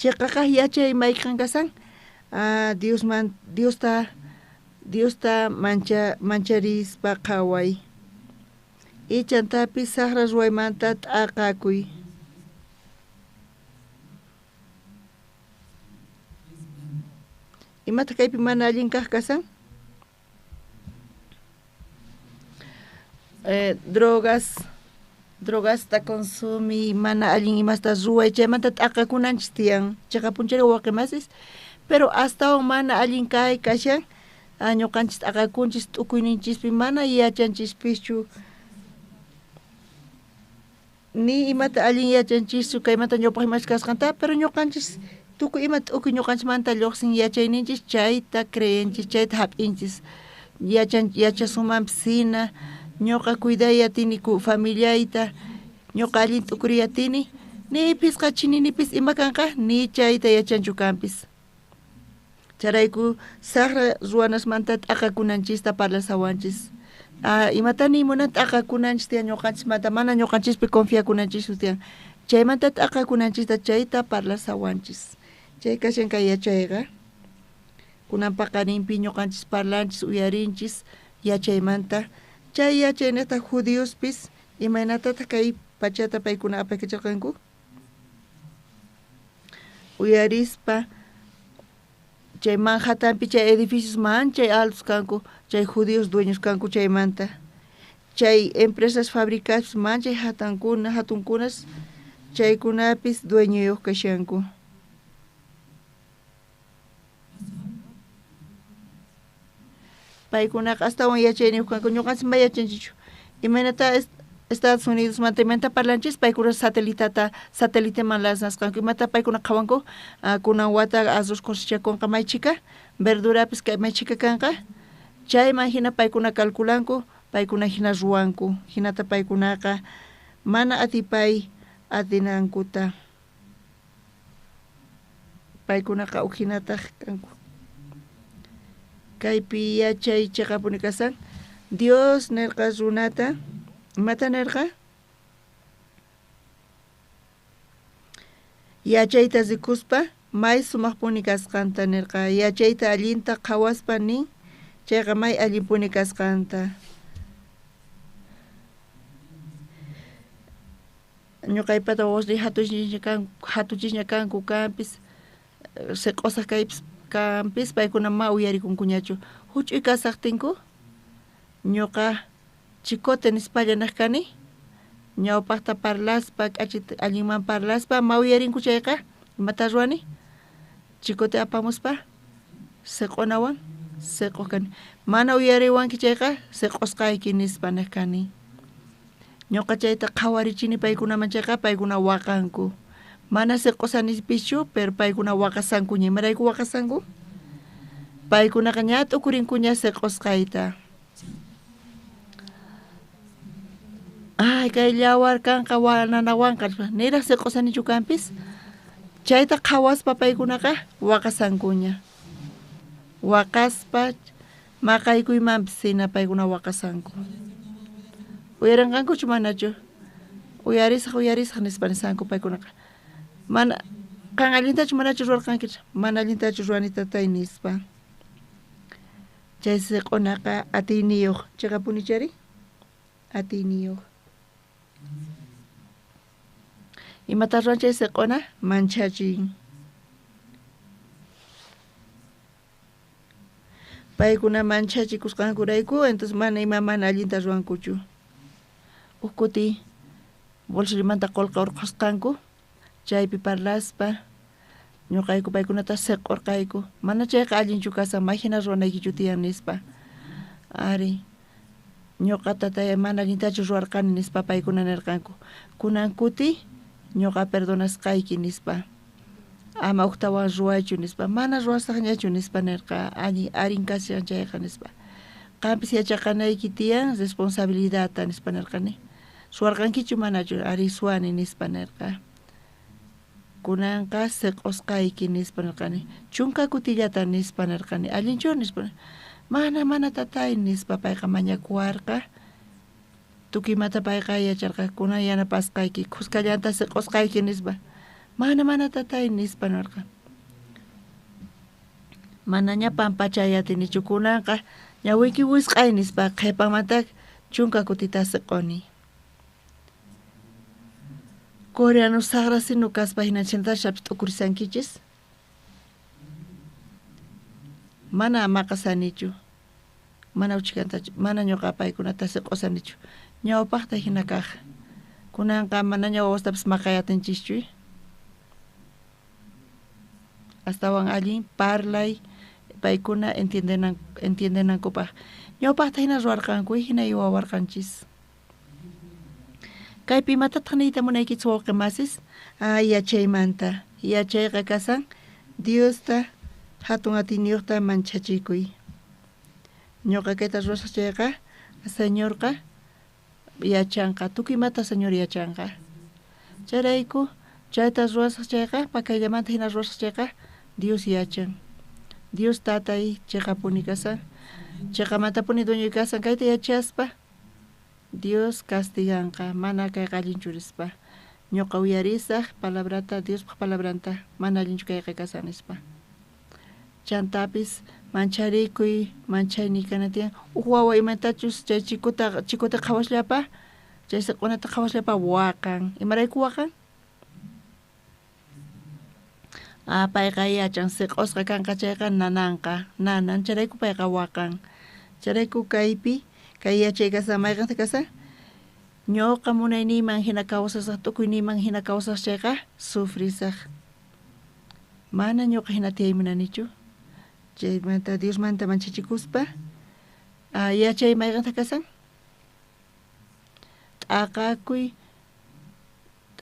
Speaker 8: chayqa yachay may kankasan Diosta mancharispa qhaway ichantapis saqra ruwaymanta t'aqakuy imata kaypi mana allin kaq kasan drogasta consumi mana allin imasta ruway chaymanta t'aqakunanchis tiyan chayqa punchari waqimasis pero hasta mana allin kay kashan ñuqanchis t'aqakunchis t'ukuyninchispi mana yachanchispichu ni imata allin yachanchischu kaymanta ñawpaq imash kasqanta pero ñuqanchis tukuy ima t'ukuy ñuqanchimanta lluqsin yachayninchis chayta creenchis chayta hap'inchis yachasumanpis hina ñuqa cuidayatini familiayta ñuqa allin t'ukuriyatini nipis qachininipis ima kanqa ni chayta yachanchu kanpis charayku saqra ruwanasmanta t'aqakunanchista parlasawanchis imatani munan t'aqakunanchis tiyan ñuqanchis mana ñuqanchispi confiakunanchis tiyan chaymanta t'aqakunanchista chayta parlasawanchis chay kashanka yachayqa kunan paqarinpi ñuqanchis parlanchis uyarinchis yachaymanta chay yachaynata judiospis imaynatataq kay pachata paykuna apaykacharqanku uyarispa chay Manhattanpi chay edificios manchay altos kanku chay judíos dueños kanku chaymanta chay empresas fabricadas manchay hatunkunas chaykunapis dueñoyoq kashanku paykunaqa astawan yachayniyuq kanku ñuqanchis ma yachanchichu imaynata Estados Unidos mantemanta parlanchis paykuna satéliteman lanzasqanku imata paykuna qhawanku kunan wata arroz cosechakunqa maychika verdurapis kay maychika kanqa chayman hina paykuna calculanku paykuna hina ruwanku hinata paykunaqa mana atipay atinankuta paykunaqa hinataq kanku kaypi yachay chaqapuni kasan Dios nerqa runata imata nerqa yachayta rikuspa may sumaqpuni kasqanta nerqa yachayta allinta qhawaspa nin chayqa may allinpuni kasqanta ñuqaypata wasri hatuchishña kanku kanpis seq'usaq kanpis paykuna ma uyarikunkuñachu huch'uy kasaqtinku ñuqa chicote nispallanaq kani ñawpaqta parlaspa k'achita allinman parlaspa ma uyarinku chayqa imata ruwani chicote apamuspa seq'unawan seq'uq kani mana uyariwanki chayqa seq'usqayki nispa naq kani ñuqa chayta qhawarichini paykunaman chayqa paykuna waqanku mana seq'usanipischu pero paykuna waqasankuña imarayku waqasanku paykunaqa ña t'ukurinkuña seq'usqayta kay llawar kanqa nanawanqa nira seq'usanichu kanpis chayta qhawaspa paykunaqa waqasankuña waqaspa maqaykuymanpis hina paykuna waqasanku uyaranqankuchu manachu uyarisaq nispa nisanku paykunaqa mana kan allintachu manachu ruwarqankichu mana allintachu ruwani tatay nispa chay seq'unaqa atiyniyuq chiqapuni chari atiyniyuq imata ruwan chay seq'una manchachin paykuna manchachikusqankurayku entonces mana allinta ruwankuchu ukuti bolsillimanta qolqa urqusqanku chaypi parlaspa ñuqayku paykunata seq'urqayku mana chayqa allinchu kasan mayhina ruwanaykichu tiyan nispa ari ñuqata mana allintachu ruwarqani nispa paykuna nirqanku kunan kuti ñuqa perdonasqayki nispa ama uqtawan ruwaychu nispa mana ruwasaqñachu nispa nirqa arinkashan chayqa nispa qampis yachaqanayki tiyan responsabilidadta nispa nirqani suwarqankichu manachu ari suwani nispa nirqa kunanqa siq'usqayki nispa nirqani chunka kutillata nispa nirqani allinchu nispa mana tatay nispa payqa mañakuwarqa tukimata payqa yacharqa kunan yanapasqayki kuskallanta siq'usqayki nispa mana tatay nispa nirqa manaña pampachayatinichu kunanqa ñawiyki wisq'ay nispa qhipanmanta chunka kutita siq'uni coreano sagra sinu kaspa hinachinta shapis t'ukurisankichis mana maqasanichu mana uchikantachu mana ñuqa paykunata siq'usanichu ñawpaqta hina kaq kunanqa mana ñawawastapis maqayatinchikchu astawan allin parlay paykuna entiendenankupaq ñawpaqta hina ruwarqanku hina yuwawarqanchis kaypi imatataq niyta munaykichis wawqimasis yachaymanta yachayqa kasan Diosta hatun atiniyuqta manchachikuy ñuqa kayta ruwasaq chayqa Señorqa yachanqa tukuymanta Señor yachanqa chayrayku chayta ruwasaq chayqa pakayllamanta hina ruwasaq chayqa Dios yachan Dios tatay chiqapuni kasan chiqamantapuni dueño kasan kayta yachaspa Dios castiganqa mana kayqa allinchurispa ñuqa uyarisaq palabrata Diospaq palabranta mana allinchu kayqa kasan nispa chantapis mancharikuy manchayni kanatiyan wawa imatachus chay chikuta qhawashlapa chay siq'unata qhawashlapa waqan imarayku waqan payqa yachan siq'usqa kanqa chayqa nanan charayku payqa waqan charayku kaypi kay yachay kasan mayqanta kasan ñuqa munayniyman hina kawsasaq tukuyniyman hina kawsaq chayqa sufrisaq mana ñuqa hina tiyaymunanichu chaymanta Diosmanta manchachikuspa yachay mayqanta kasan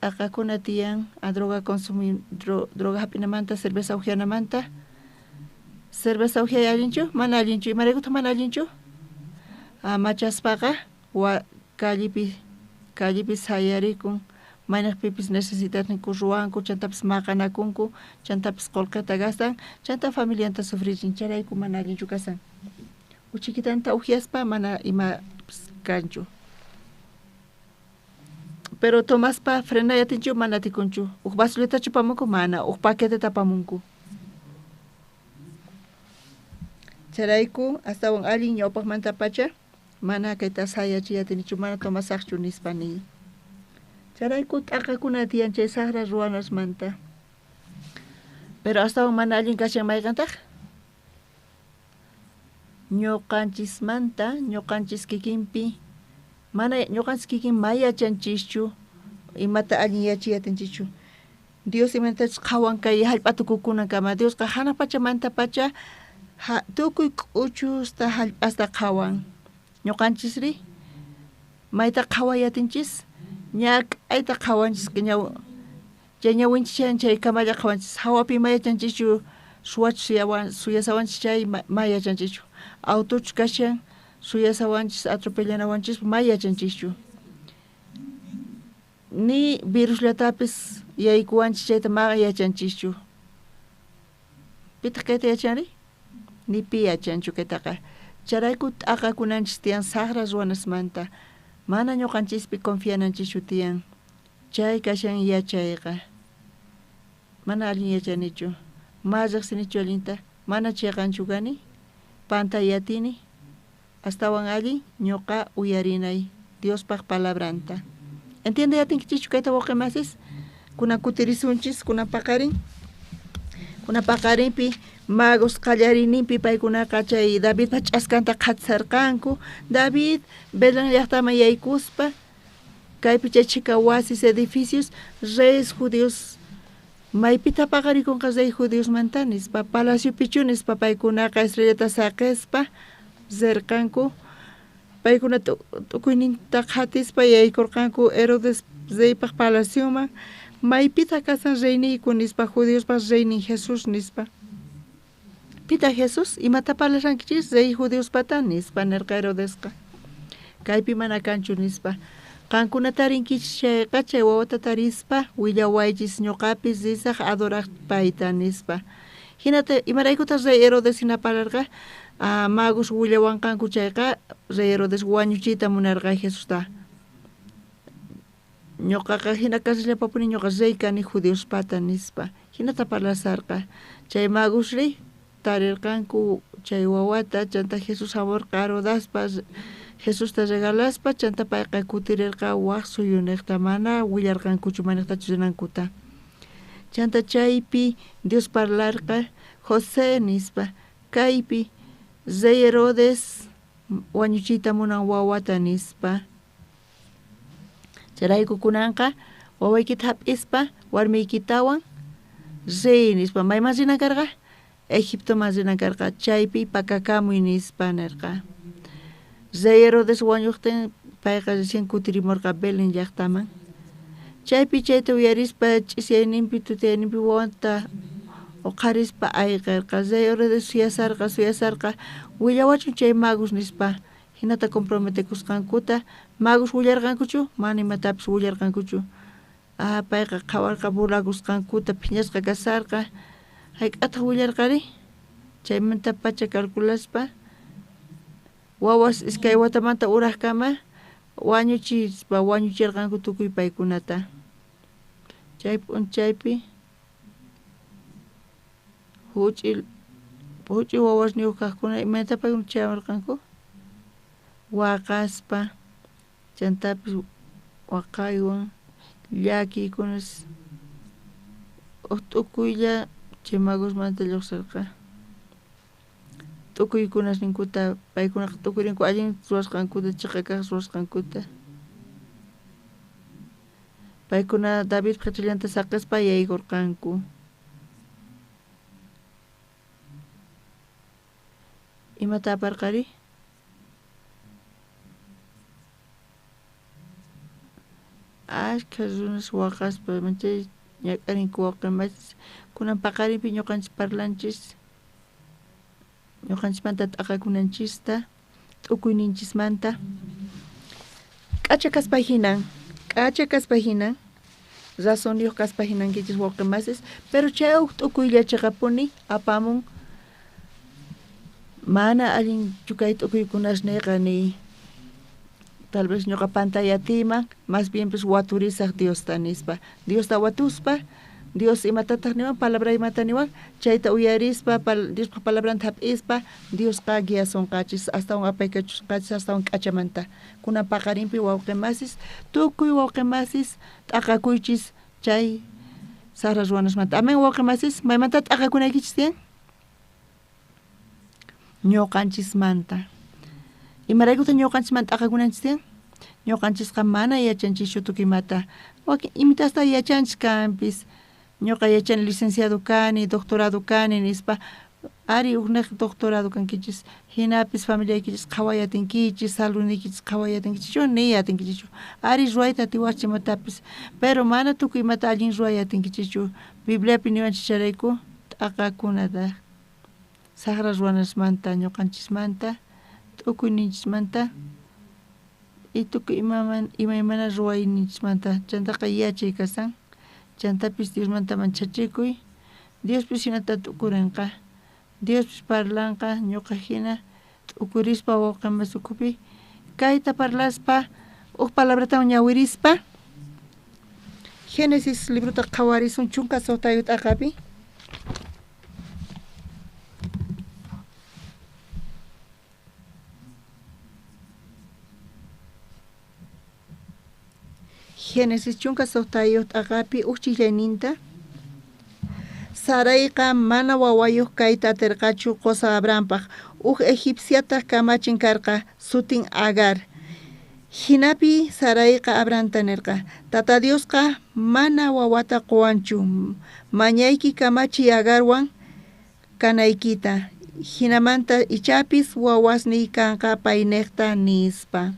Speaker 8: t'aqakuna tiyan droga hap'inamanta cerveza ujianamanta cerveza ujiay allinchu mana allinchu imaraykuta mana allinchu machaspaqa callipi sayarikun mayñaqpipis necesitatninku ruwanku chantapis maqanakunku chantapis qullqita gastan chanta familianta sufrichin charayku mana allinchu kasan uchikitanta ujiaspa mana ima kanchu pero tomaspa frenayatinchu mana tikunchu basurita chupamunku mana paqueteta apamunku charayku astawan allin ñawpaqmanta pacha mana kayta sayachiyatinichu mana tomasaqchu nispani charayku t'aqakuna tiyan chay saqra ruwanasmanta pero astawan mana allin kashan mayqantaq ñuqanchis kikinpi mana ñuqanchis kikin mayachanchischu imata allin yachiyatinchichu Dios imantachu qhawan kay hallp'atukukunan kama Diosqa hana pachamanta pacha tukuy k'uchusta hallp'asta qhawan ñuqanchisri mayta qhawayatinchis ñak'ayta qhawanchis chay ñawinchis chay kamalla qhawanchis hawapi mayachanchichu suyasawanchis chay mayachanchichu autochu kashan suyasawanchis atropellanawanchis mayachanchichu ni viruslatapis yaykuwanchis chayta mayachanchichu pitaq kayta yachanri ni pi yachanchu kaytaqa charayku t'aqakunanchis tiyan saqra ruwanasmanta mana ñuqanchispi confiananchishu tiyan chay kashan yachayqa mana allin yachanichu mallaqsinichu allinta mana chiqanchu kani pantayatini astawan allin ñuqa uyarinay Diospaq palabranta entiende yatinkichichu kayta wawqimasis kunan kutirisunchis kunan paqarinpi magos qallarininpi paykunaqa chay David ch'askanta qatisarqanku David Belén llaqtaman yaykuspa kaypi chay chika wasis edificios reyes judíos maypita paqarikunqa rey judíos mantanispa palacio pichunispa paykunaqa estrellata saqespa zerqanku paykuna tukuyninta qatispa yaykurqanku Herodes reypaq palacioman Maypita kasan reyniyku nispa judíospas reynin Jesús nispa. Pita Jesús imata parlashankichis rey judíospata nispa nerqa Herodesqa. Kaypi mana kanchu nispa. Qankuna tarinkichis chay wawata tarispa willawaychis ñuqapis risaq adoraq payta nispa. Hinata imaraykutas rey Herodes hinapararqa magos willawanqanku chayqa rey Herodes wañuchiyta munarqa Jesusta. Ñuqaqa hina kasillapapuni ñuqa rey kani judíospata nispa. Hinata parlasarqa. Chay magos rey tarirqanku chay wawata chanta Jesús hawarqa Herodaspa Jesusta regalaspa chanta payqa kutirirqa waq suyuniqta mana willarqankuchu manaqtachu rinankuta. Chanta chaypi Dios parlarqa José nispa kaypi rey Herodes wañuchiyta munan wawata nispa. Charayku kunanqa wawaykita hap'ispa warmiykitawan rey nispa mayman rinan karqa Egiptoman rinan karqa chaypi pakakamuy nispa nirqa. Rey Herodes wañuqtin payqa recién kutirimurqa Belén llaqtaman. Chaypi chayta uyarispa ch'isyayninpi tutayninpi wawanta uqarispa ayqirqa. Rey Herodes suyasarqa willawachun chay magos nispa. Hinata comprometekusqankuta magos willarqankuchu mana imatapis willarqankuchu. Payqa qhawarqa burlagusqankuta phiñasqa kasarqa hayk'ataq willarqari. Chaymanta pacha calculaspa wawas iskay watamanta uraqkama wañuchirqanku tukuy paykunata. Chaypi huch'il wawas niyuq kaqkuna imayta paykuna chayawarqanku waqaspa chantapis waqaywan llakiykunas t'ukuylla chay magosmanta lluqsirqa. T'ukuykunas ninkuta paykunaqa t'ukurinku allin ruwasqankuta chiqa kaq ruwasqankuta. Paykuna David qhichillanta saqispa yaygurqanku. Imata aparqari? Ashka runas waqaspa manchay ñak'arinku wawqimasis kunan paqarinpi ñuqanchis parlanchis ñuqanchimanta t'aqakunanchista t'ukuyninchismanta k'acha kaspa hinan razoniyuq kaspa hinankichis wawqimasis pero chay t'ukuylla chiqapuni apamun mana allin chukay t'ukuykunash niqa ni tal vez ñuqa pantayatiman más bien pues waturisaq Diosta nispa. Diosta watuspa Dios imatataq niwan palabra imata niwan chayta uyarispa Diospa palabranta hap'ispa Diosqa guiasunqachis astawan apaykachusqachis astawan k'achamanta kunan paqarinpi wawqimasis tukuy wawqimasis t'aqakuychis chay sara ruwanasmanta amen wawqimasis maymanta t'aqakunaykichis tiyan ñuqanchismanta. Imaraykuta ñuqanchismanta t'aqakunanchis tiyan ñuqanchisqa mana yachanchischu tukuymata imitasta yachanchis kanpis ñuqa yachani licenciado kani doctorado kani nispa ari uqnaq doctorado kankichis hinapis familiaykichis qhawayatinkichis saludnikichis qhawayatinkichis chun niyatinkichis ari ruwayta atiwaqchis imatapis pero mana tukuymata allin ruwayatinkichis Bibliapi niwanchis charayku t'aqakunata saqra ruwanasmanta ñuqanchismanta t'ukuyninchismanta y tukuy imaymana ruwayninchismanta chantaqa yachay kasan chantapis Diosmanta manchachikuy Diospis hinata t'ukurinqa Diospis parlanqa ñuqa hina t'ukurispa wawqimas ukhupi kayta parlaspa uq palabrata ñawirispa Génesis libruta qhawarisun chunka sotayut aqapi Génesis chunka sotayut aqapi uchillayninta Sarayqa mana wawayuq kayta atirqachu qosa Abrahampaq uq egipciata kamachin karqa sutin Agar. Hinapi Sarayqa Abrahanta nirqa Tata Diosqa mana wawata quwanchu mañayki kamachiy Agarwan kanaykita hinamanta ichapis wawasniy kanqa payniqta nispa.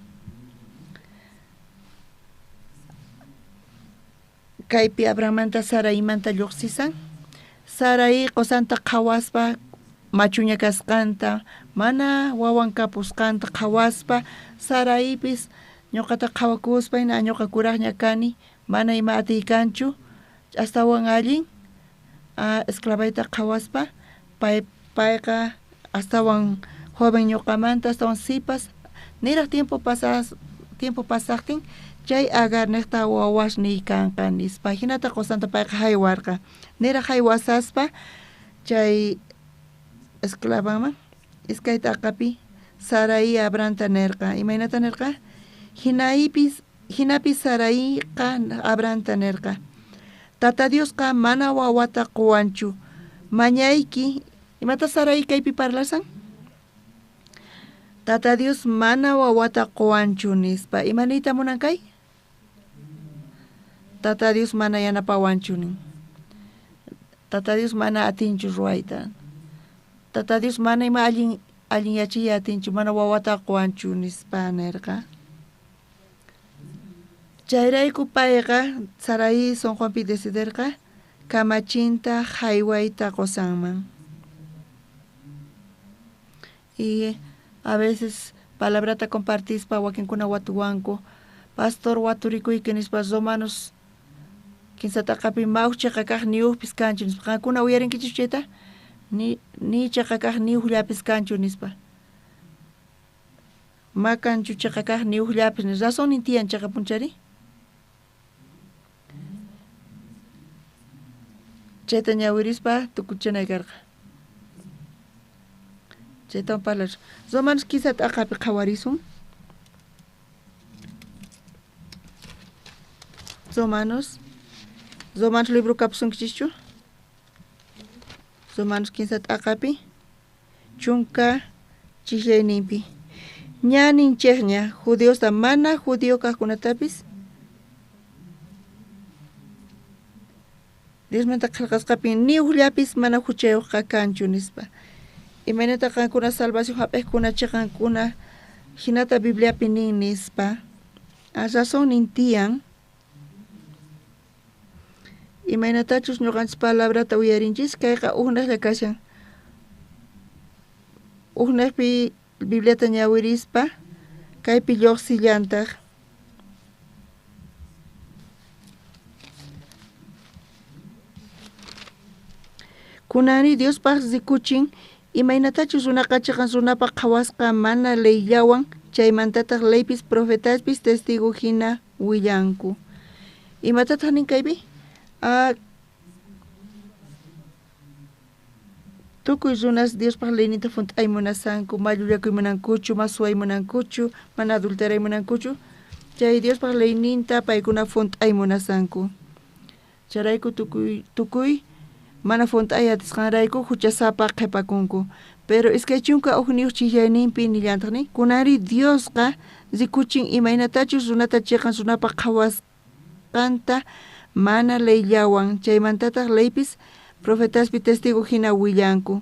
Speaker 8: kaypi Abrahamanta Saraymanta lluqsisan. Saray qusanta qhawaspa machuña kasqanta, mana wawan kapusqanta qhawaspa, Saraypis ñuqata qhawakuspa hina ñuqa kuraqña kani, mana ima atiykanchu, astawan allin esclavayta qhawaspa, payqa astawan joven ñuqamanta, astawan sipas, niraq tiempo pasaqtin, chay Agar niqta wawash niykanqa nispa, hinata qusanta payqa haywarqa, niraq haywasaspa, chay esclavaman, iskayta aqapi, Sarai Abranta nerqa, imaynata nerqa, hinapis Saraiqa Abranta nerqa, Tata Diosqa mana wawata quwanchu, mañayki, imata Sarai kaypi parlasan? Tata Dios mana wawata quwanchu nispa, imanita munankay? Tata Dios mana yanapawanchu nin. Tata Dios mana atinchu ruayta. Tata Dios mana ima allin yachiya atinchu, mana wawata quwanchu nispa nerqa. Chayrayku payqa Sarai San Juanpi decidirqa kamachinta haywayta qosanman. Y a veces palabrata compartispa wakinkuna watuwanku, pastor waturikuyki nispa romanos kinsata qapi mawchiqa kaq niyuqpis kanchu nispa, qankuna uyarinkichus chayta? Ni chaqa kaq niyuqllapis kanchu nispa. Makanchu chaqa kaq niyuqllapis nispa, razón nintiyan chaqa punchari? Chayta ñawirispa tukuchanay karqa. Chayta parlar. Romanos kisata aqapi qhawarisun. Romanos libro kapusunkichischu. Romanos kisata aqapi chunka chillayninpi. Ñanin chayña judiosta mana judío kaqkunatapis Dios manta qillqasqapi niyuqllapis mana huchayuqqa kanchu nispa. Imaynata qankuna salvación hap'iqkuna chiqankuna hinata Bibliapi nin nispa. Razón nintiyan. Imaynatachus ñuqanchis palabrata uyarinchis kayqa uqnaqlla kashan. Uqnaqpi Bibliata ñawirispa kaypi lluqsillantaq. Kunani Diospaq rikuchin imaynatachus runaqa chiqan runapaq qhawasqa mana leyllawan, chaymantataq leypis profetaspis testigo hina willanku. Imatataq ninkaypi? Tukuy runas Diospaq leynita funt'ay munasanku, mallullakuy munankuchu, masuway munankuchu, mana adulteray munankuchu, chay Diospaq leyninta paykuna funt'ay munasanku. Charayku tukuy mana funt'ay atisqanrayku huchasapa qhipakunku. Pero iskay chunka uqniyuq chillayninpi nillantaqni, kunari Diosqa rikuchin imaynatachus runata chiqan runapaq qhawasqanta mana leyllawan, chaymantataq leypis profetaspi testigo hina willanku.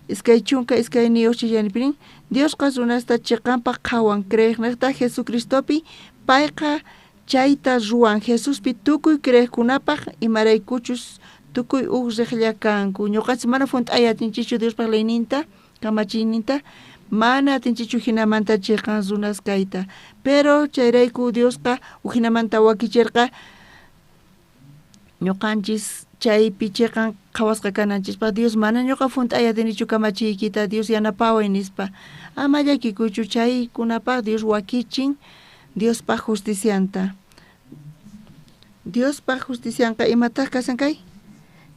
Speaker 8: Iskay chunka iskay niyuq chillayninpi Diosqa runasta chiqanpaq qhawan creyiqniqta Jesucristopi payqa chayta ruwan, Jesuspi tukuy creyiqkunapaq imaraykuchus tukuy riqlla kanku. Ñuqanchis mana funt'ay atinchichu Diospaq leyninta, kamachiyninta, mana atinchichu hinamanta chiqan runas kayta. Pero chayrayku Diosqa hinamanta wakichirqa ñuqanchis chaypi chiqan qhawasqa kananchikpa Dios mana ñuqa funt'ay atinichu kamachiykita, Dios yanapaway nispa. Ama llakikuychu chaykunapaq Dios wakichin Diospaq justicianta. Diospaq justicianqa imataq kasankay?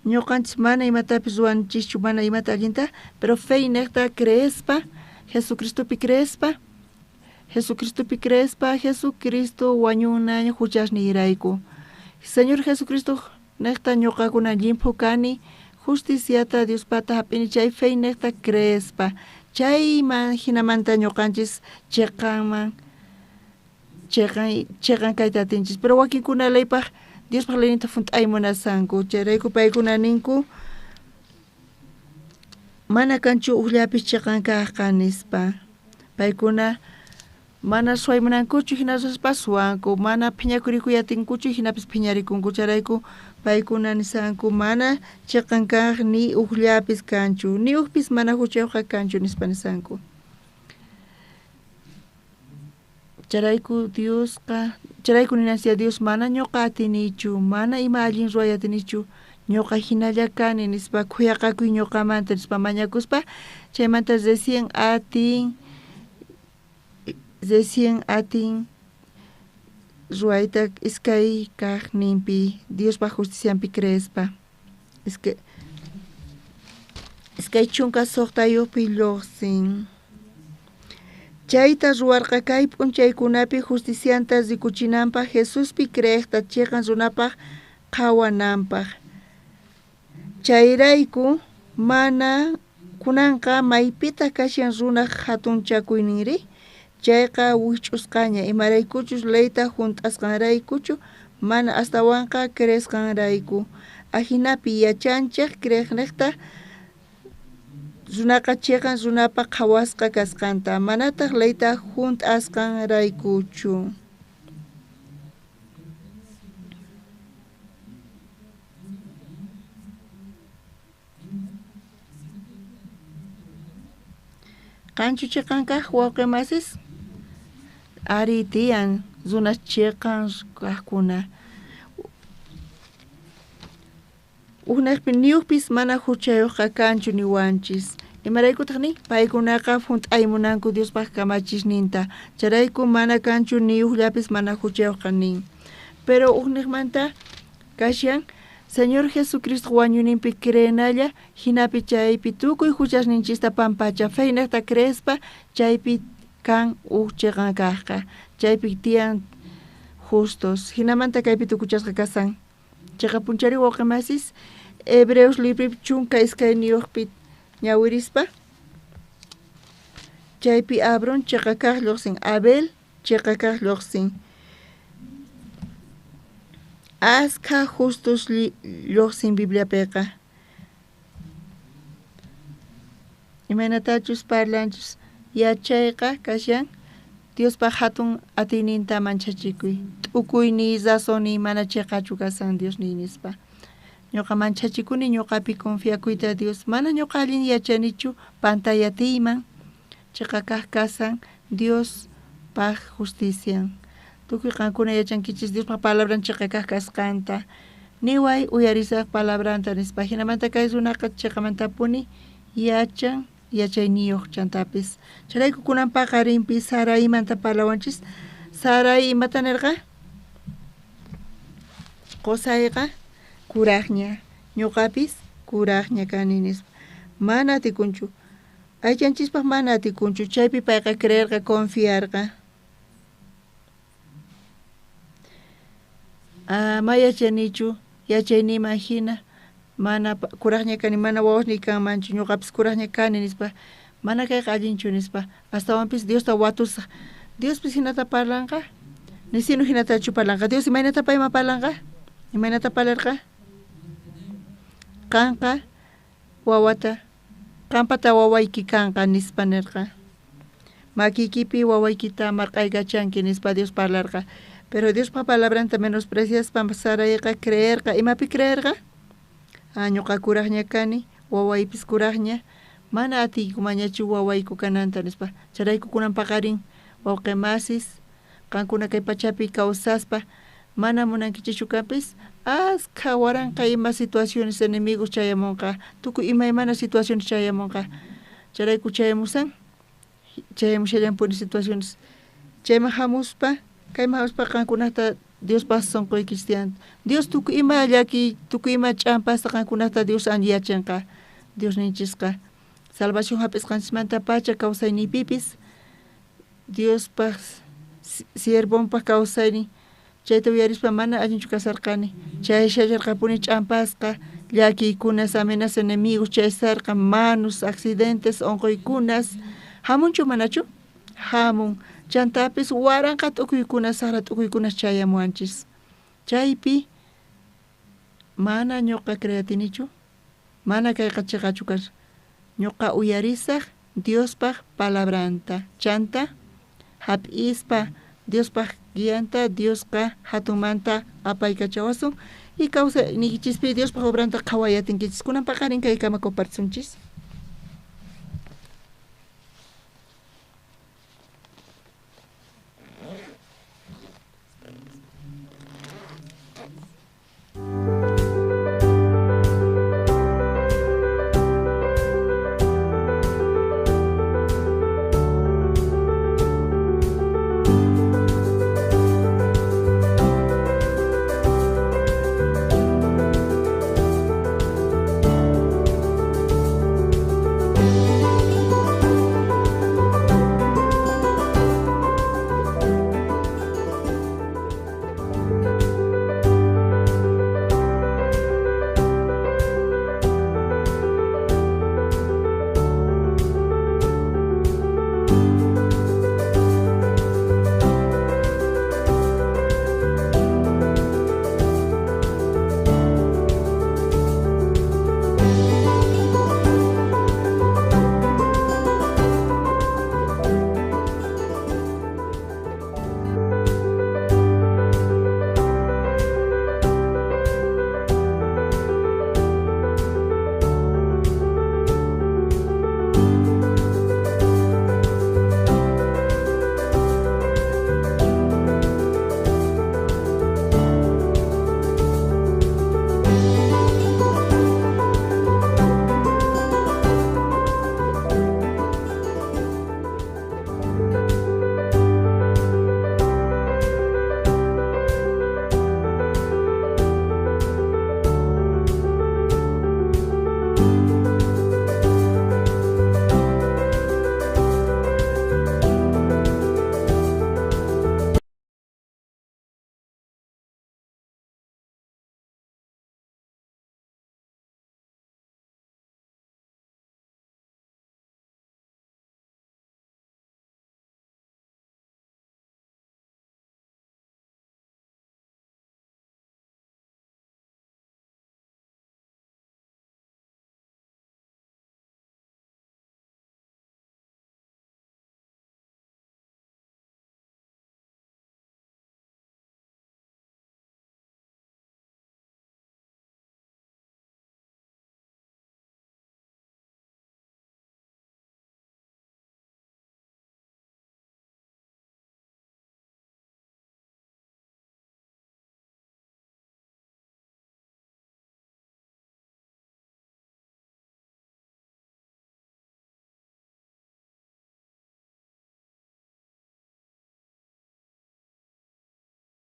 Speaker 8: Ñuqanchis mana imatapis ruwanchischu, mana imata allinta, pero fe niqta creespa, Jesucristopi creespa, Jesucristo wañunaña huchasniyrayku. Señor Jesucristo niqta ñuqakuna llimpu kani, justiciata Diospata hap'ini chay fe niqta creespa, chayman hinamanta ñuqanchis chiqan kayta atinchis, pero wakinkuna leypaq Diospaq leynita funt'ay munasanku, chayrayku paykuna ninku mana kanchu uqllapis chiqan kaqqa nispa. Paykuna mana suaymanankuchu hinaspa suwanku, mana phiñakurikuyatinkuchu hinapis phiñarikunku, charayku paykuna nisanku mana chiqankaq ni ukllapis kanchu, ni ukpis mana huchayuqqa kanchu nispa nisanku. Charayku ninasia Dios mana ñuqa atinichu, mana ima allin ruay atinichu, ñuqa hinalla kani nispa khuyaqakuy ñuqamanta nispa mañakuspa, chaymanta recién atin ruayta iskay kaqninpi Diospa justicianpi creespa, iskay chunka suqtayuqpi lluqsin. Chayta ruwarqa kay p'unchaykunapi justicianta rikuchinanpaq Jesuspi creeqta chiqan runapaq qhawananpaq. Chayrayku mana kunanqa maypita kashan runa hatun chakuyninri, chayqa wich'usqaña imaraykuchus leyta hunt'asqanraykuchu mana astawanqa creesqanrayku. Ahinapi yachanchik creeqniqta runaqa chiqan runapa qhawasqa kasqanta, manataq leyta hunt'asqanraykuchu. Qanchu chiqankaq wawqimasis? Ari tiyan runa chiqan kaqkuna. Uhnaqpi niyuqpis mana huchayuqqa kanchu niwanchis. Imaraykutaqni paykunaqa hunt'aymunanku Diospaq kamachisninta. Charayku mana kanchu niyuqllapis mana huchayuqqa nin. Pero uhnaqmanta kashan Señor Jesucristo wañuninpi creenalla, hinapi chaypi tukuy huchasninchista pampacha feynaqta creespa, chaypi kan chiqankaqqa, chaypi tiyan justos, hinamanta kaypi tukuchasqa kasan. Chayqa punchari wawqimasis, Hebreos libri chunka iskay niyuqpi ñawirispa, chaypi Abrón chayqa kaq lluqsin, Abel chayqa kaq lluqsin. Aska justos lluqsin Bibliapiqa. Imanatachus parlanchus yachayqa kashan Diospa hatun atininta manchachikuy. T'ukuyni zasoni mana chiqachu kasan Dios nispa. Ñuqa manchachikuni ñuqapi confiakuyta Dios. Mana ñuqa allin yachanichu pantayatiyman. Chiqa kaq kasan Dios paq justician. Tukuy qankuna yachankichis Diospa palabran chiqa kaq kasqanta. Niway uyarisaq palabranta nispa. Hinamanta kay runaqa chiqamantapuni yachayniyuq chantapis. Charayku kunan paqarinpi Saraymanta parlawanchis. Saray imata nirqa? Qusayqa kuraqña, ñuqapis kuraqña kani nispa. Mana atikunchu. Aychanchispaq mana atikunchu. Chaypi payqa creerqa, confiarqa. Ma yachanichu, yachaynima hina. Mana kuraqña kani, mana wawasni kanmanchu, ñuqapis kuraqña kani nispa. Mana kayqa allinchu nispa. Astawanpis Diosta watusaq. Diospis hinata parlanqa. Nisinu hinatachu parlanqa. Dios imaynata payma parlanqa. Imaynata parlarqa. Kanqa wawata. Qampata wawayki kanqa nispa nirqa. Makikipi wawaykita marqaygachanki nispa Dios parlarqa. Pero Diospa palabranta menospreciaspa Sarayqa creerqa. Imapi creerqa? Ñuqa kuraqña kani, wawaypis kuraqña. Mana atiykumañachu wawayku kananta nispa. Charayku kunan paqarin wawqimasis, qankuna kay pachapi kawsaspa, mana munankichichu kapis, aska waranqa ima situaciones enemigos chayamunqa, tukuy imaymana situaciones chayamunqa. Charayku chayamusan, chayamushallanpuni situaciones. Chayman hamuspa, kayman hamuspa qankunata Diospa sonqoy cristiano. Dios tukuy ima llaki, tukuy ima ch'ampasta qankunata Dios yachanqa, Dios ninchisqa. Salvación hapisqanchimanta pacha kawsaynipipis, Diospa siervonpa kawsayni, chayta uyarispa mana allinchu kasarqani. Chay shallarqapuni ch'ampasqa, llakiykunas, amenazas, enemigos, chaysarqa, manos, accidentes, onquykunas, hamunchu manachu? Hamun. Chantapis waranqa t'ukuykunas, sara t'ukuykunas chayamuanchis. Chaypi mana ñuqa creatinichu, mana kayqa chiqachu kar. Ñuqa uyarisaq Diospaq palabranta. Chanta hap'ispa Diospa guianta Diosqa hatunmanta apaykachawasun y causa niquichispi Diospa obranta qhawayatinkichis kunan paqarin kay kama compartirsunchis.